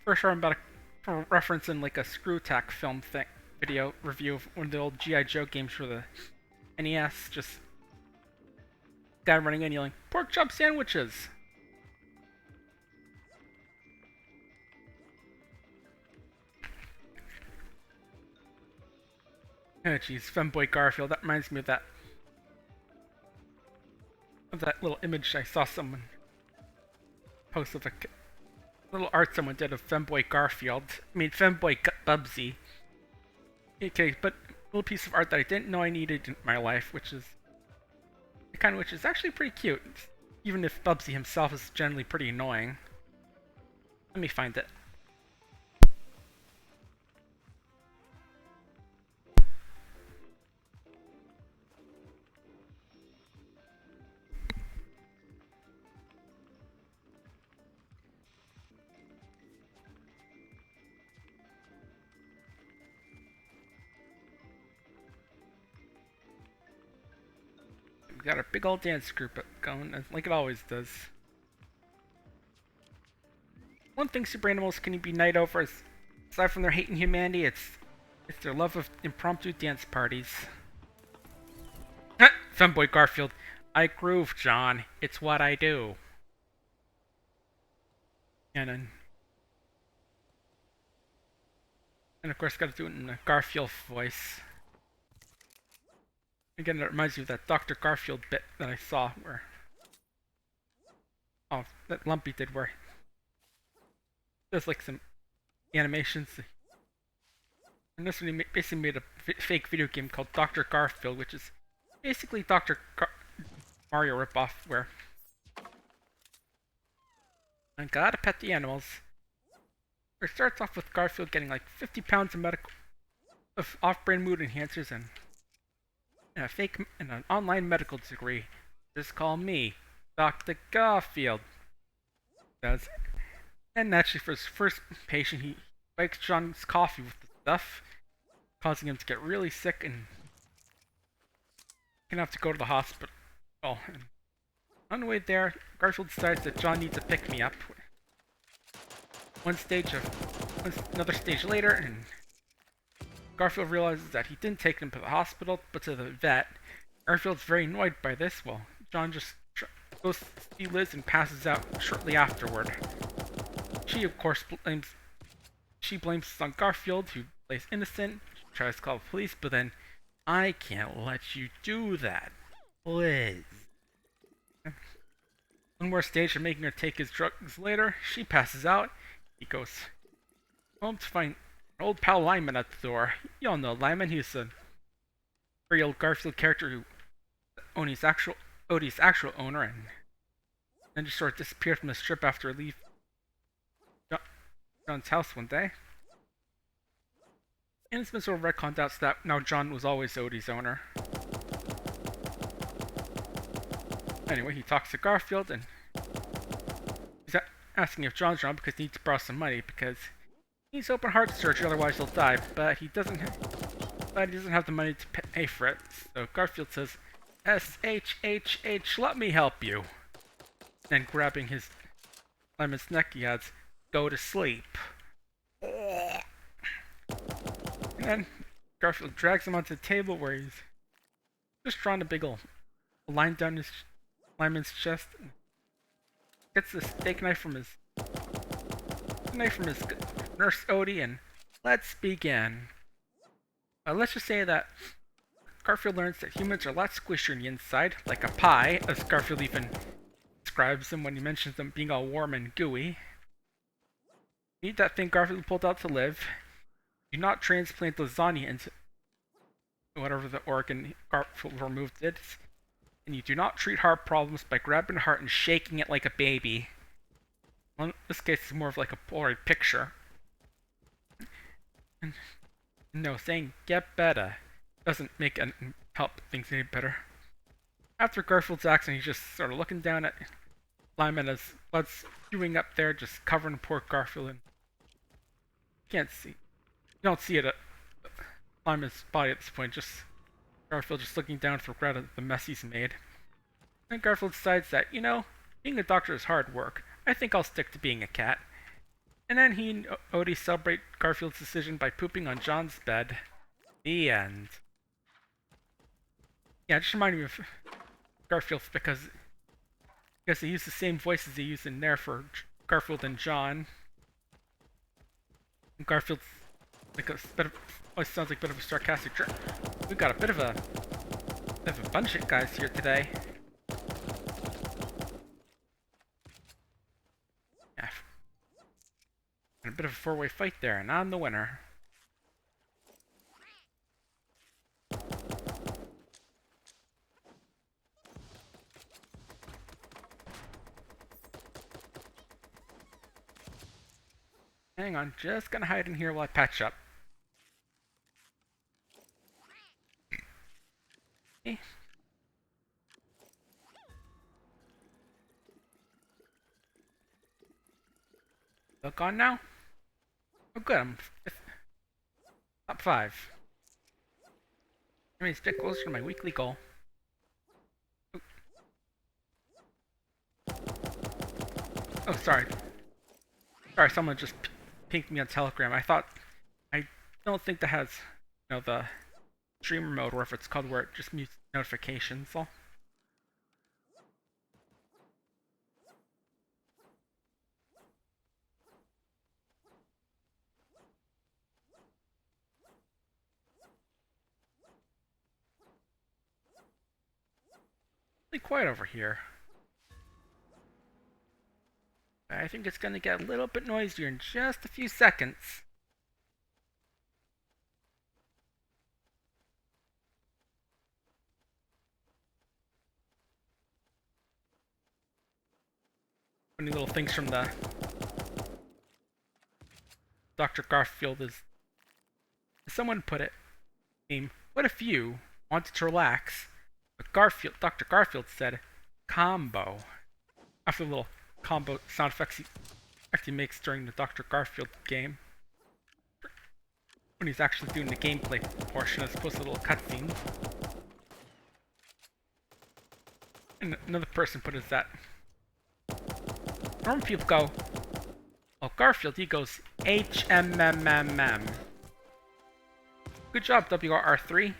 for sure I'm about to reference in like a Screw Attack film video review of one of the old G.I. Joe games for the NES. Just guy running in yelling, pork chop sandwiches! Oh jeez, Femboy Garfield, that reminds me of that little image I saw someone post of a little art someone did of Femboy Garfield. I mean, Femboy Bubsy. Okay, but a little piece of art that I didn't know I needed in my life, which is actually pretty cute. even if Bubsy himself is generally pretty annoying. Let me find it. We got our big old dance group going, like it always does. One thing super animals can be unite over is, aside from their hate in humanity, it's their love of impromptu dance parties. Femboy Garfield, I groove, John. It's what I do. And of course, got to do it in a Garfield voice. Again, that reminds me of that Dr. Garfield bit that I saw where... Oh, that Lumpy did where... There's like some animations. And this one he basically made a fake video game called Dr. Garfield, which is basically Mario ripoff where... I gotta pet the animals. It starts off with Garfield getting like 50 pounds of off-brand mood enhancers and an online medical degree. Just call me Dr. Garfield. Does. And naturally, for his first patient, he spikes John's coffee with the stuff, causing him to get really sick and gonna have to go to the hospital. Oh, and on the way there, Garfield decides that John needs a pick-me-up. Another stage later, and Garfield realizes that he didn't take him to the hospital, but to the vet. Garfield's very annoyed by this. Well, John just goes to see Liz and passes out shortly afterward. She, of course, blames this on Garfield, who plays innocent. She tries to call the police, but then, I can't let you do that, Liz. One more stage of making her take his drugs later. She passes out. He goes home to find old pal Lyman at the door. Y'all know Lyman. He's a very old Garfield character who Odie's actual owner, and then just sort of disappeared from the strip after leaving John's house one day. And it's been sort of retconned out so that now John was always Odie's owner. Anyway, he talks to Garfield and he's asking if John's around because he needs to borrow some money because he needs open heart surgery, otherwise he'll die. But he doesn't have the money to pay for it. So Garfield says, "S-H-H-H, let me help you." Then grabbing his Lemon's neck, he adds, "Go to sleep." And then Garfield drags him onto the table where he's just drawn a big ol' line down his Lyman's chest. And gets the steak knife from his nurse Odie, and let's begin. Let's just say that Garfield learns that humans are a lot squishier on the inside, like a pie, as Garfield even describes them when he mentions them being all warm and gooey. You need that thing Garfield pulled out to live. Do not transplant lasagna into whatever the organ Garfield removed it. And you do not treat heart problems by grabbing a heart and shaking it like a baby. Well, in this case, it's more of like a Polaroid picture. And no, saying "get better" doesn't help things any better. After Garfield's accident, he's just sort of looking down at Lyman as blood's spewing up there, just covering poor Garfield. And you don't see it at Lyman's body at this point, just Garfield just looking down for regret at the mess he's made. And Garfield decides that, being a doctor is hard work. I think I'll stick to being a cat. And then he and Odie celebrate Garfield's decision by pooping on John's bed. The end. Yeah, it just reminded me of Garfield because they use the same voices they use in there for Garfield and John. And Garfield's always sounds like a bit of a sarcastic jerk. We've got a bit of a bunch of guys here today. Yeah. And a bit of a four-way fight there, and I'm the winner. Hang on, just gonna hide in here while I patch up. Okay. Still gone now? Oh good, I'm top 5. I mean, stick closer to my weekly goal. Oh, sorry. Sorry, someone just pinged me on Telegram. I don't think that has, the streamer mode, or if it's called where it just mutes notifications. So. Really quiet over here. I think it's gonna get a little bit noisier in just a few seconds. Funny little things from the Dr. Garfield is, as someone put it, what if you wanted to relax, but Dr. Garfield said, combo. After the little combo sound effects he makes during the Dr. Garfield game. When he's actually doing the gameplay portion as opposed to the little cutscenes. And another person put it as that. Normal people go, well, Garfield, he goes HMMMM. Good job, WRR3.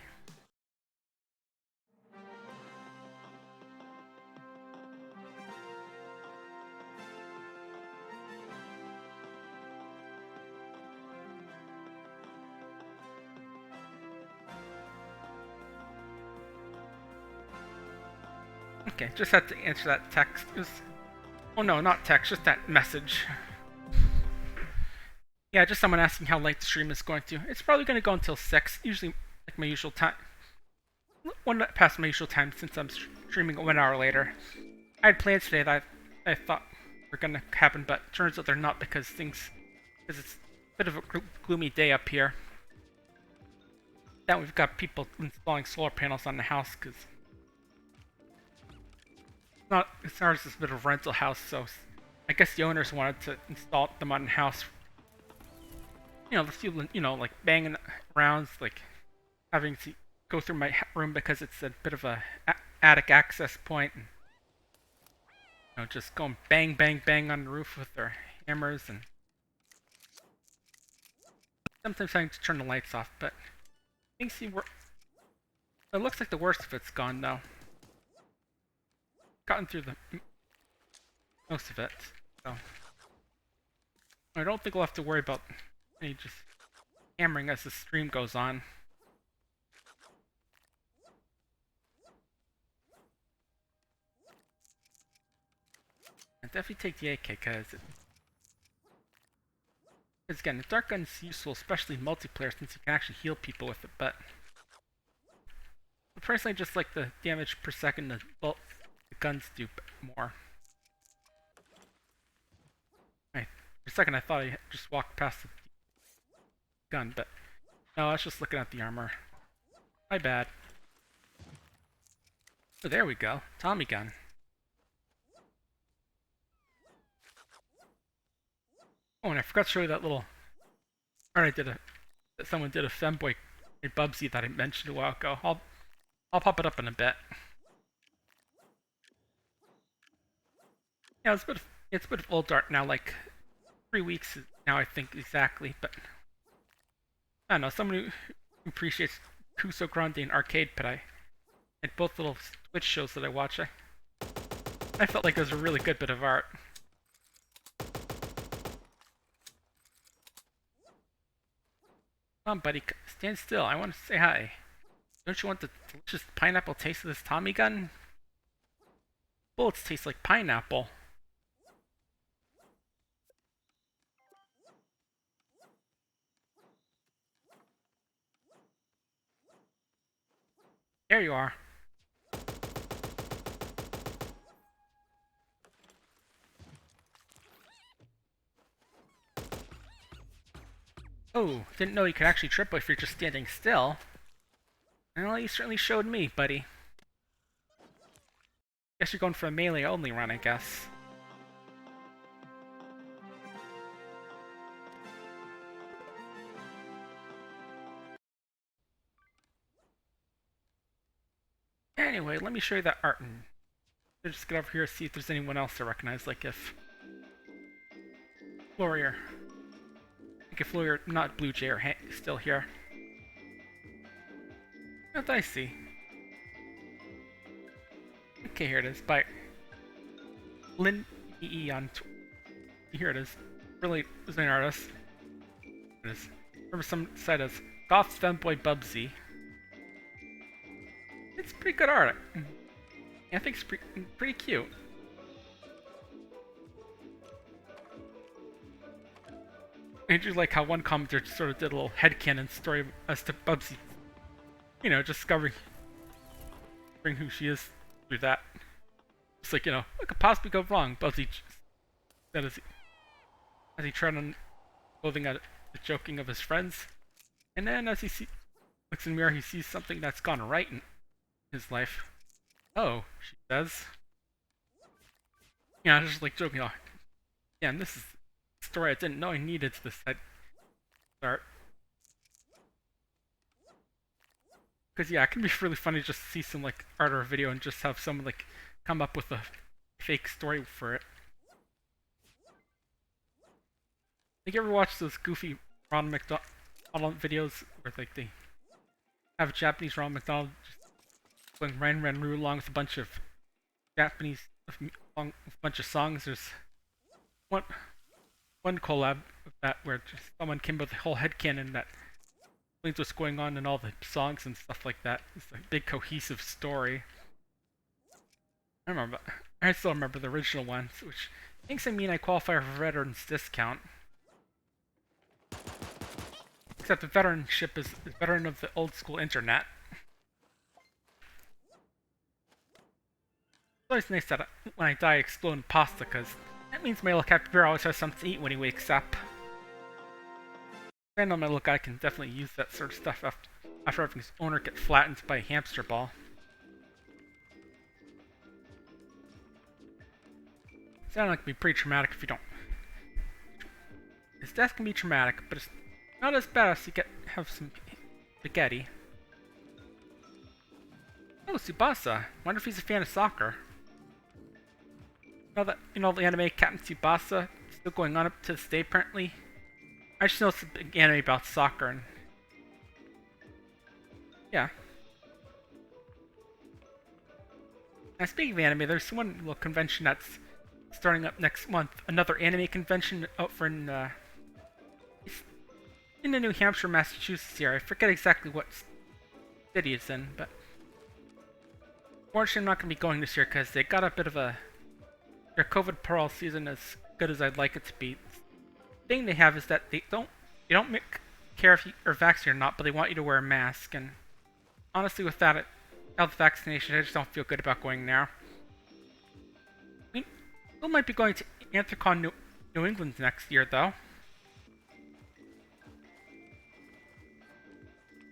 Okay, just had to answer that text. Oh no, not text, just that message. Yeah, just someone asking how late the stream is going to. It's probably going to go until 6, usually like my usual time. One past my usual time since I'm streaming 1 hour later. I had plans today that I thought were going to happen, but turns out they're not because it's a bit of a gloomy day up here. Then we've got people installing solar panels on the house because it's not just a bit of a rental house, so I guess the owners wanted to install them on the house. The people, like banging around, like having to go through my room because it's a bit of a attic access point, and just going bang, bang, bang on the roof with their hammers, and sometimes having to turn the lights off. But it looks like the worst of it's gone though. Gotten through most of it, so I don't think we'll have to worry about any just hammering as the stream goes on. I definitely take the AK because again, the dark gun is useful, especially in multiplayer, since you can actually heal people with it. But personally, just like the damage per second the guns do more. For a second I thought I just walked past the gun, but no, I was just looking at the armor. My bad. Oh, there we go. Tommy gun. Oh, and I forgot to show you that little art that someone did of Femboy Bubsy that I mentioned a while ago. I'll pop it up in a bit. Yeah, it's a bit of old art now, like 3 weeks now, I think, exactly, but I don't know, someone who appreciates Kuso Grande and Arcade Pit, and both little Twitch shows that I watch, I felt like it was a really good bit of art. Come on, buddy, stand still, I want to say hi. Don't you want the delicious pineapple taste of this Tommy gun? Bullets taste like pineapple. There you are. Oh, didn't know you could actually triple if you're just standing still. Well, you certainly showed me, buddy. Guess you're going for a melee only run, I guess. Anyway, let me show you that art and just get over here and see if there's anyone else I recognize, like if Florier. Like if Florier, not Blue Jay, or still here. What did I see? Okay, here it is. By Lynn E. on here it is. Really design artist. It is. Remember some site as Goth's Femboy Bubsy. It's pretty good art. I think it's pretty cute. I do like how one commenter sort of did a little headcanon story as to Bubsy. You know, discovering who she is through that. It's like, you know, what could possibly go wrong? Bubsy said as he tried on clothing at the joking of his friends. And then as he looks in the mirror, he sees something that's gone right in his life. Oh, she says. Yeah, just like joking. Oh, damn, this is a story I didn't know I needed to this start. Because yeah, it can be really funny just to see some like art or video and just have someone like come up with a fake story for it. Like, you ever watch those goofy Ronald McDonald videos where like they have a Japanese Ronald McDonald just going Ran Ru along with a bunch of Japanese, along with a bunch of songs? There's one collab of that where just someone came up with a whole headcanon that explains what's going on in all the songs and stuff like that. It's a big cohesive story. I still remember the original ones, which thinks I mean I qualify for veterans discount. Except the veteranship is veteran of the old school internet. It's always nice that when I die I explode in pasta, because that means my little capybara always has something to eat when he wakes up. I know my little guy can definitely use that sort of stuff after having his owner get flattened by a hamster ball. Sounds like it can be pretty traumatic if you don't. His death can be traumatic, but it's not as bad as to have some spaghetti. Oh, Tsubasa. Wonder if he's a fan of soccer. You know the anime Captain Tsubasa still going on up to this day apparently. I just know it's a big anime about soccer and yeah. Now speaking of anime, there's one little convention that's starting up next month. Another anime convention over in the New Hampshire, Massachusetts area. I forget exactly what city it's in, but unfortunately I'm not going to be going this year because they got a bit of their COVID parole season as good as I'd like it to be. The thing they have is that they don't care if you are vaccinated or not, but they want you to wear a mask. And honestly, without the vaccination, I just don't feel good about going now. I mean, we might be going to Anthrocon, New England next year, though.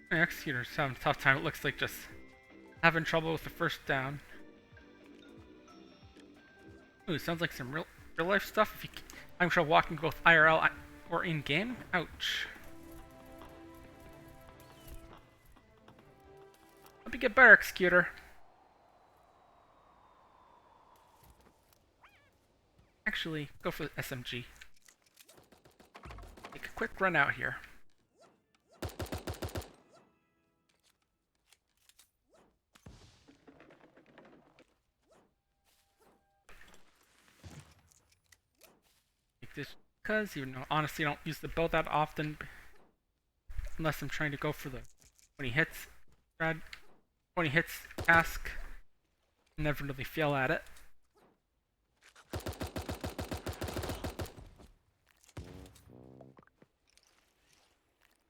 My executor's having a tough time. It looks like just having trouble with the first down. Ooh, sounds like some real life stuff. If you, I'm sure walking both IRL or in game. Ouch. Hope you get better, executor. Actually, go for the SMG. Take a quick run out here. Take this because, even though honestly I don't use the bow that often, unless I'm trying to go for the 20 hits. 20 hits task. Never really fail at it.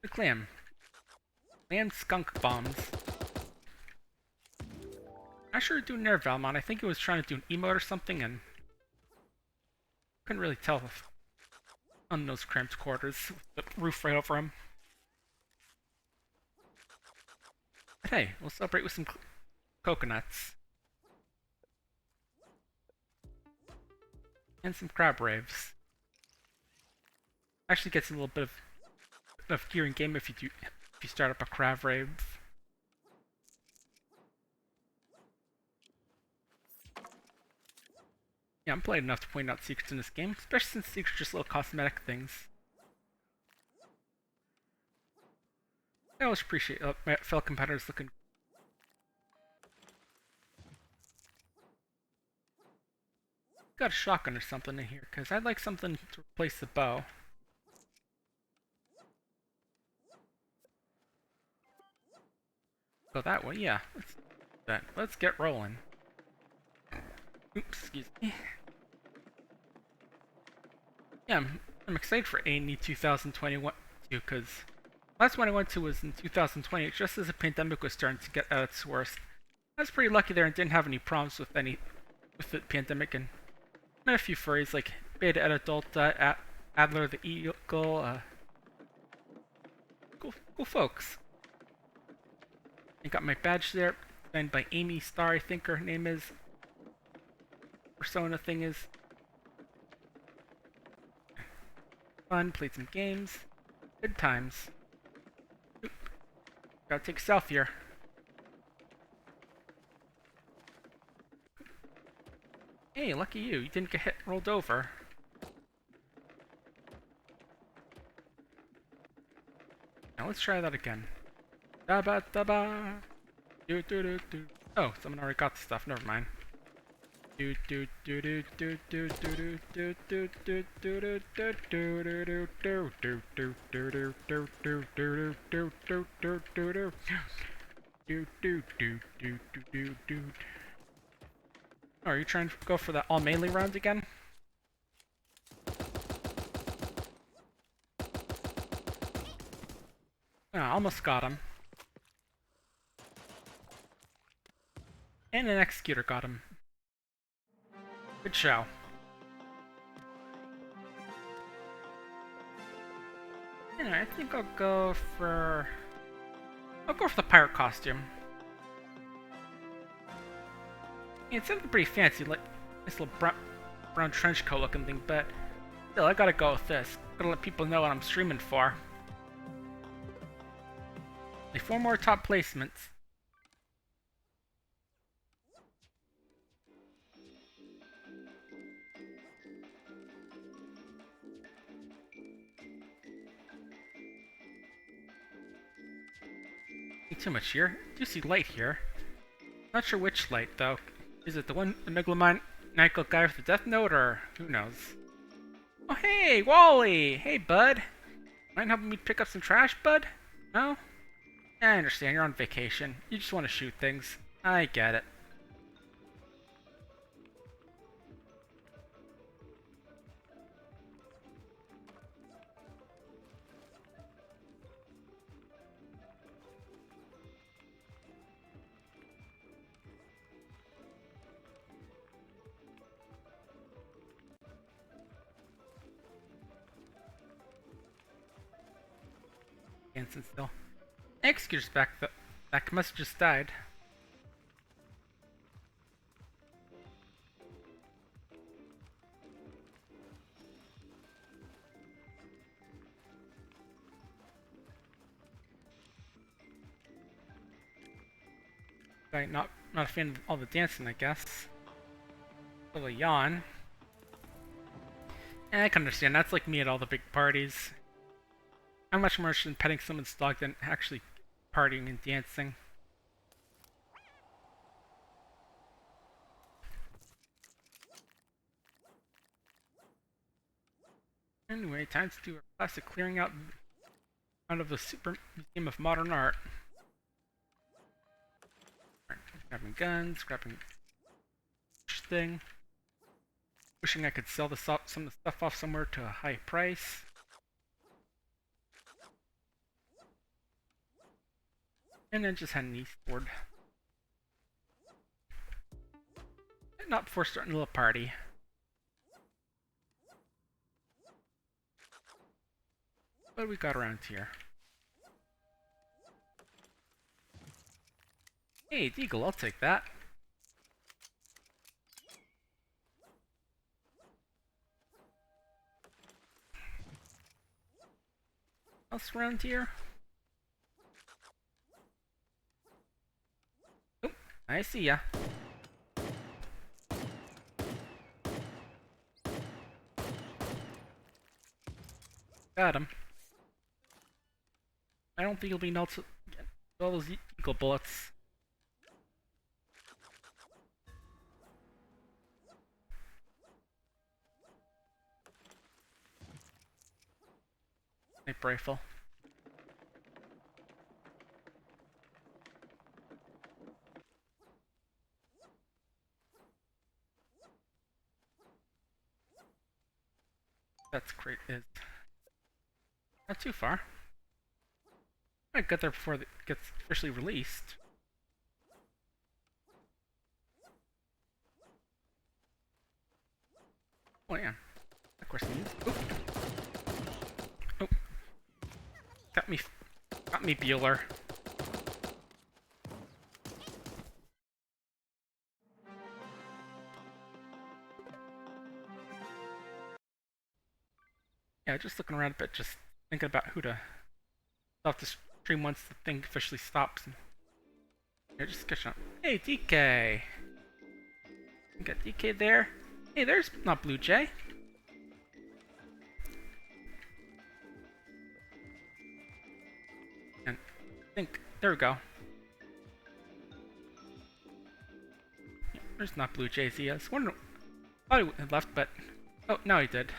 The clam. Land skunk bombs. Not sure doing Nerve Valmont. I think it was trying to do an emote or something and couldn't really tell if on those cramped quarters with the roof right over him. But hey, we'll celebrate with some coconuts. And some crab raves. Actually gets a little bit of gear in game if you start up a crab rave. Yeah, I'm playing enough to point out secrets in this game, especially since secrets are just little cosmetic things. I always appreciate my fellow competitors looking. Got a shotgun or something in here, because I'd like something to replace the bow. Go that way, yeah. Let's get rolling. Oops, excuse me. Yeah, I'm excited for A&E 2021 too, because last one I went to was in 2020, just as the pandemic was starting to get at its worst. I was pretty lucky there and didn't have any problems with the pandemic, and met a few furries like Beta et Adult, Adler the Eagle, cool folks. I got my badge there, signed by Amy Star, I think her name is. Persona thing is. Fun, played some games. Good times. Oop. Gotta take a selfie here. Hey, lucky you. You didn't get hit rolled over. Now let's try that again. Da-ba da-ba. Do. Oh, someone already got the stuff. Never mind. Do. Oh, are you trying to go for that all melee round again? Ah, almost got him. And an executor got him. Good show. Yeah, I think I'll go for the pirate costume. Yeah, it's something pretty fancy, like this little brown trench coat looking thing, but still, I gotta go with this. Gotta let people know what I'm streaming for. Like 4 more top placements. Too much here. I do see light here. Not sure which light though. Is it the megalomaniacal guy with the death note, or who knows? Oh hey, Wally! Hey bud! Mind helping me pick up some trash, bud? No? I understand, you're on vacation. You just want to shoot things. I get it. Instant still. Executor's back. That must have just died. Right, not a fan of all the dancing, I guess. A little yawn. I can understand. That's like me at all the big parties. I'm much more interested in petting someone's dog than actually partying and dancing. Anyway, time to do a classic clearing out of the Super Museum of Modern Art. Right, grabbing guns, grabbing thing. Wishing I could sell some of the stuff off somewhere to a high price. And then just heading eastward. Not before starting a little party. What do we got around here? Hey, Deagle, I'll take that. Else around here? Oh, I see ya. Got him. I don't think he'll be nuts with all those eagle bullets. Sniper rifle. That's great. Is not too far. I get there before it gets officially released. Oh yeah. Of course, oop. Oh. Got me, Bueller. Yeah, just looking around a bit, just thinking about who to stop the stream once the thing officially stops. And yeah, just catch up. Hey, DK! You got DK there? Hey, there's not Blue Jay. And I think, there we go. Yeah, there's not Blue Jay. I was wondering, thought he had left, but, oh, no he did.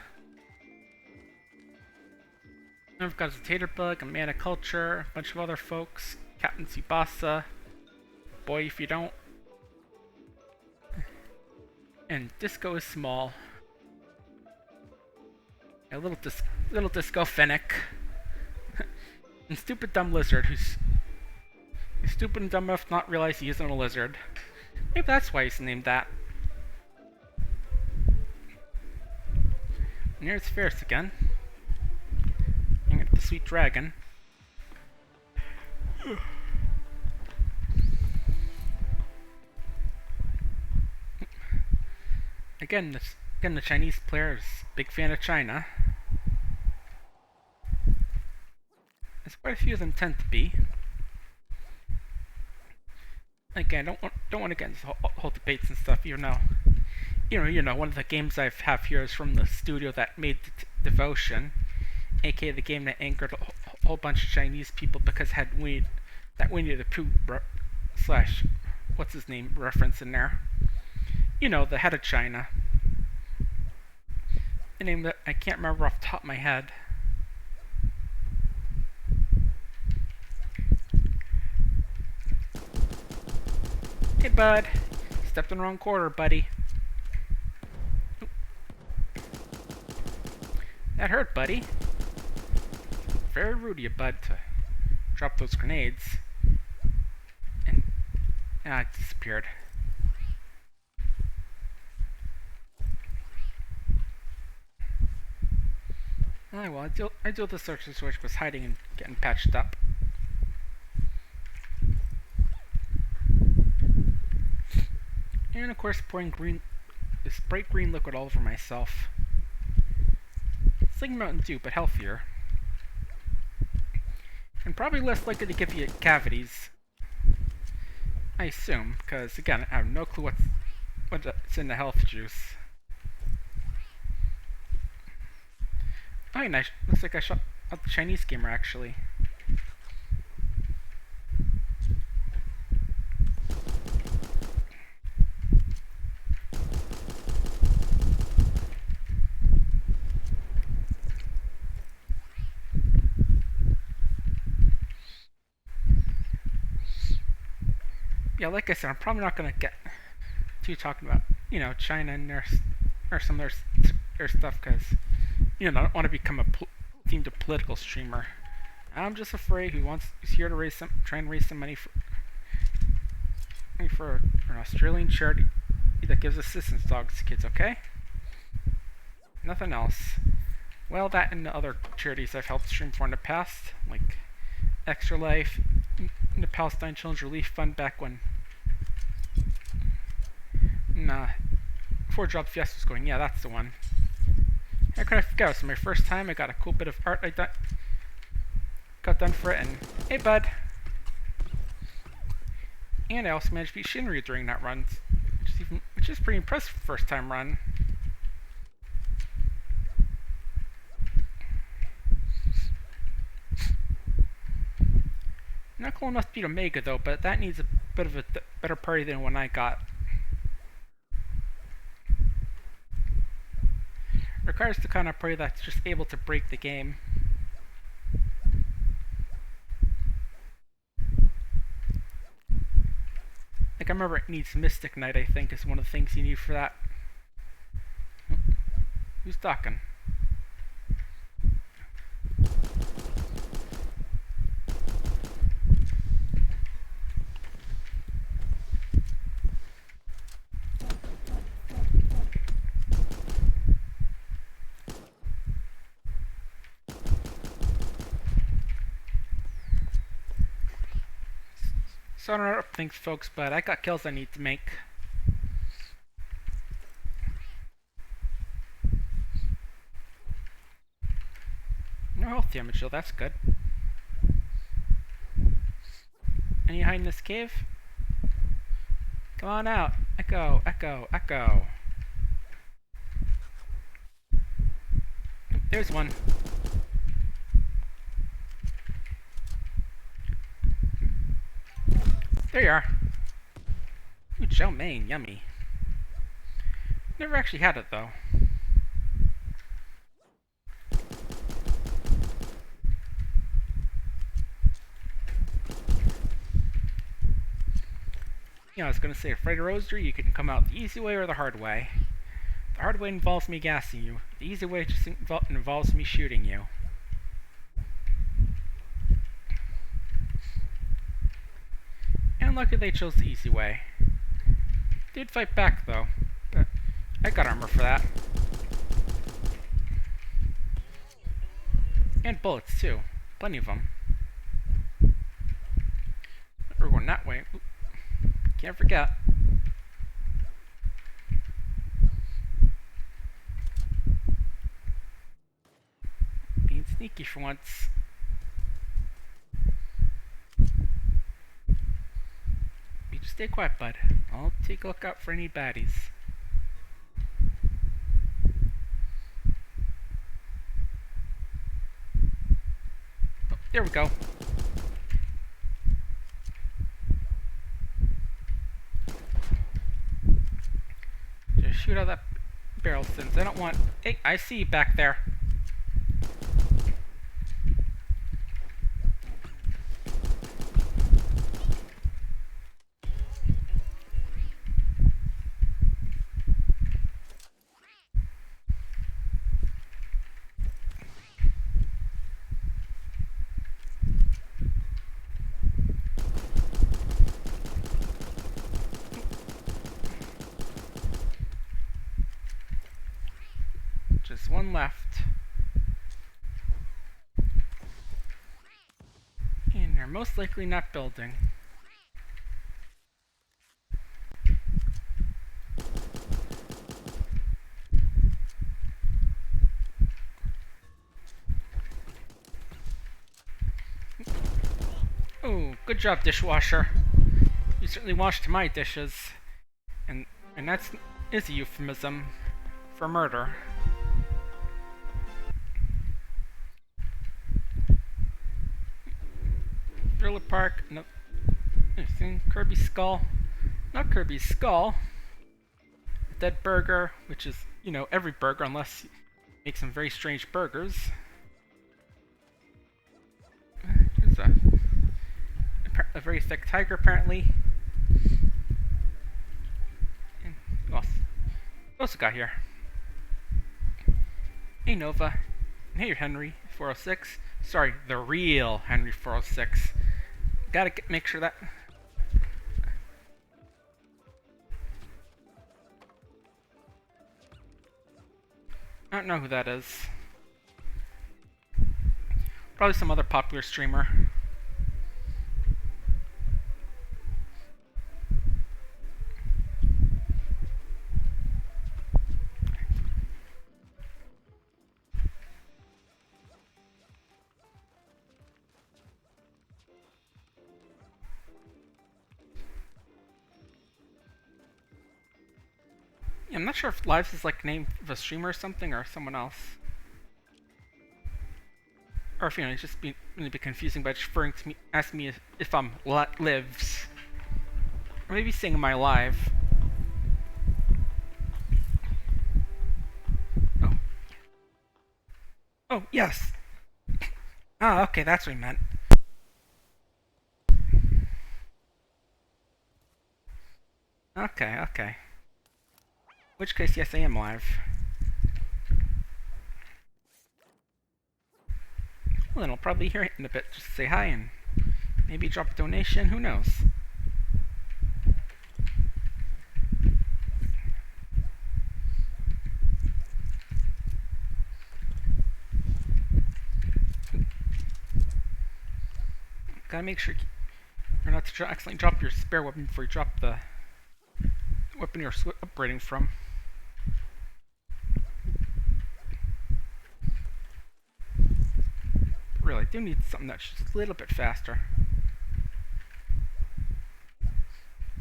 I've got a Taterbug, a Mana Culture, a bunch of other folks, Captain Tsubasa, Boy If You Don't, and Disco is Small. A little Disco Fennec, and Stupid Dumb Lizard, who's stupid and dumb enough to not realize he isn't a lizard. Maybe that's why he's named that. And here's Ferris again. The sweet dragon. Again, the Chinese player is a big fan of China. There's quite a few of them tend to be. Again, don't want to get into whole debates and stuff. You know, one of the games I have here is from the studio that made Devotion, aka the game that angered a whole bunch of Chinese people because it had Winnie the Pooh slash what's his name reference in there. You know, the head of China. The name that I can't remember off the top of my head. Hey bud, stepped in the wrong quarter, buddy. Oop. That hurt, buddy. Very rude of you, bud, to drop those grenades. And it disappeared. Ah, well, I deal with the search which was hiding and getting patched up. And of course, pouring this bright green liquid all over myself. It's like Mountain Dew, but healthier. And probably less likely to give you cavities. I assume, because again, I have no clue what's in the health juice. Oh, nice. Looks like I shot a Chinese gamer, actually. Yeah, like I said, I'm probably not going to get too talking about, China and some of their stuff, because, I don't want to become a themed a political streamer. I'm just afraid who's here to try and raise some money for an Australian charity that gives assistance dogs to kids, okay? Nothing else. Well, that and the other charities I've helped stream for in the past, like Extra Life, and the Palestine Children's Relief Fund back when before Job Fiesta was going. Yeah, that's the one. How could I forget? It was my first time. I got a cool bit of art I got done for it, and hey, bud. And I also managed to beat Shinryu during that run, which is pretty impressive for first time run. Not cool enough to beat Omega though, but that needs a bit of a better party than one I got. Requires the kind of party that's just able to break the game. Like I remember it needs Mystic Knight, I think, is one of the things you need for that. Who's talking? So I don't know up things, folks, but I got kills I need to make. No health damage though, that's good. Any hide in this cave? Come on out. Echo, echo, echo. There's one. There you are. Ooh, chow mein, yummy. Never actually had it though. I was gonna say, Freddy Rosary, you can come out the easy way or the hard way. The hard way involves me gassing you. The easy way just involves me shooting you. And luckily they chose the easy way. Did fight back though, but I got armor for that. And bullets too. Plenty of them. We're going that way. Oop. Can't forget. Being sneaky for once. You just stay quiet, bud. I'll take a look out for any baddies. Oh, there we go. Shoot out that barrel since I don't want... Hey, I see you back there. Just one left. And they're most likely not building. Oh, good job, dishwasher. You certainly washed my dishes. And that's is a euphemism for murder. Thriller Park, nope. Anything? Kirby's Skull. Not Kirby's Skull. Dead Burger, which is, you know, every burger unless you make some very strange burgers. There's a very thick tiger, apparently. And what else got here? Hey, Nova. And hey, Henry 406. Sorry, the real Henry 406. Gotta make sure that... I don't know who that is. Probably some other popular streamer. Yeah, I'm not sure if Lives is like the name of a streamer or something, or someone else. Or if, it's just being really a bit confusing by just referring to me, asking me if I'm Lives. Or maybe saying am I live. Oh. Oh, yes. Ah, okay, that's what he meant. Okay, okay. In which case, yes, I am live. Well, then I'll probably hear it in a bit. Just say hi and maybe drop a donation. Who knows? Gotta make sure you're not to accidentally drop your spare weapon before you drop the weapon you're upgrading from. But really, I do need something that's just a little bit faster.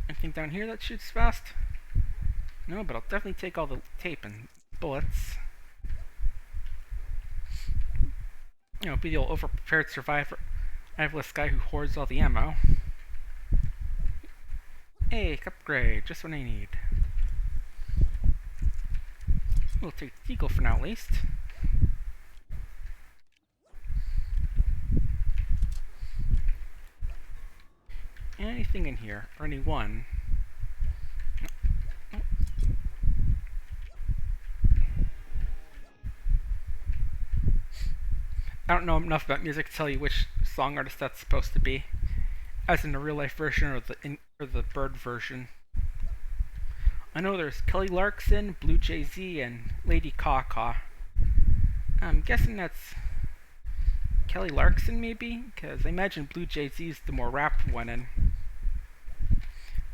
Anything down here that shoots fast? No, but I'll definitely take all the tape and bullets. Be the old overprepared survivalist guy who hoards all the ammo. Hey, upgrade, just what I need. We'll take the eagle for now, at least. Anything in here? Or anyone? No. I don't know enough about music to tell you which song artist that's supposed to be, as in the real life version or the bird version. I know there's Kelly Clarkson, Blue Jay-Z, and Lady Gaga. I'm guessing that's Kelly Clarkson, maybe? Because I imagine Blue Jay-Z's the more rap one, and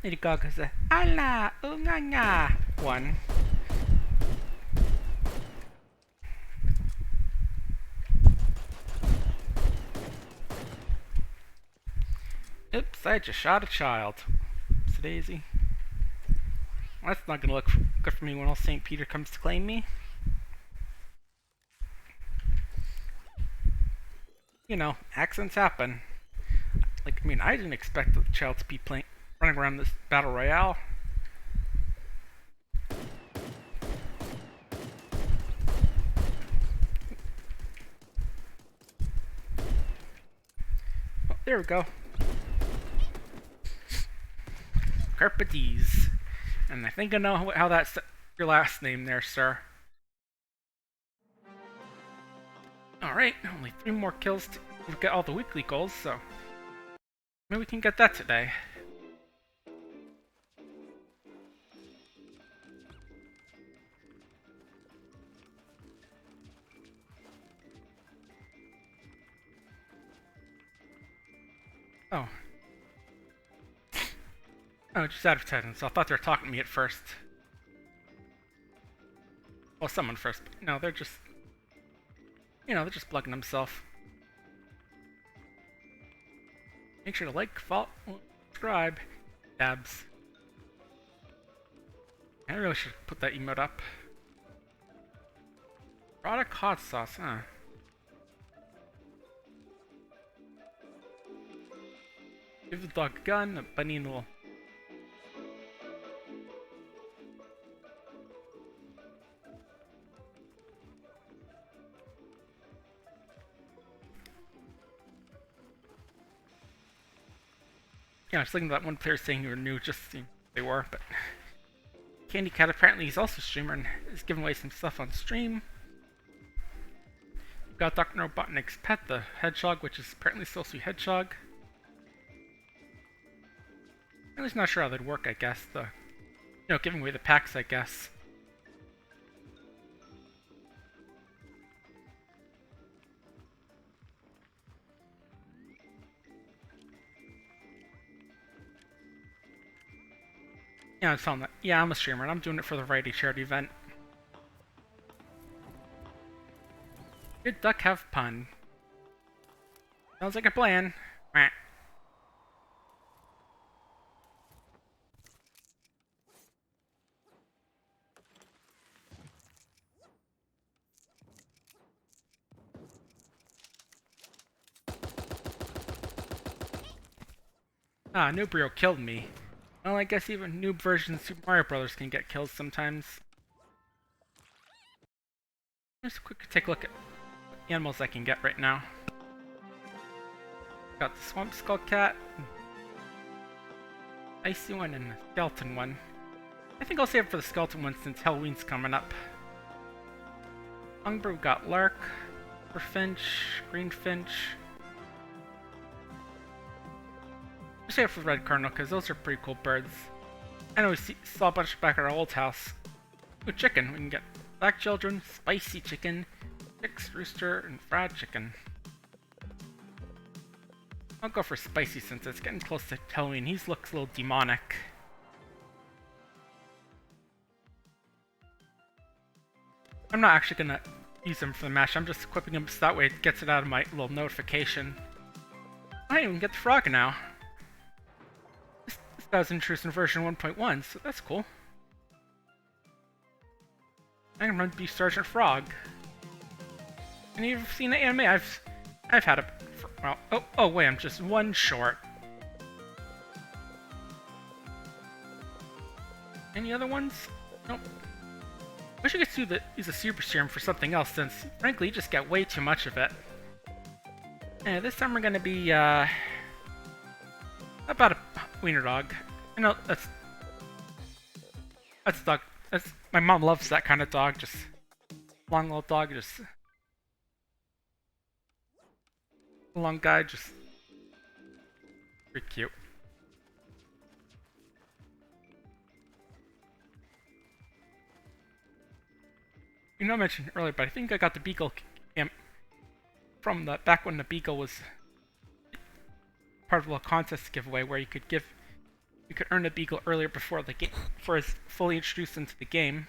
Lady Gaga's the "Alla Unganga" one. Oops, I just shot a child. Oops, daisy. Well, that's not gonna look good for me when old St. Peter comes to claim me. Accidents happen. I didn't expect the child to be running around this battle royale. Oh, there we go. Carpe Diem. And I think I know how that's your last name there, sir. Alright, only 3 more kills to get all the weekly goals, so maybe we can get that today. Oh. Oh, just advertising, so I thought they were talking to me at first. Well, someone first. No, they're just... they're just plugging themselves. Make sure to like, follow, subscribe. Dabs. I really should put that emote up. Product hot sauce, huh? Give the dog a gun, a bunny and a little... Yeah, I was looking at that one player saying you were new, just seeing they were, but... Candy Cat apparently is also a streamer and is giving away some stuff on stream. We've got Dr. Robotnik's pet, the hedgehog, which is apparently supposed to be hedgehog. I'm just not sure how that'd work, I guess. Giving away the packs, I guess. Yeah, I'm telling that. Yeah, I'm a streamer, and I'm doing it for the Variety Charity event. Good duck have pun. Sounds like a plan. Meh. Ah, Nubrio killed me. Well, I guess even noob versions of Super Mario Brothers can get killed sometimes. Just quick take a look at animals I can get right now. Got the Swamp Skull Cat, Icy one, and a Skeleton one. I think I'll save it for the Skeleton one since Halloween's coming up. Songbird got Lark, Finch, Greenfinch. I'll save it for the Red Cardinal because those are pretty cool birds. I know we saw a bunch back at our old house. Ooh, chicken. We can get Black Children, Spicy Chicken, Chicks, Rooster, and Fried Chicken. I'll go for Spicy since it's getting close to Halloween. He looks a little demonic. I'm not actually gonna use him for the match. I'm just equipping him so that way it gets it out of my little notification. I didn't even get the frog now. This guy was introduced in version 1.1, so that's cool. I can run to be Sergeant Frog. And you've seen the anime? I've had a. Well, oh wait, I'm just one short. Any other ones? Nope. Wish I could use a super serum for something else, since frankly you just get way too much of it. And this time we're gonna be about a Wiener Dog. I know that's dog. My mom loves that kind of dog. Just long little dog, just a long guy, just pretty cute. You know, I mentioned earlier, but I think I got the Beagle camp from the back when the Beagle was part of a little contest giveaway where you could earn a Beagle earlier before the game, before it's fully introduced into the game.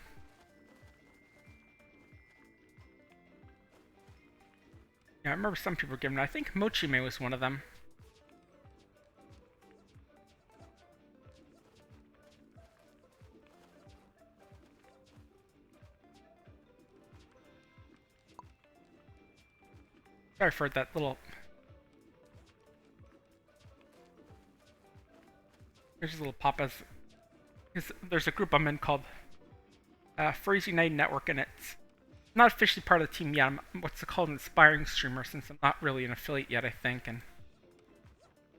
Yeah, I remember some people were giving it. I think Mochime was one of them. Sorry for that little. There's a little pop as. There's a group I'm in called Furries United Network, and it's not officially part of the team yet. I'm what's it called, an aspiring streamer, since I'm not really an affiliate yet, I think, and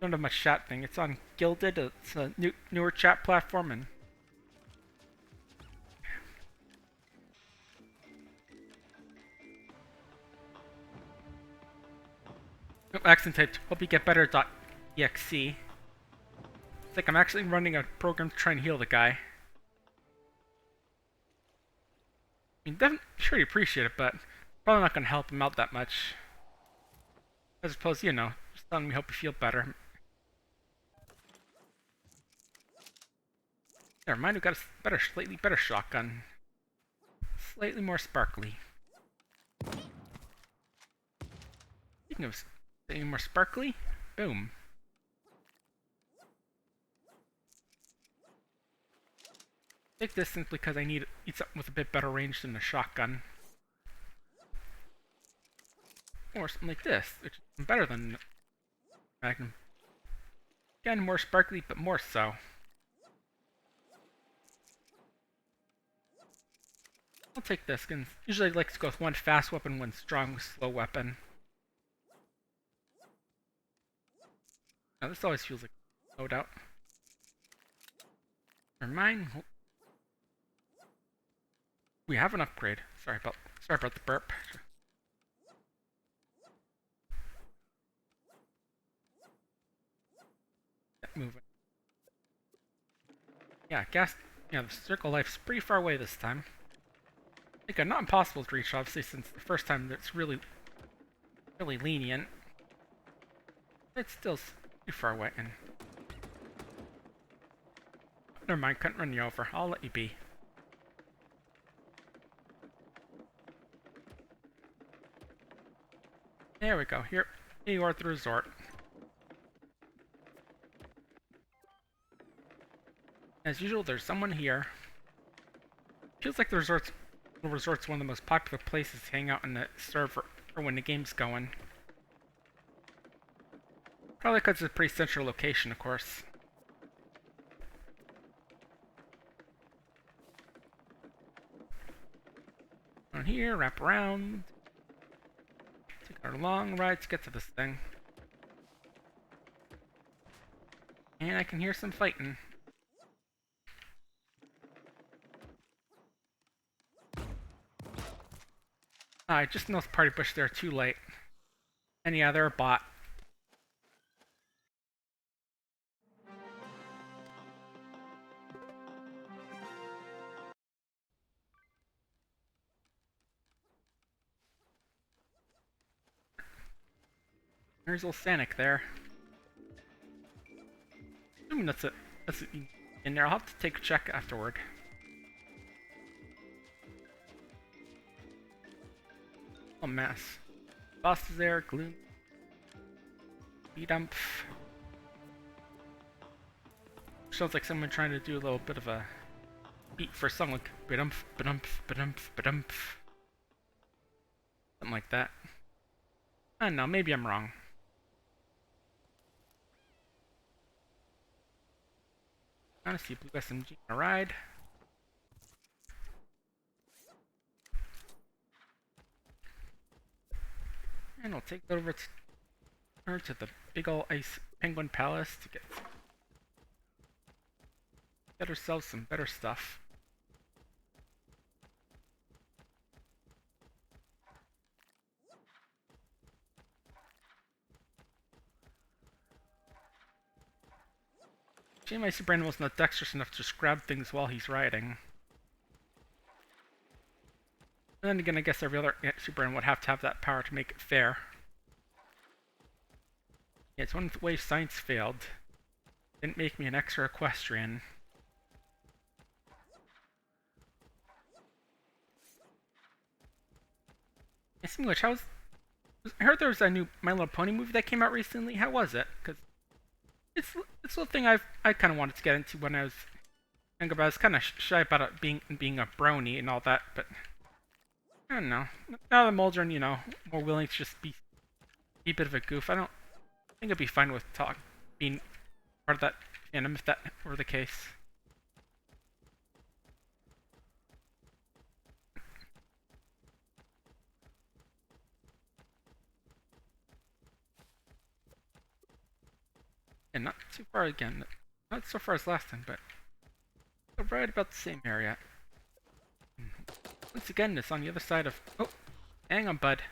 don't have much chat thing. It's on Gilded. It's a newer chat platform, and accent typed. Hope you get better.exe. It's like I'm actually running a program to try and heal the guy. I mean, definitely sure you appreciate it, but probably not gonna help him out that much. I suppose, you know, just telling me hope you feel better. Never mind, we got a slightly better shotgun. Slightly more sparkly. Speaking of slightly more sparkly, boom. Take this simply because I need something with a bit better range than the shotgun. Or something like this, which is better than Magnum. Again, more sparkly, but more so. I'll take this, because usually I like to go with one fast weapon, one strong, slow weapon. Now this always feels like a loadout. Never mind. We have an upgrade. Sorry about the burp. Get moving. Yeah, the circle life's pretty far away this time. Again, not impossible to reach, obviously, since the first time it's really lenient. It's still too far away, and never mind, couldn't run you over. I'll let you be. There we go. Here you are at the resort. As usual, there's someone here. Feels like the resort's one of the most popular places to hang out in the server, or when the game's going. Probably because it's a pretty central location, of course. On here, wrap around. Take our long ride to get to this thing. And I can hear some fighting. I just noticed Party Bush there too late. And yeah, they're a bot. There's old Sanic there. Assuming that's it in there. I'll have to take a check afterward. A mess. Boss is there, Gloom. Beat-ump. Sounds like someone trying to do a little bit of a beat for a song, like beat-ump, beat-ump, beat-ump, beat-ump. Something like that. I don't know, maybe I'm wrong. Honestly, Blue SMG on a ride. And we'll take it over to the big ol' ice penguin palace to get ourselves some better stuff. Shame my super animal's not dexterous enough to just grab things while he's riding. And then again, I guess every other super animal would have to have that power to make it fair. Yeah, it's one way science failed. Didn't make me an extra equestrian. Speaking of which, I heard there was a new My Little Pony movie that came out recently. How was it? Because it's a little thing I kind of wanted to get into when I was younger, but I was kind of shy about it being a brony and all that. But I don't know. Now that I'm older and more willing to just be a bit of a goof, I think I'd be fine with being part of that fandom if that were the case. And not too far again. Not so far as last time, but right about the same area. Once again, it's on the other side of... Oh! Hang on, bud.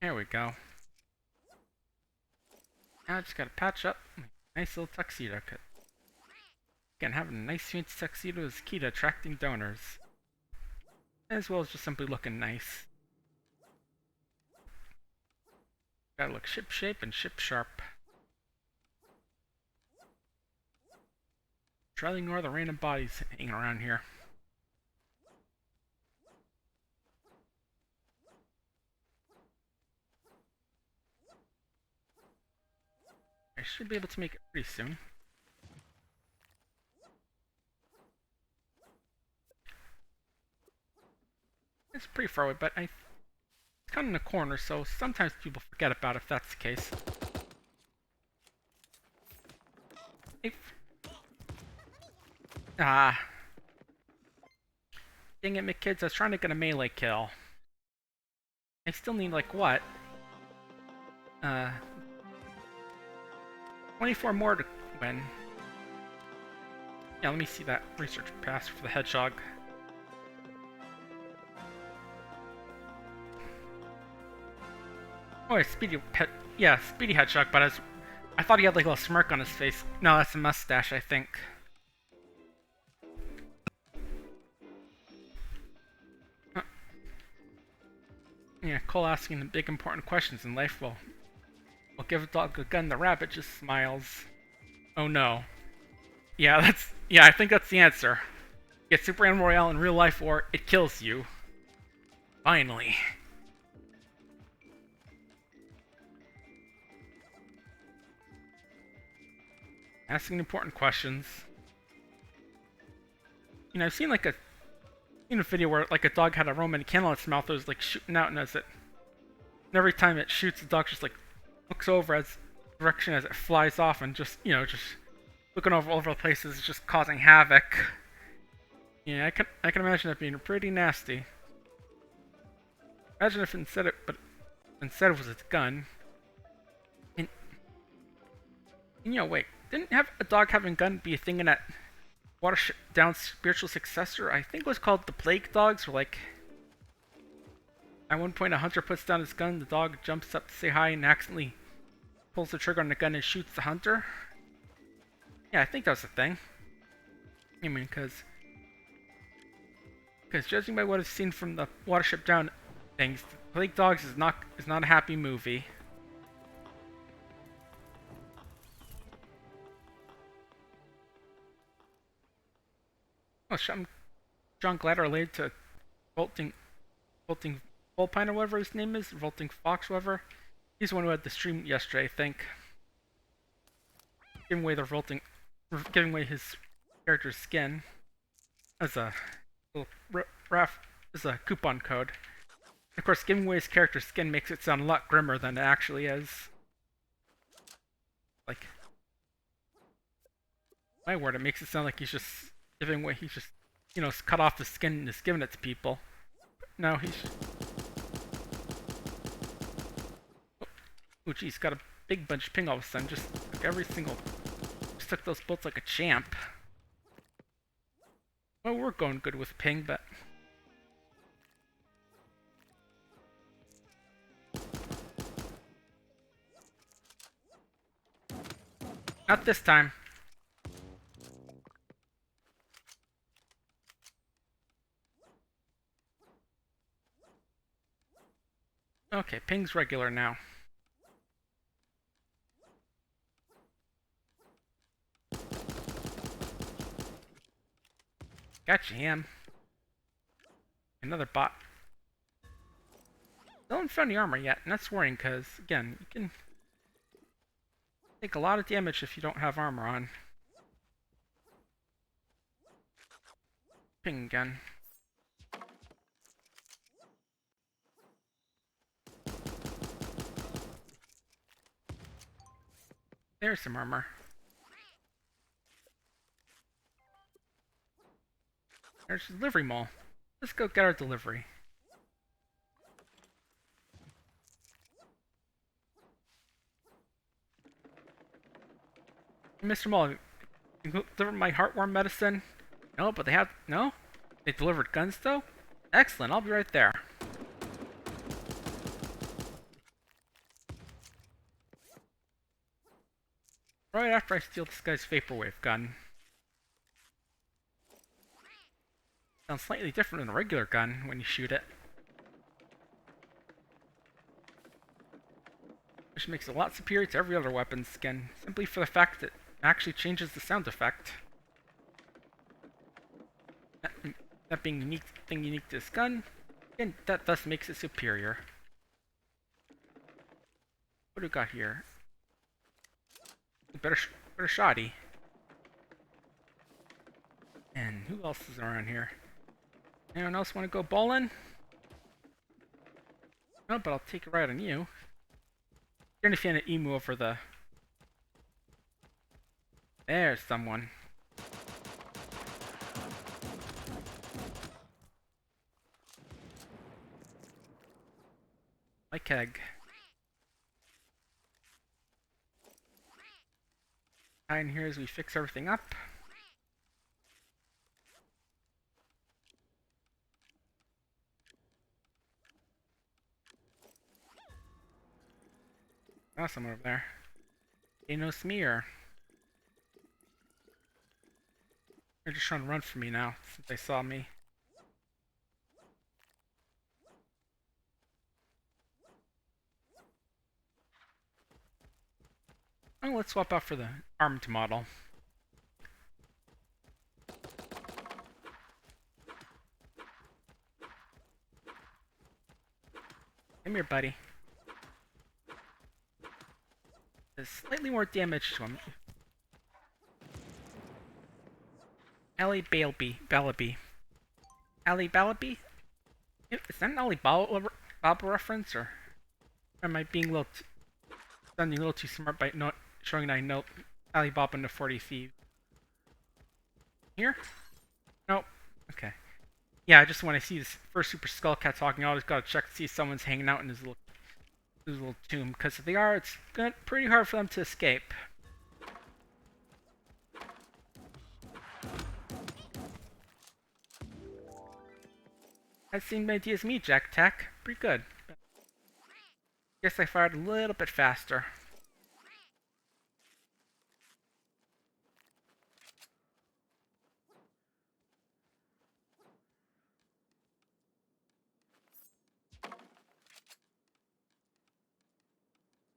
There we go. Now I just gotta patch up my nice little tuxedo cut. Again, having a nice fancy tuxedo is key to attracting donors. As well as just simply looking nice. Gotta look ship shape and ship sharp. Try to ignore the random bodies hanging around here. I should be able to make it pretty soon. It's pretty far away, but it's kind of in the corner, so sometimes people forget about it if that's the case. Ah. Dang it, McKids, I was trying to get a melee kill. I still need, like, what? 24 more to win. Yeah, let me see that research pass for the hedgehog. Oh, Speedy Hedgehog, but I thought he had like a little smirk on his face. No, that's a mustache, I think. Yeah, Cole asking the big important questions in life will give a dog a gun. The rabbit just smiles. Oh no. Yeah, I think that's the answer. Get Super Animal Royale in real life or it kills you. Finally. Asking important questions. You know, I've seen a video where like a dog had a Roman candle in its mouth that was like shooting out, and every time it shoots, the dog just like looks over as direction as it flies off, and just just looking over all over the places, just causing havoc. Yeah, I can imagine that being pretty nasty. Imagine if instead it was its gun. And wait, didn't have a dog having a gun be a thing in that Watership Down spiritual successor? I think it was called the Plague Dogs, where like at one point a hunter puts down his gun, the dog jumps up to say hi and accidentally pulls the trigger on the gun and shoots the hunter. Yeah, I think that was the thing. I mean, because judging by what I've seen from the Watership Down things, Plague Dogs is not a happy movie. Oh, I'm John Glad related to Volting Volpine or whatever his name is, Revolting Fox, whatever. He's the one who had the stream yesterday, I think. Giving away his character's skin as a little as a coupon code. Of course, giving away his character's skin makes it sound a lot grimmer than it actually is. Like, my word, it makes it sound like he's just giving away. He's just, cut off the skin and is giving it to people. No, he's. Oh, geez, got a big bunch of ping all of a sudden. Just took just took those bullets like a champ. Well, we're going good with ping, but. Not this time. Okay, ping's regular now. Gotcha, Ham. Another bot. Still in front of the armor yet, and that's worrying because, again, you can take a lot of damage if you don't have armor on. Ping again. There's some armor. There's a delivery mall. Let's go get our delivery. Mr. Mall, you delivered my heartworm medicine? No, but no? They delivered guns though? Excellent, I'll be right there. Right after I steal this guy's vaporwave gun. Sounds slightly different than a regular gun when you shoot it. Which makes it a lot superior to every other weapon skin, simply for the fact that it actually changes the sound effect. That being unique to this gun, and that thus makes it superior. What do we got here? Better shoddy. And who else is around here? Anyone else want to go bowling? No, but I'll take a ride on you. You're gonna find an emu over the. There's someone. My keg. In here as we fix everything up. Oh, someone over there. They know smear. They're just trying to run from me now since they saw me. Oh, let's swap out for the armed model. Come here, buddy. There's slightly more damage to him. Ali Ballaby. Ali Ballaby? Is that an Ali Baba reference, or am I being sounding a little too smart by not showing that I know Alibaba and the 40 Thieves? Here? Nope. Okay. Yeah, I just when I see this first Super Skull Cat talking, I always gotta check to see if someone's hanging out in his little tomb, because if they are, it's pretty hard for them to escape. That same idea as me, Jack Tech. Pretty good. Guess I fired a little bit faster.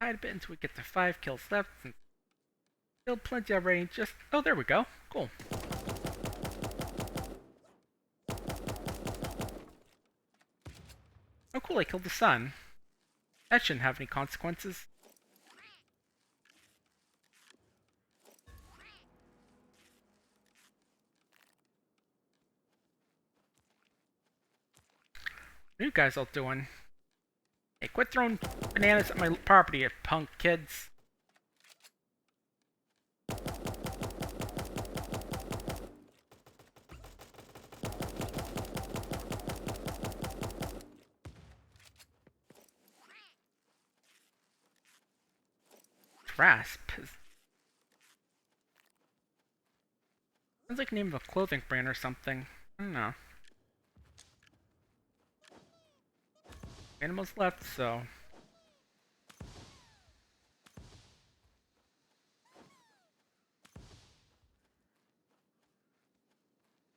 Hide a bit until we get to 5 kills left, and still plenty already. Just oh, there we go. Cool. Oh, cool! I killed the sun. That shouldn't have any consequences. What are you guys all doing? Hey, quit throwing bananas at my property, you punk kids. Rasp. Sounds like the name of a clothing brand or something. I don't know. Animals left, so...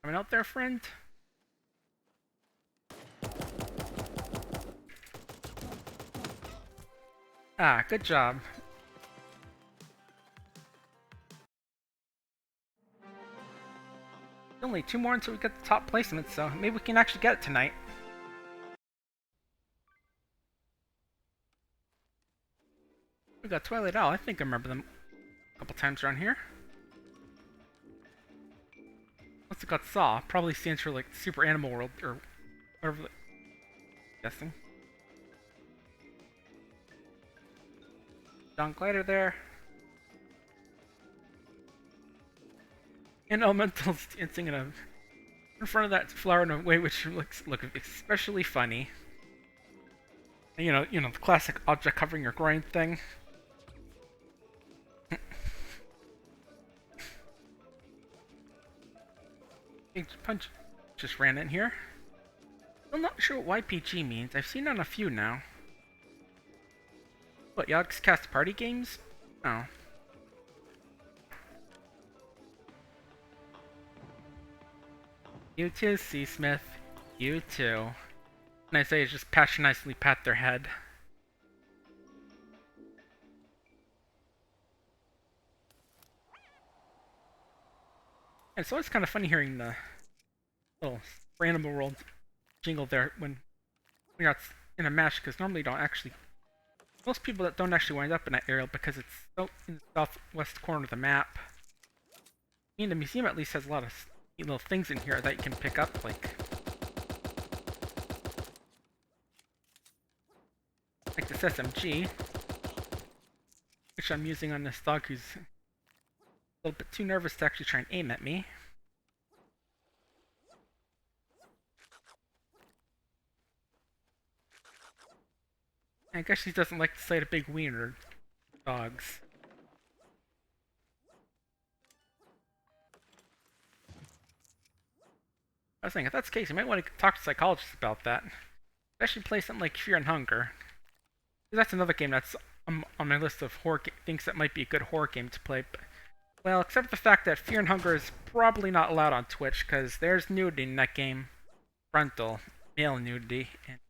Coming out there, friend? Ah, good job. Only 2 more until we get the top placement, so maybe we can actually get it tonight. We got Twilight Owl. I think I remember them a couple times around here. What's it got? Saw. Probably stands for like Super Animal World or whatever. Guessing. John Glider there. And Elemental's dancing in front of that flower in a way which looks especially funny. And, you know the classic object covering your groin thing. Big Punch just ran in here. I'm not sure what YPG means. I've seen it on a few now. What, Yogg's cast party games? Oh. You too, C. Smith. You too. And I say just patronizingly pat their head. And it's always kind of funny hearing the little Animal World jingle there when you're out in a match, because normally you don't actually... Most people that don't actually wind up in that area because it's so in the southwest corner of the map. I mean, the museum at least has a lot of little things in here that you can pick up, like this SMG, which I'm using on this dog who's a little bit too nervous to actually try and aim at me. I guess he doesn't like the sight of big wiener dogs. I was thinking, if that's the case, you might want to talk to psychologists about that. Especially play something like Fear and Hunger. That's another game that's on my list of things that might be a good horror game to play. But, well, except for the fact that Fear and Hunger is probably not allowed on Twitch, because there's nudity in that game. Frontal, male nudity. And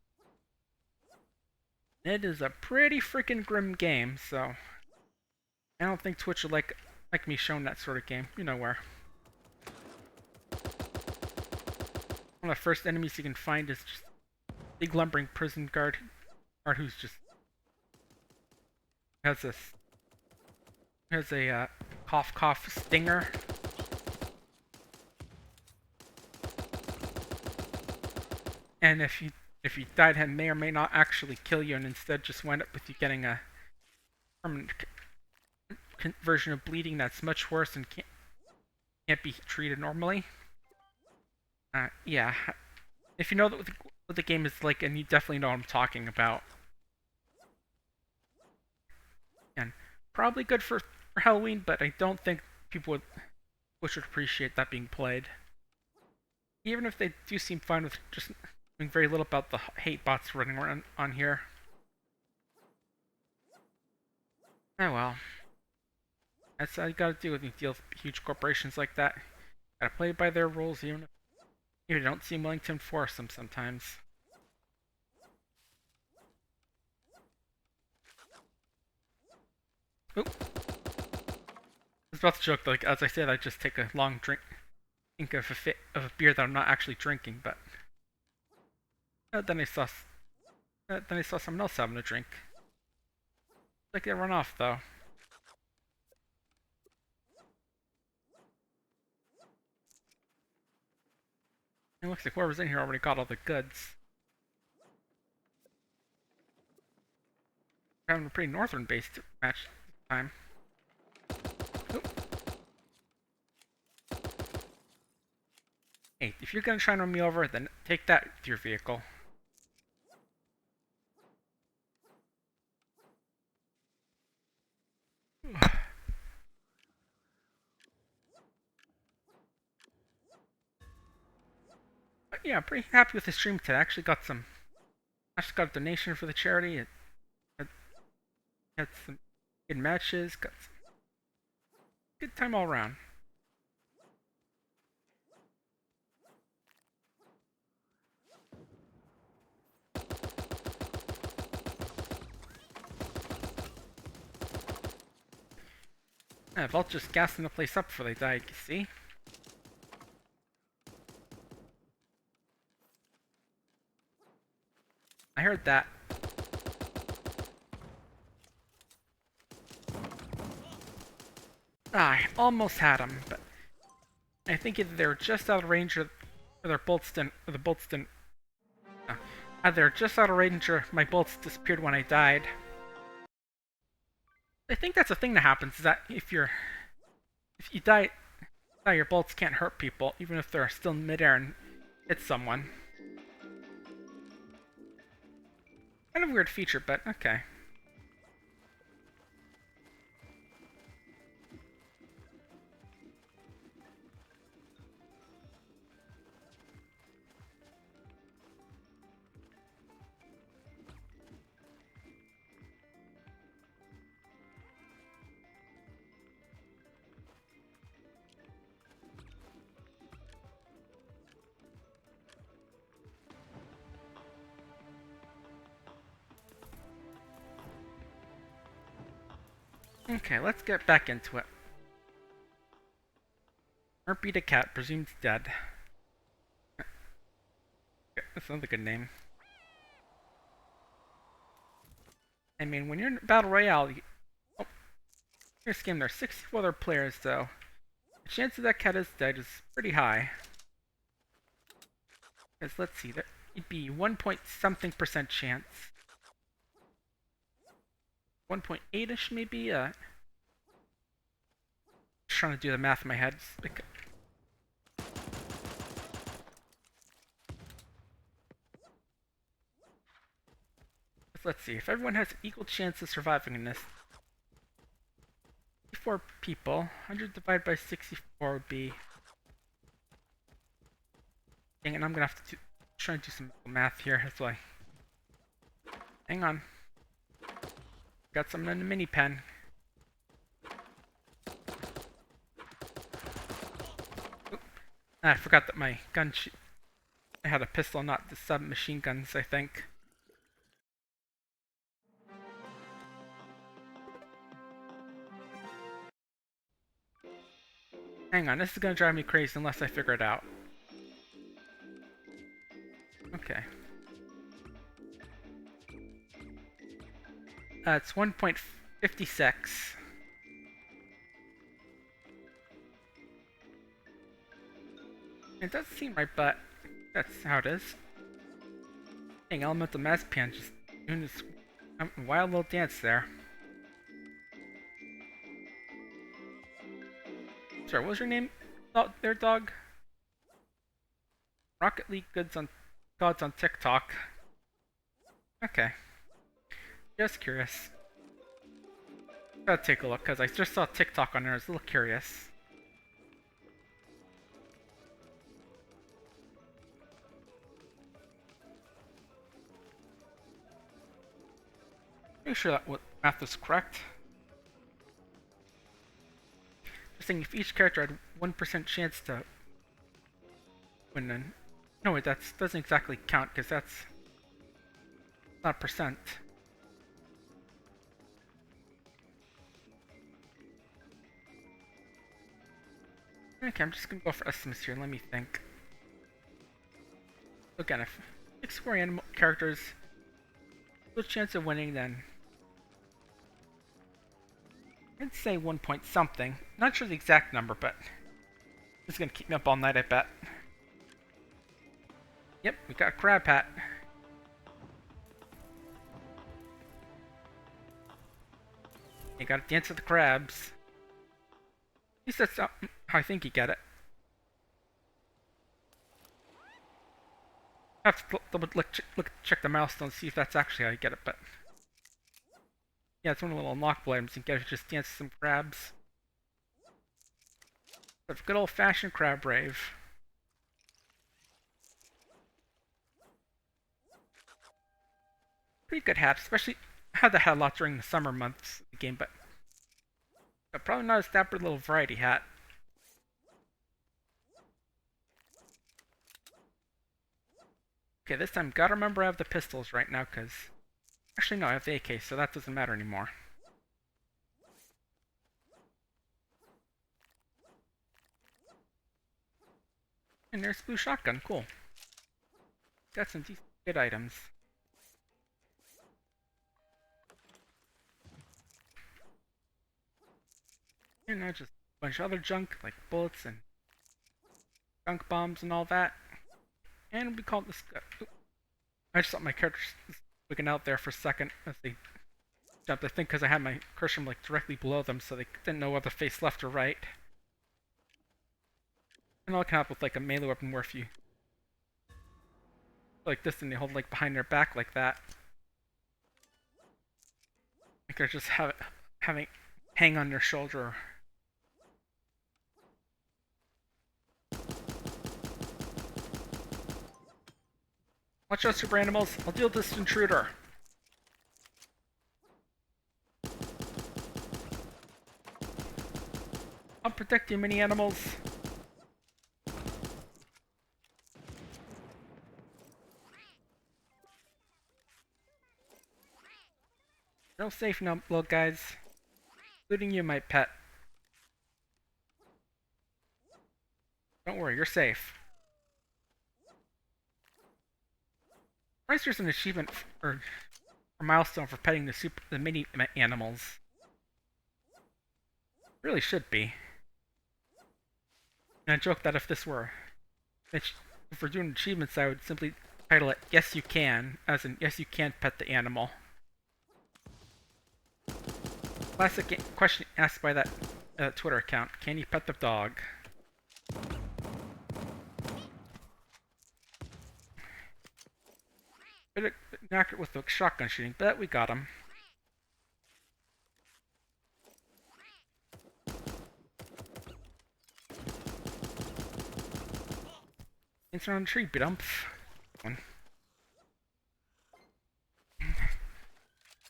it is a pretty freaking grim game, so... I don't think Twitch would like me showing that sort of game. You know where. One of the first enemies you can find is just a big lumbering prison guard who's just has a cough stinger. And if you died, he may or may not actually kill you, and instead just wind up with you getting a permanent version of bleeding that's much worse and can't be treated normally. Yeah. If you know what the game is like, and you definitely know what I'm talking about. And probably good for Halloween, but I don't think people would appreciate that being played. Even if they do seem fine with just doing very little about the hate bots running around on here. Oh well. That's how you gotta do when you deal with huge corporations like that. Gotta play by their rules, even if you don't seem willing to enforce them sometimes. Oop. I was about to joke, like, as I said, I just take a long drink of a beer that I'm not actually drinking, but then I saw someone else having a drink. Like they run off though. It looks like whoever's in here already got all the goods. We're having a pretty northern-based match this time. Oop. Hey, if you're gonna try and run me over, then take that with your vehicle. But yeah, I'm pretty happy with the stream today. I actually got a donation for the charity. It had some good matches, got some good time all around. Vault just gassing the place up before they died, you see? I heard that. I almost had him, but I think either they were just out of range or their bolts didn't, or the bolts didn't. Either they're just out of range or my bolts disappeared when I died. I think that's a thing that happens, is that if you die, your bolts can't hurt people, even if they're still in midair and hit someone. Kind of a weird feature, but okay. Okay, let's get back into it. Beat a cat, presumed dead. That's another good name. I mean, when you're in Battle Royale, oh, here's this game, there's 64 other players, so the chance that cat is dead is pretty high. Because let's see, it'd be 1 point something % chance. 1.8ish maybe? Just trying to do the math in my head. Let's see, if everyone has an equal chance of surviving in this, 64 people, 100 divided by 64 would be... Dang it, I'm gonna have to try and do some math here, that's why. Hang on. Got something in the mini pen. I forgot that my gun I had a pistol, not the submachine guns, I think. Hang on, this is gonna drive me crazy unless I figure it out. Okay. It's 1.56. It doesn't seem right, but that's how it is. Dang, Elemental Mazpan just doing this wild little dance there. Sorry, what was your name there, dog? Rocket League Gods on TikTok. Okay. Just curious. Gotta take a look, because I just saw TikTok on there. I was a little curious. Make sure that math was correct. Just saying, if each character had 1% chance to win, then no, wait, that doesn't exactly count because that's not percent. Okay, I'm just gonna go for estimates here. Let me think. Again, if 64 animal characters, little chance of winning, then I'd say 1 point something. Not sure the exact number, but it's gonna keep me up all night, I bet. Yep, we got a crab hat. You gotta dance with the crabs. At least that's how I think you get it. I have to check the milestone, see if that's actually how you get it, but yeah, it's one of the little unlockable items you get to just dance with some crabs. But good old-fashioned crab rave. Pretty good hats, especially I had that hat a lot during the summer months of the game, but probably not a dapper little variety hat. Okay, this time gotta remember I have the pistols right now, because actually no, I have the AK, so that doesn't matter anymore. And there's blue shotgun, cool. Got some decent good items. And now just a bunch of other junk, like bullets and junk bombs and all that. And we call this... I just thought my characters looking out there for a second as they jumped. I think because I had my cursor like directly below them, so they didn't know whether to face left or right. And all can happen with like a melee weapon where if you like this and they hold like behind their back like that, like they're just having hang on their shoulder. Watch out, super animals! I'll deal with this intruder. I'll protect you, mini animals. You're all safe now, little guys. Including you, my pet. Don't worry, you're safe. Surprised there's an achievement or milestone for petting the mini animals. Really should be. And I joke that if we're doing achievements, I would simply title it "Yes You Can," as in "Yes You Can Pet the Animal." Classic question asked by that Twitter account: can you pet the dog? Bit inaccurate with the shotgun shooting, but we got him. It's on a tree, bidump.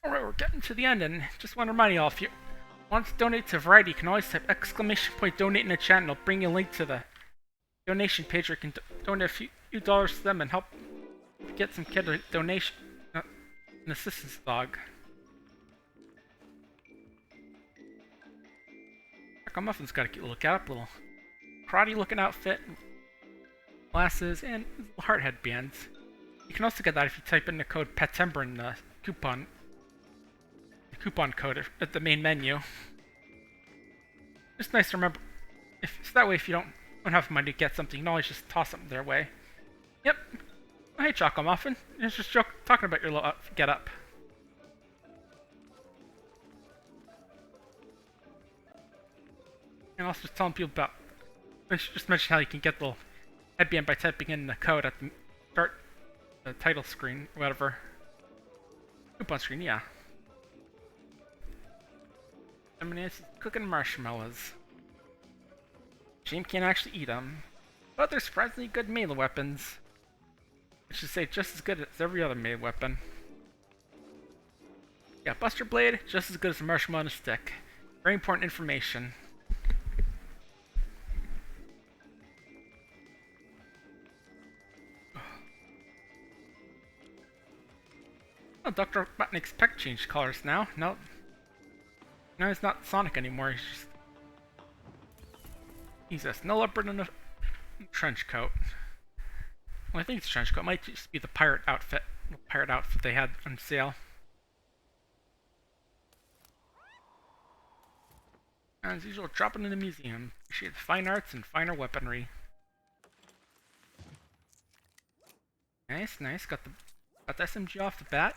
Alright, we're getting to the end, and just want to remind you all, if you want to donate to Variety, you can always type ~donate in the chat, and it'll bring you a link to the donation page where you can donate a few dollars to them and help get some kid a donation, an assistance dog. Muffin's got a cute little cat, little karate looking outfit, glasses, and heart headbands. You can also get that if you type in the code Petember in the coupon code at the main menu. Just nice to remember. So that way, if you don't have money to get something, you can always just toss something their way. Yep. Oh, hey, Choco Muffin. It's just talking about your little get up. And also just telling people about. Just mention how you can get the little headband by typing in the code at the start, the title screen, or whatever. Coupon screen, yeah. I mean, it's cooking marshmallows. Shame can't actually eat them, but they're surprisingly good melee weapons. I should say just as good as every other melee weapon. Yeah, Buster Blade, just as good as a marshmallow on a stick. Very important information. Oh, Dr. Robotnik's peck changed colors now. No, he's not Sonic anymore. He's a snow leopard in a trench coat. Well, I think it's a trench coat. It might just be the pirate outfit. The pirate outfit they had on sale. As usual, dropping in the museum. Appreciate the fine arts and finer weaponry. Nice, nice. Got the SMG off the bat.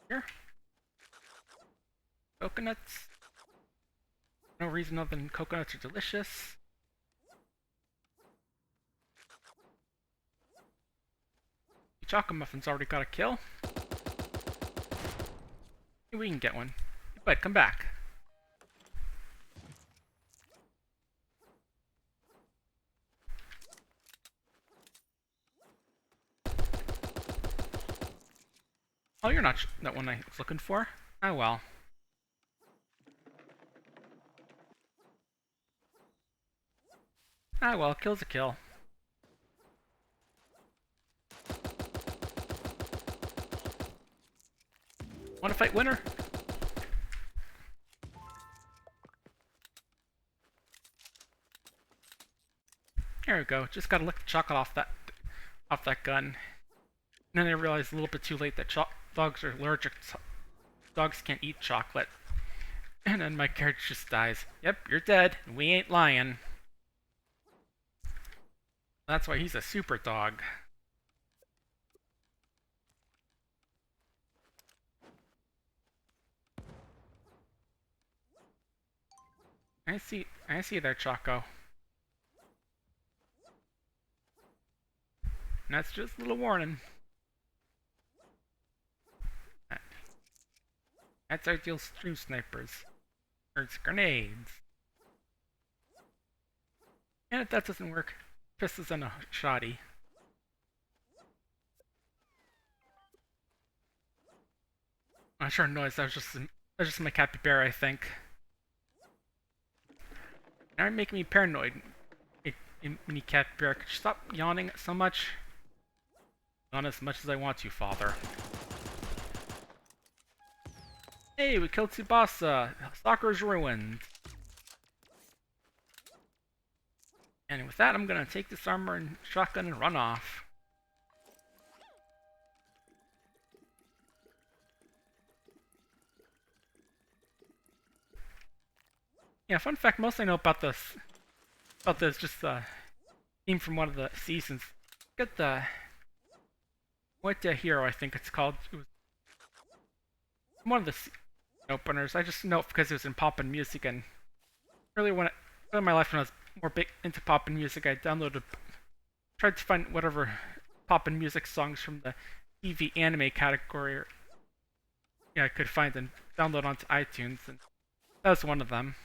Here. Coconuts. No reason other than coconuts are delicious. Chocolate Muffin's already got a kill. Maybe we can get one. But come back. Oh, you're not that one I was looking for. Oh well. Ah well, kill's a kill. Wanna fight winner? There we go. Just gotta lick the chocolate off that gun. And then I realized a little bit too late that dogs are allergic. Dogs can't eat chocolate. And then my character just dies. Yep, you're dead. And we ain't lying. That's why he's a super dog. I see there, Choco. And that's just a little warning. That's ideal stream snipers. Or it's grenades. And if that doesn't work, pistols and a shoddy. I'm sure noise, that was just my capybara, I think. Now you're making me paranoid. Mini capybara, could you stop yawning so much? Yawn as much as I want to, father. Hey, we killed Tsubasa! Sakura's ruined! And with that, I'm gonna take this armor and shotgun and run off. Yeah, fun fact, most I know about this just theme from one of the seasons. Get the What Hero, I think it's called. It was one of the openers. I just know it because it was in pop and music, and earlier in my life when I was more big into pop and music, I tried to find whatever pop and music songs from the TV anime category I could find and download onto iTunes, and that was one of them.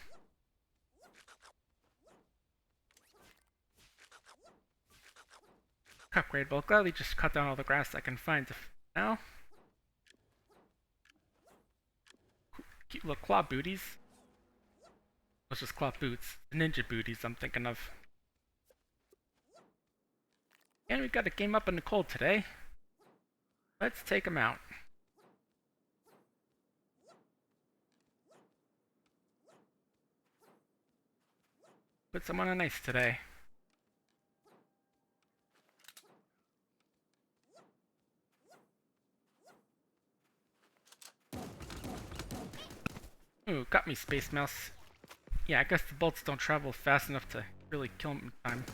Upgrade, but I'll gladly just cut down all the grass I can find now. Cute little claw booties. Those just claw boots. Ninja booties I'm thinking of. And we've got a game up in the cold today. Let's take them out. Put someone on ice today. Ooh, got me, Space Mouse. Yeah, I guess the bolts don't travel fast enough to really kill him in time.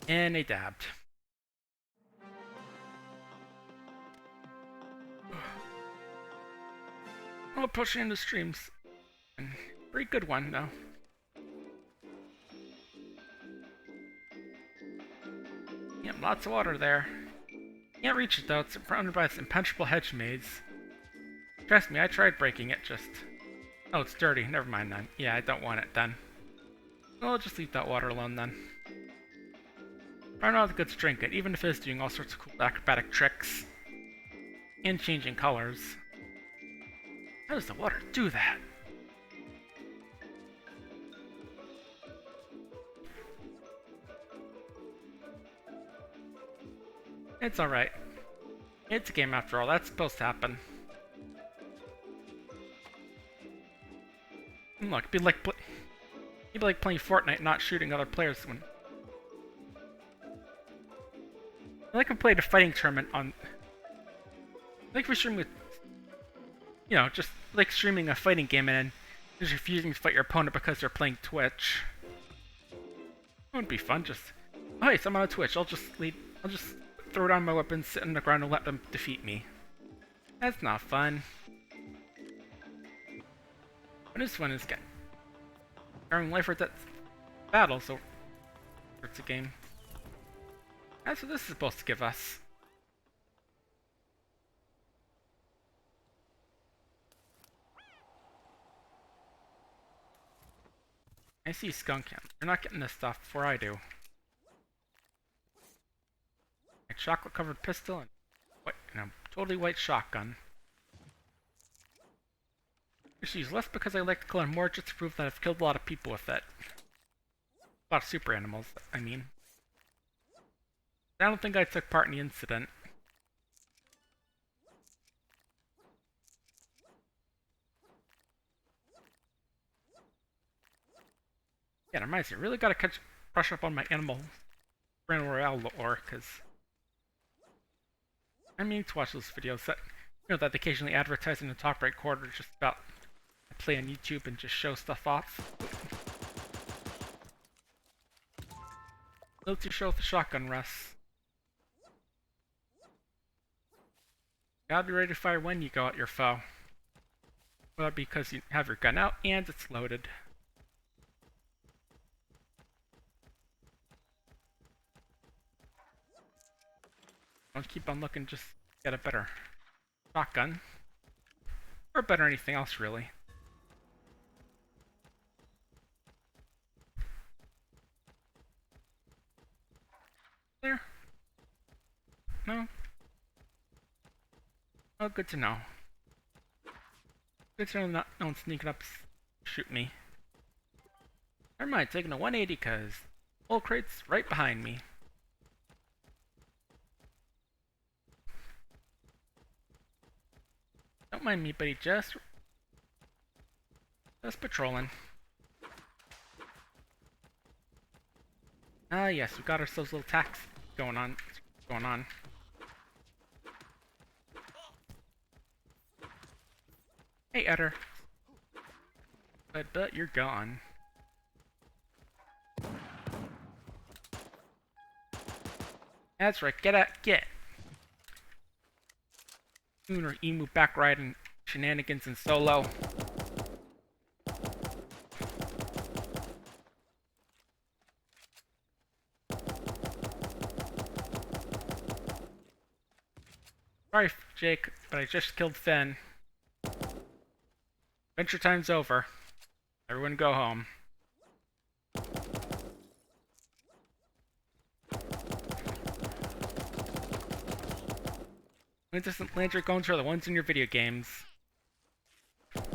And they dabbed. Oh, pushing into streams. Very good one, though. Yep, lots of water there. Can't reach it, though. It's surrounded by this impenetrable hedge maze. Trust me, I tried breaking it, just... Oh, it's dirty. Never mind, then. Yeah, I don't want it, then. Well, I'll just leave that water alone, then. I don't know how good to drink it, even if it is doing all sorts of cool acrobatic tricks. And changing colors. How does the water do that? It's alright. It's a game after all, that's supposed to happen. And look, it'd be like playing Fortnite, not shooting other players when... I like to play the fighting tournament on... I like for streaming with... You know, just like streaming a fighting game and then just refusing to fight your opponent because they're playing Twitch. It wouldn't be fun, just... Oh, hey, so I'm on Twitch, I'll just throw down my weapon, sit on the ground, and let them defeat me. That's not fun. But this one is getting life or death battle, so it's a game. That's what this is supposed to give us. I see skunk. You're not getting this stuff before I do. A chocolate-covered pistol and a totally white shotgun. I use less because I like the color, more just to prove that I've killed a lot of people with it. A lot of super animals, I mean. I don't think I took part in the incident. Yeah, it reminds me, I really gotta brush up on my Royale lore, because I mean to watch those videos that, that they occasionally advertise in the top right corner just about I play on YouTube and just show stuff off. Let's you show off the shotgun rests. Gotta be ready to fire when you go at your foe. Well, because you have your gun out and it's loaded. Don't keep on looking, just get a better shotgun. Or better anything else, really. There? No? Oh, good to know. Good to know no one's sneaking up to shoot me. Never mind, taking a 180 cause old crate's right behind me. Don't mind me, buddy, just patrolling. Ah, yes, we got ourselves a little tax going on. Hey, Eder. But you're gone. That's right, get. Or emu back riding shenanigans in solo. Sorry, Jake, but I just killed Finn. Adventure time's over. Everyone go home. Instant Landry cones are the ones in your video games. Let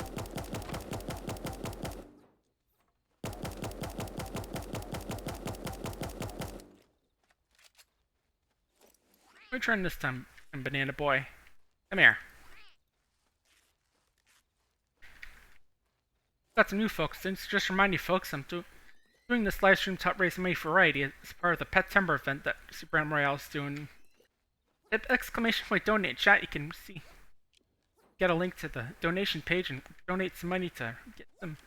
me try this time, Banana Boy. Come here. Got some new folks. Just remind you folks, I'm doing doing this live stream to help raise money for Variety as part of the Petember event that Super Animal Royale is doing. Hit exclamation point donate in chat. You can see, get a link to the donation page and donate some money to get some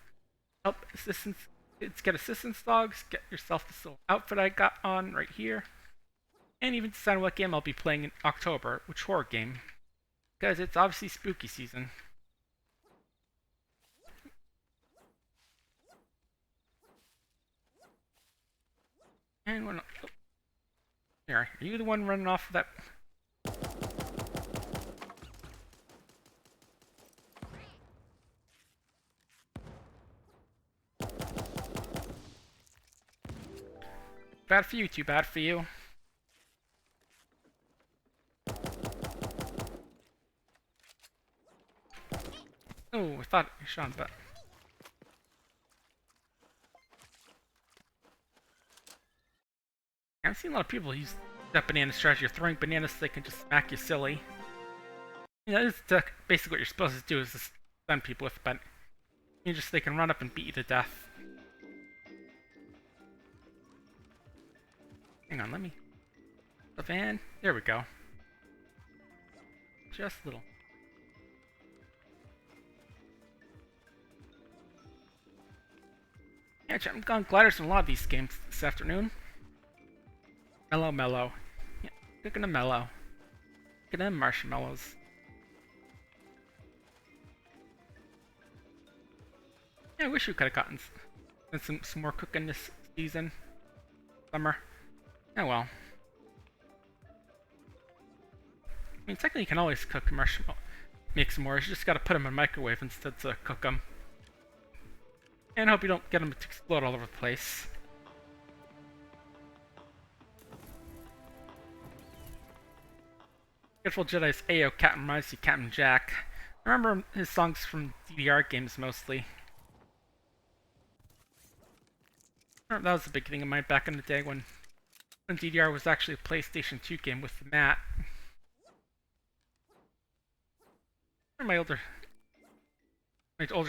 help assistance. Get assistance dogs. Get yourself this little outfit I got on right here, and even decide what game I'll be playing in October, which horror game, because it's obviously spooky season. And when here, are you the one running off of that? Bad for you, too bad for you. Oh, I thought you shot, but I've seen a lot of people use that banana strategy of throwing bananas so they can just smack you silly. You know, that's basically what you're supposed to do, is just stun people with, but they can run up and beat you to death. Hang on, let me... The van? There we go. Just a little. Yeah, I'm gone gliders in a lot of these games this afternoon. Mellow. Yeah, cooking a mellow. Cooking them marshmallows. Yeah, I wish we could have gotten some more cooking this season. Summer. Oh well. I mean, technically you can always cook marshmallow. Make some more, you just gotta put them in a microwave instead to cook them. And hope you don't get them to explode all over the place. Beautiful Jedi's Ayo Captain reminds you of Captain Jack. I remember his songs from DDR games mostly. That was a big thing of mine back in the day when DDR was actually a PlayStation 2 game with the mat. My older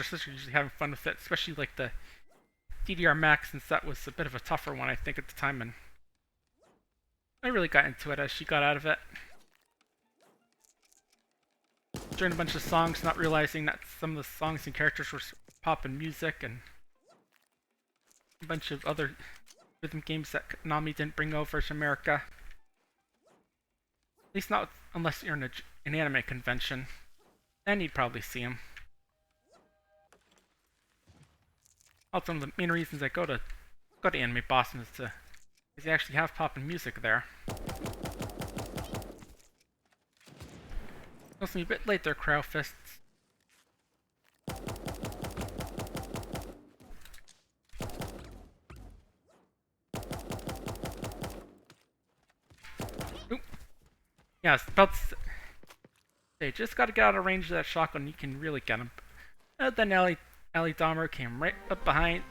sister usually having fun with it, especially like the DDR Max, since that was a bit of a tougher one I think at the time, and I really got into it as she got out of it. During a bunch of songs, not realizing that some of the songs and characters were pop and music, and a bunch of other rhythm games that Konami didn't bring over to America. At least not unless you're in an anime convention. Then you'd probably see them. Also, one of the main reasons I go to Anime Boston is because they actually have pop and music there. Must be a bit late there, Crowfists. Oop. Yeah, it's about to say, just gotta get out of range of that shotgun, you can really get him. And then Ellie Dahmer came right up behind,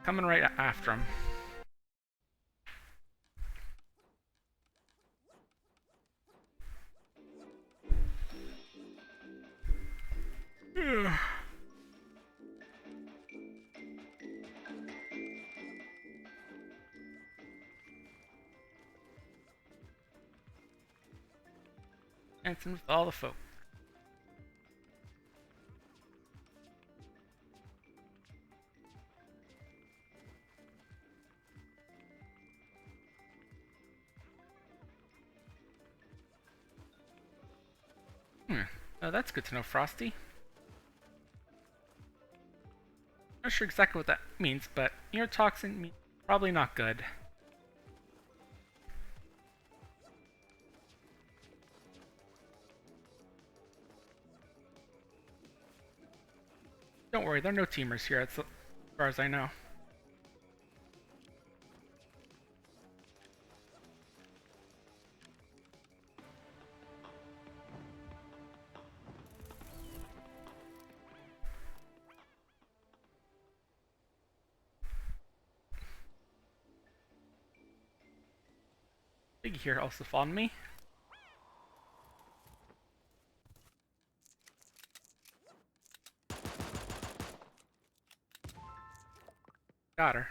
coming right after him. Dancing with all the folk. Oh, that's good to know, Frosty. Not sure exactly what that means, but neurotoxin means probably not good. Don't worry, there are no teamers here, as far as I know. Big here also followed me. Got her.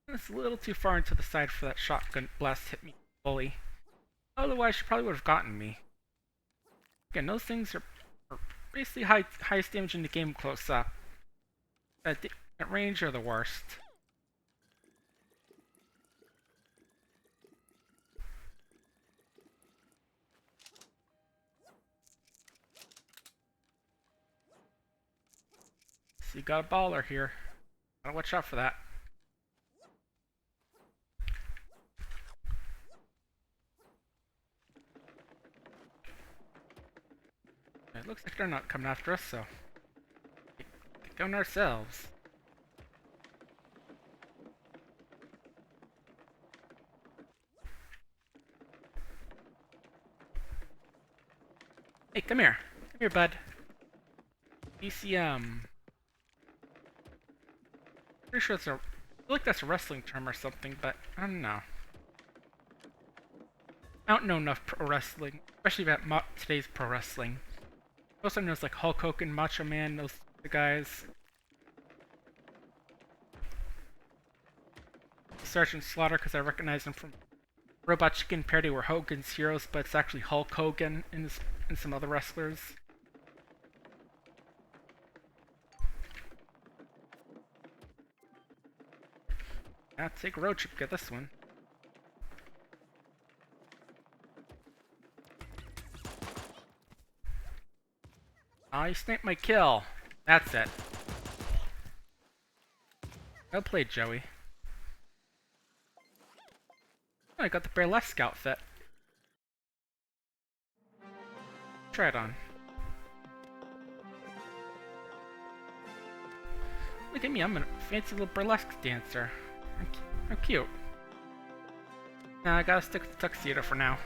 It's a little too far into the side for that shotgun blast to hit me fully. Otherwise, she probably would have gotten me. Again, those things are basically highest damage in the game close up. At range are the worst. So you got a baller here. Gotta watch out for that. It looks like they're not coming after us, so get going ourselves. Hey, come here. Come here, bud. BCM. Pretty sure it's I feel like that's a wrestling term or something, but I don't know. I don't know enough pro wrestling, especially about today's pro wrestling. Most of them knows like Hulk Hogan, Macho Man, those the guys. Sergeant Slaughter, because I recognize him from Robot Chicken parody where Hogan's heroes, but it's actually Hulk Hogan and some other wrestlers. Yeah, take a road trip to get this one. Aw, you sniped my kill. That's it. Well played, Joey. Oh, I got the burlesque outfit. Try it on. Look at me, I'm a fancy little burlesque dancer. How cute. Nah, I gotta stick with the tuxedo for now.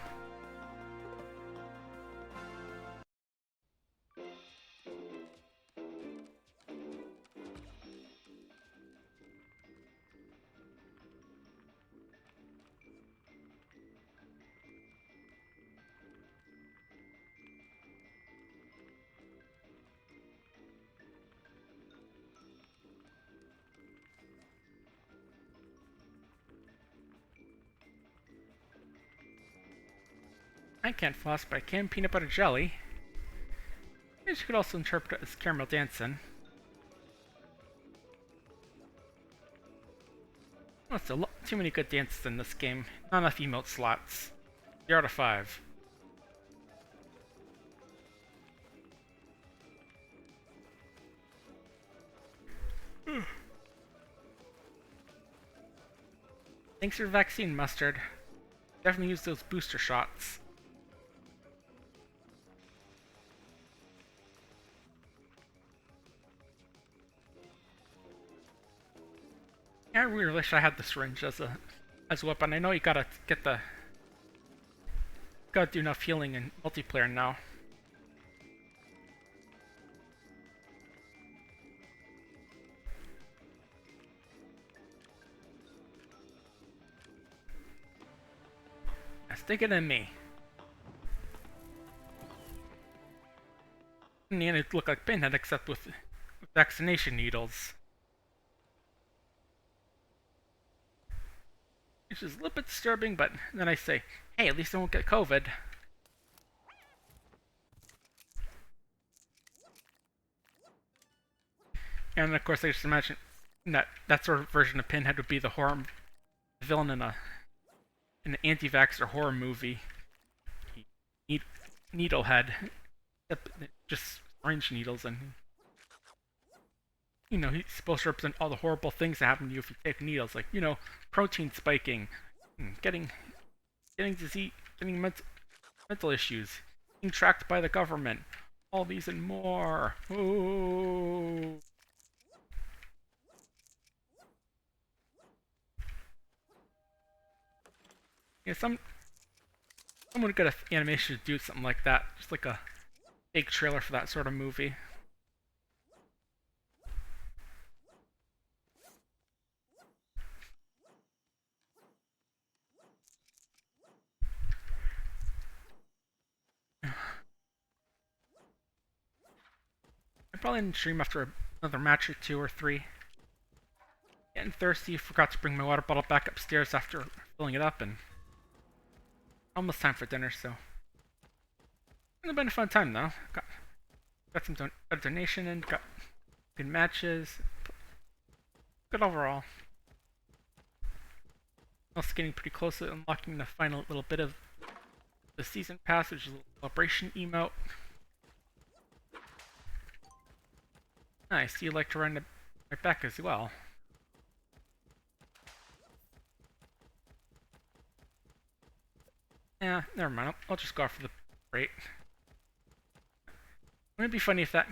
I can't floss, but I can peanut butter jelly. I guess you could also interpret it as caramel dancing. Oh, it's too many good dances in this game. Not enough emote slots. 0 out of 5. Thanks for the vaccine, Mustard. Definitely use those booster shots. I really wish I had the syringe as a weapon. I know you gotta do enough healing in multiplayer now. Stick it in me. In the end, it looked like Pinhead, except with vaccination needles. Which is a little bit disturbing, but then I say, hey, at least I won't get COVID. And of course, I just imagine that sort of version of Pinhead would be the horror villain in an anti-vaxxer horror movie. Needlehead. Just syringe needles, and you know, he's supposed to represent all the horrible things that happen to you if you take needles, like, you know, protein spiking, getting disease, getting mental issues, being tracked by the government, all these and more. Ooh. Yeah, someone would get an animation to do something like that, just like a fake trailer for that sort of movie. I probably didn't stream after another match or 2 or 3. Getting thirsty, forgot to bring my water bottle back upstairs after filling it up, and almost time for dinner, so it's been a fun time though. Got some a donation in, got good matches, good overall. Also getting pretty close to unlocking the final little bit of the season pass, which is a little celebration emote. Nice, you like to run it right back as well. Yeah, never mind. I'll just go for the rate. Wouldn't it be funny if that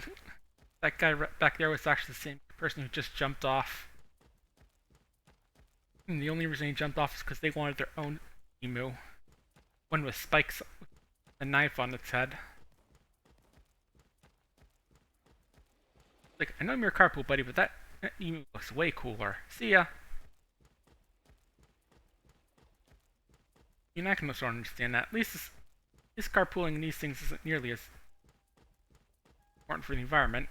guy back there was actually the same person who just jumped off? And the only reason he jumped off is because they wanted their own emu. One with spikes, a knife on its head. Like, I know I'm your carpool buddy, but that emu looks way cooler. See ya! You're not gonna sort of understand that. At least this carpooling and these things isn't nearly as important for the environment.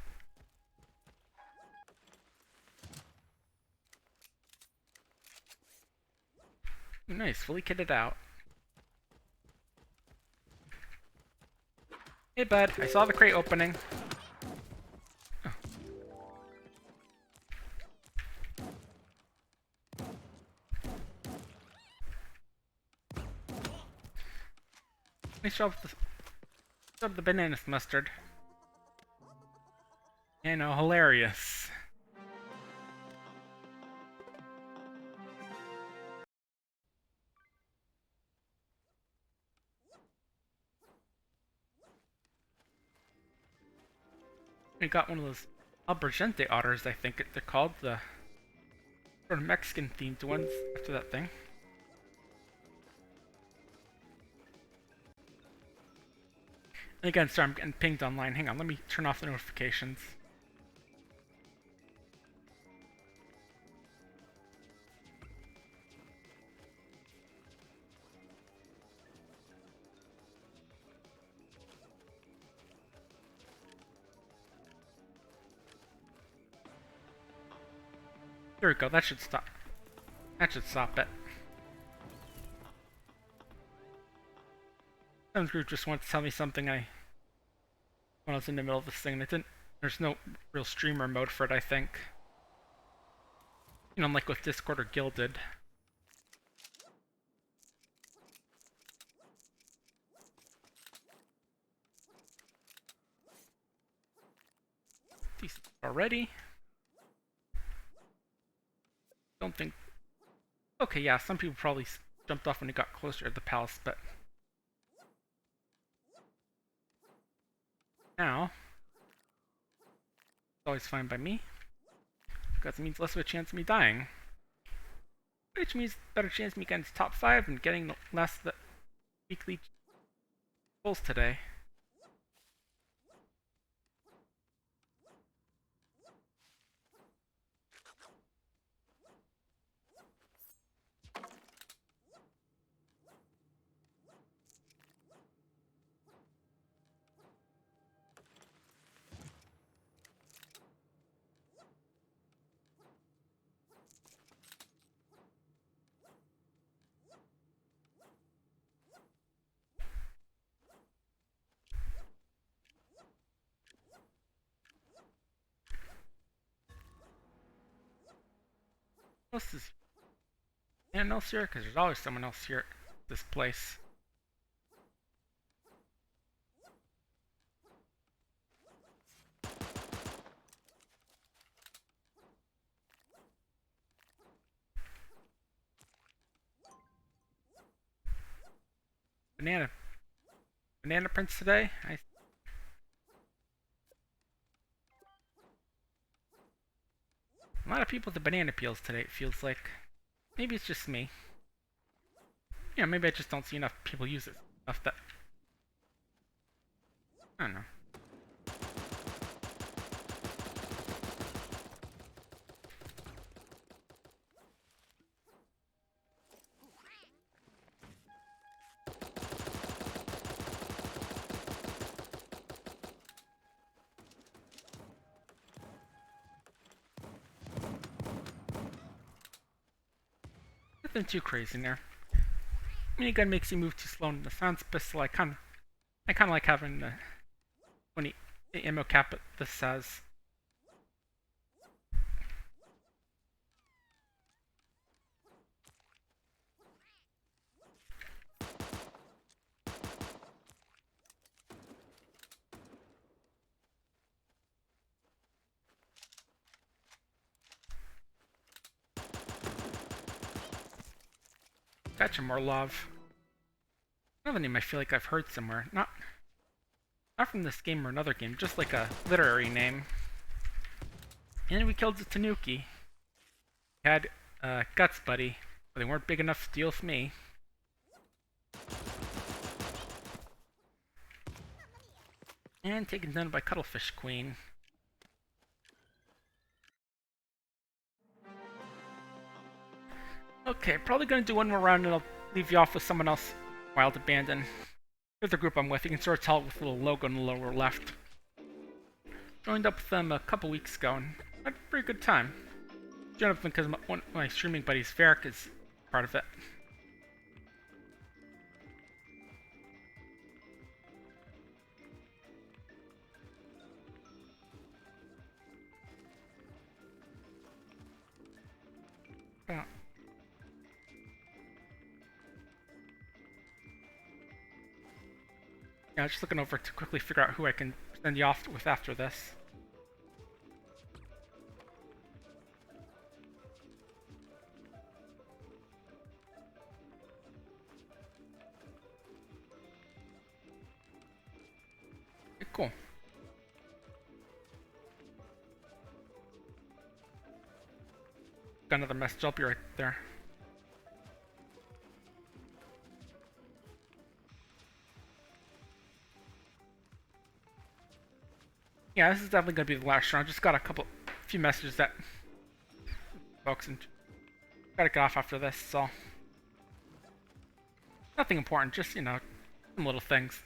Ooh, nice, fully kitted out. Hey bud, I saw the crate opening. Oh. Nice job with the banana mustard. I know, hilarious. We got one of those Albergente otters, I think they're called, the sort of Mexican themed ones after that thing. And again, sorry, I'm getting pinged online. Hang on, let me turn off the notifications. There we go, that should stop. That should stop it. Some group just wanted to tell me something when I was in the middle of this thing. There's no real streamer mode for it, I think. You know, like with Discord or Guilded. Decent already. Don't think... Okay, yeah, some people probably jumped off when they got closer to the palace, but... Now... It's always fine by me. Because it means less of a chance of me dying. Which means better chance of me getting to top 5 and getting less of the weekly pulls today. Who else is anyone else here? Because there's always someone else here at this place. Banana prints today? A lot of people with the banana peels today, it feels like. Maybe it's just me. Yeah, maybe I just don't see enough people use it. Enough that... I don't know. Nothing too crazy in there. Minigun makes you move too slow, and the sounds pistol, I kind of like having the 20 ammo cap this says. Gotcha, more love. Another name I feel like I've heard somewhere. Not from this game or another game, just like a literary name. And we killed the Tanuki. We had Guts Buddy, but they weren't big enough to deal with me. And taken down by Cuttlefish Queen. Okay, probably gonna do one more round and I'll leave you off with someone else. Wild Abandon. Here's the group I'm with. You can sort of tell with a little logo in the lower left. Joined up with them a couple weeks ago and had a pretty good time. Joined up with them because one of my streaming buddies, Varric, is part of it. Yeah. Yeah, just looking over to quickly figure out who I can send you off with after this. Okay, cool. Got another message, I'll be right there. Yeah, this is definitely going to be the last round. Just got few messages that folks, and gotta get off after this, so. Nothing important, just, you know, some little things.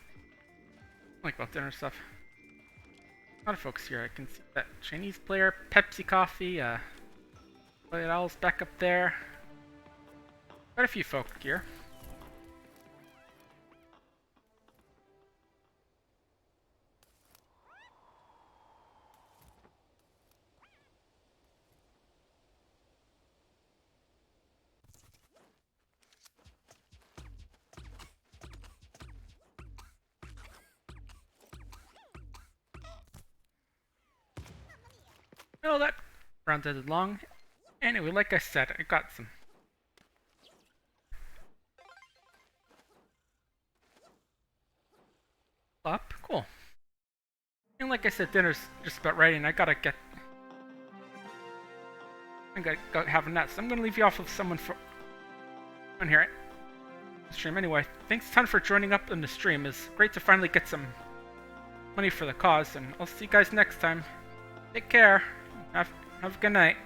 Like about dinner stuff. A lot of folks here. I can see that Chinese player, Pepsi Coffee, Royale's back up there. Quite a few folk here. Well, that round ended long. Anyway, like I said, I got some. Up, cool. And like I said, dinner's just about ready, and I gotta go have a nut. So I'm gonna leave you off with someone on here. Stream anyway. Thanks a ton for joining up in the stream. It's great to finally get some money for the cause, and I'll see you guys next time. Take care. Have a good night.